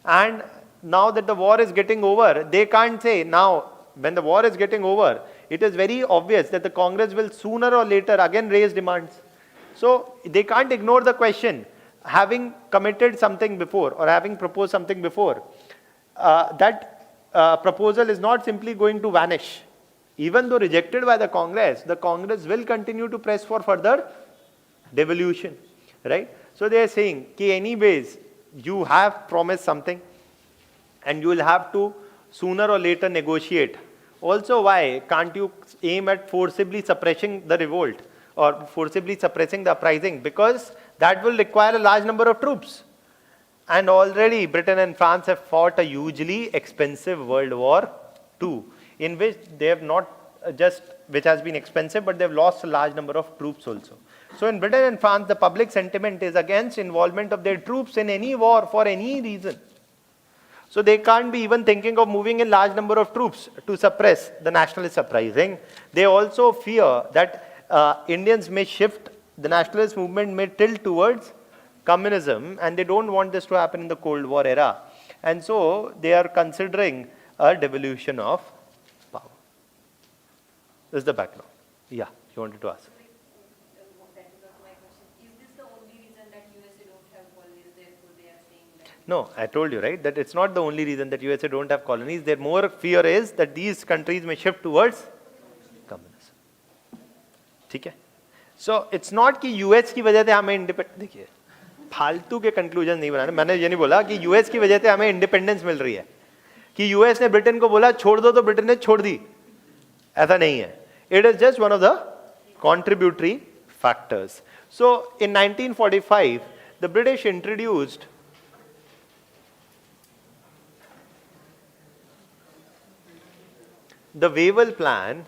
And now that the war is getting over, they can't say now, when the war is getting over, it is very obvious that the Congress will sooner or later again raise demands. So they can't ignore the question. Having committed something before or having proposed something before, that proposal is not simply going to vanish. Even though rejected by the Congress will continue to press for further devolution, right? So they are saying, ki anyways, you have promised something and you will have to sooner or later negotiate. Also, why can't you aim at forcibly suppressing the revolt or forcibly suppressing the uprising? Because that will require a large number of troops. And already Britain and France have fought a hugely expensive World War II, in which they have not just, which has been expensive, but they've lost a large number of troops also. So in Britain and France, the public sentiment is against involvement of their troops in any war for any reason. So they can't be even thinking of moving in large number of troops to suppress the nationalist uprising. They also fear that Indians may shift, the nationalist movement may tilt towards communism, and they don't want this to happen in the Cold War era. And so they are considering a devolution of power. This is the background. Yeah, you wanted to ask. That is not my question. Is this the only reason that USA don't have colonies, therefore they are saying that? No, I told you, right, that it's not the only reason that USA don't have colonies. Their more fear is that these countries may shift towards communism. ठीक है? So it's not कि US की वजह से हमें independence, देखिए फालतू के कंक्लूजन नहीं बनाने. मैंने ये नहीं बोला कि US की वजह से हमें इंडिपेंडेंस मिल रही है, कि US ने ब्रिटेन को बोला छोड़ दो तो ब्रिटेन ने छोड़ दी. ऐसा नहीं है. It is just one of the contributory factors. So in 1945, the British introduced the Wavell Plan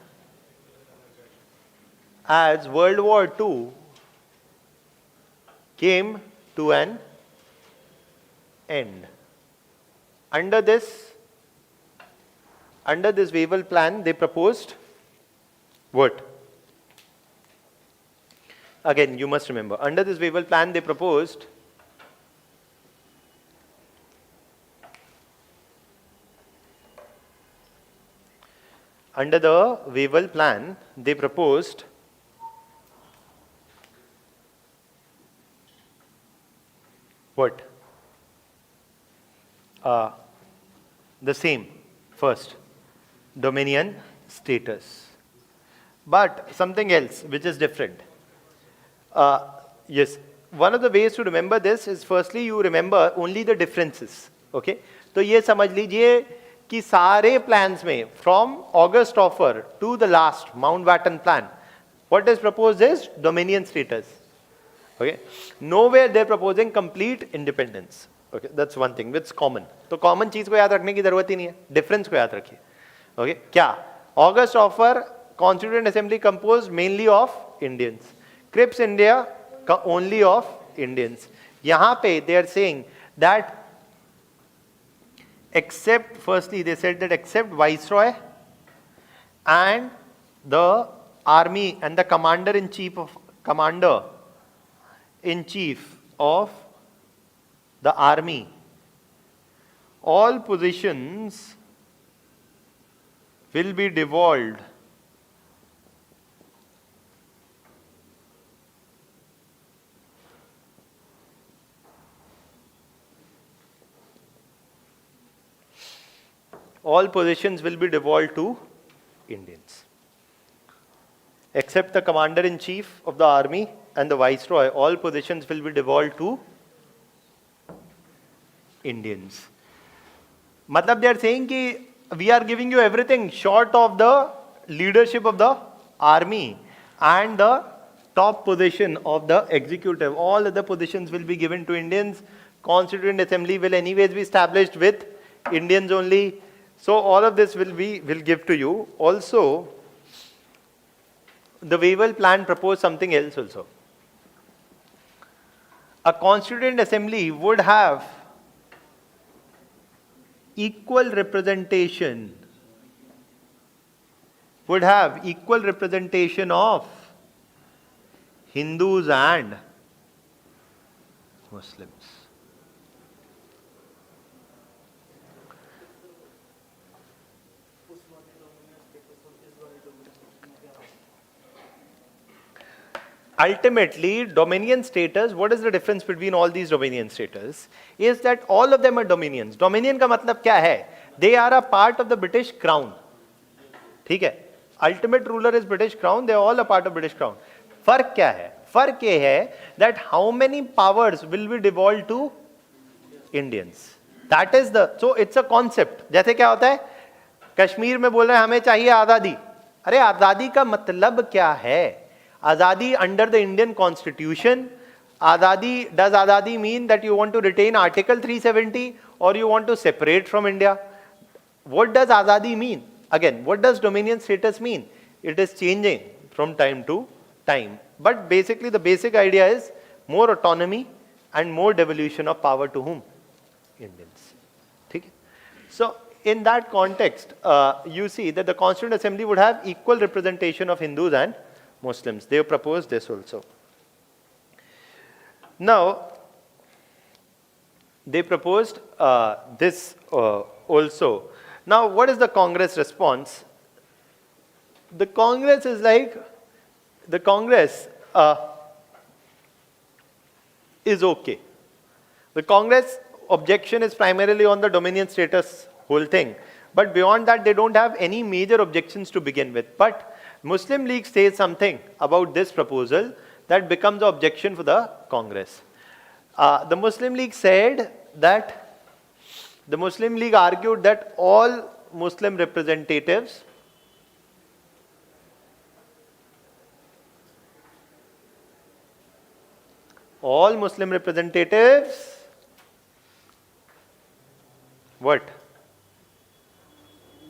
as World War II came to an end. Under this Wavell Plan, they proposed what? again, you must remember, under this waiver plan, they proposed under the waiver plan, they proposed what? The same, first, dominion status. But something else which is different. Yes, one of the ways to remember this is firstly you remember only the differences. Okay? तो ये समझ लीजिए कि सारे plans में from August offer to the last Mountbatten plan, what is proposed is dominion status. Okay? Nowhere they are proposing complete independence. Okay? That's one thing which is common. तो common चीज को याद रखने की जरूरत ही नहीं है. Difference को याद रखिए. Okay? क्या? August offer Constituent Assembly composed mainly of Indians. Crips India only of Indians. यहाँ पे they are saying that except, firstly they said that except Viceroy and the army and the commander in chief of the army, all positions will be devolved to Indians. Except the commander-in-chief of the army and the viceroy, all positions will be devolved to Indians. Matlab they are saying कि we are giving you everything short of the leadership of the army and the top position of the executive. All other positions will be given to Indians. Constituent Assembly will anyways be established with Indians only. So all of this will give to you. Also, the waiver plan proposed something else also. A Constituent Assembly would have equal representation of Hindus and Muslims. Ultimately, dominion status, what is the difference between all these dominion status? Is that all of them are dominions. Dominion का मतलब क्या है? They are a part of the British crown. ठीक है? Ultimate ruler is British crown. They are all a part of British crown. फर्क क्या है? फर्क ये है that how many powers will be devolved to Indians. That is the, so it's a concept. जैसे क्या होता है? कश्मीर में बोल रहे हैं हमें चाहिए आज़ादी. अरे आज़ादी का मतलब क्या है? Azadi under the Indian Constitution. Azadi, does Azadi mean that you want to retain Article 370 or you want to separate from India? What does Azadi mean? Again, what does dominion status mean? It is changing from time to time. But basically the basic idea is more autonomy and more devolution of power to whom? Indians. Okay? So in that context, you see that the Constituent Assembly would have equal representation of Hindus and Muslims. They have proposed this also. Now, they proposed this also. Now, what is the Congress response? The Congress is like, the Congress is okay. The Congress objection is primarily on the dominion status whole thing. But beyond that, they don't have any major objections to begin with. But Muslim League says something about this proposal that becomes the objection for the Congress. The Muslim League said that, the Muslim League argued that all Muslim representatives what?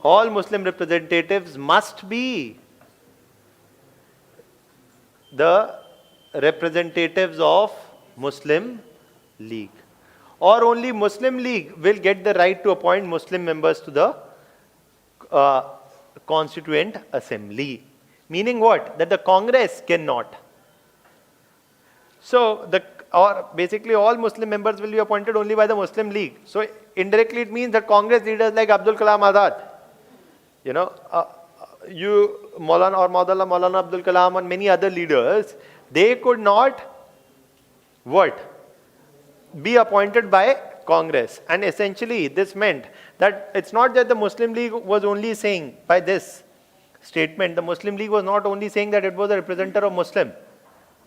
All Muslim representatives must be the representatives of Muslim League, or only Muslim League will get the right to appoint Muslim members to the Constituent Assembly. Meaning what? That the Congress cannot. So basically all Muslim members will be appointed only by the Muslim League. So indirectly it means that Congress leaders like Abdul Kalam Azad, you know, Maulana Abdul Kalam and many other leaders, they could not be appointed by Congress. And essentially this meant that it's not that the Muslim League was only saying by this statement, the Muslim League was not only saying that it was a representative of Muslim.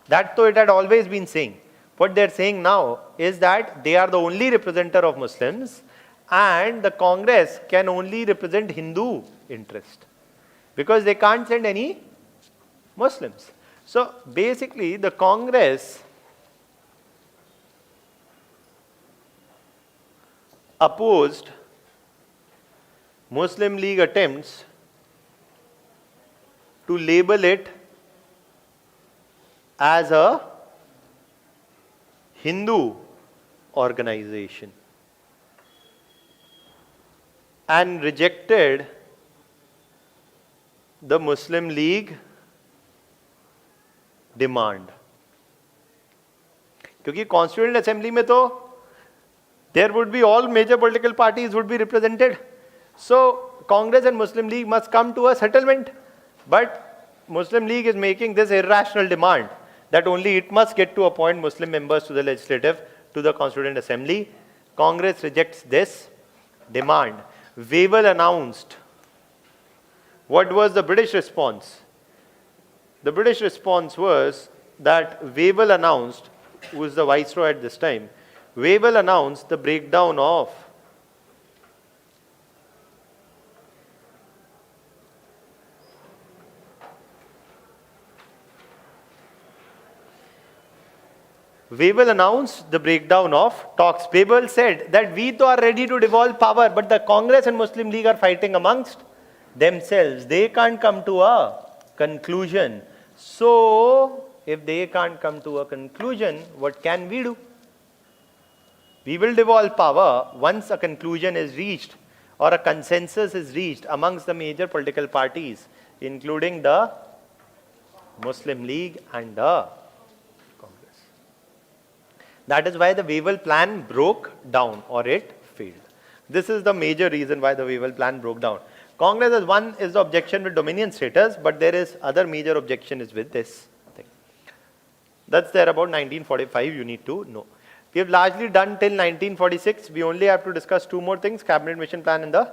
That though it had always been saying. What they're saying now is that they are the only representative of Muslims and the Congress can only represent Hindu interest because they can't send any Muslims. So basically the Congress opposed Muslim League attempts to label it as a Hindu organization and rejected the Muslim League demand. क्योंकि Constituent Assembly में तो there would be all major political parties would be represented. So Congress and Muslim League must come to a settlement. But Muslim League is making this irrational demand that only it must get to appoint Muslim members to the legislative, to the Constituent Assembly. Congress rejects this demand. Wavell announced. What was the British response? The British response was that Wavell announced, who was the viceroy at this time, Wavell announced the breakdown of talks. Wavell said that we too are ready to devolve power, but the Congress and Muslim League are fighting amongst themselves. They can't come to a conclusion. So, if they can't come to a conclusion, what can we do? We will devolve power once a conclusion is reached or a consensus is reached amongst the major political parties, including the Muslim League and the Congress. That is why the Wavell plan broke down or it failed. This is the major reason why the Wavell plan broke down. Congress as one is the objection with dominion status, but there is other major objection is with this thing. That's there about 1945 you need to know. We have largely done till 1946. We only have to discuss two more things, Cabinet Mission Plan and the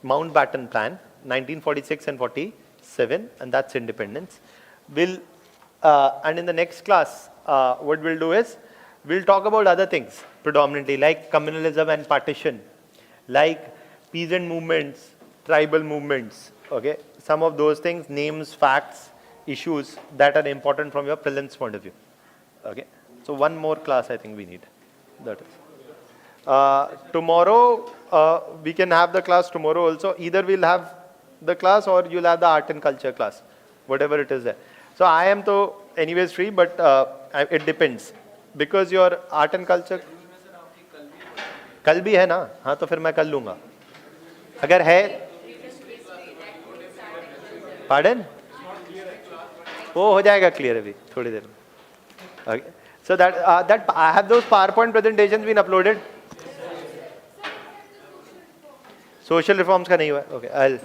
Mountbatten Plan, 1946 and 47, and that's independence. And in the next class, what we'll do is, we'll talk about other things predominantly, like communalism and partition, like peasant movements, tribal movements, okay? Some of those things, names, facts, issues that are important from your prelims point of view, okay? So one more class I think we need, that is. Tomorrow, we can have the class tomorrow also. Either we'll have the class or you'll have the art and culture class, whatever it is there. So I am to anyways free, but it depends. Because your art and culture, कल भी है ना, हाँ तो फिर मैं कल लूँगा. अगर है, pardon? वो हो जाएगा clear अभी थोड़ी देर में. Okay. So that I have those PowerPoint presentations been uploaded. Social reforms का नहीं हुआ. Okay, I'll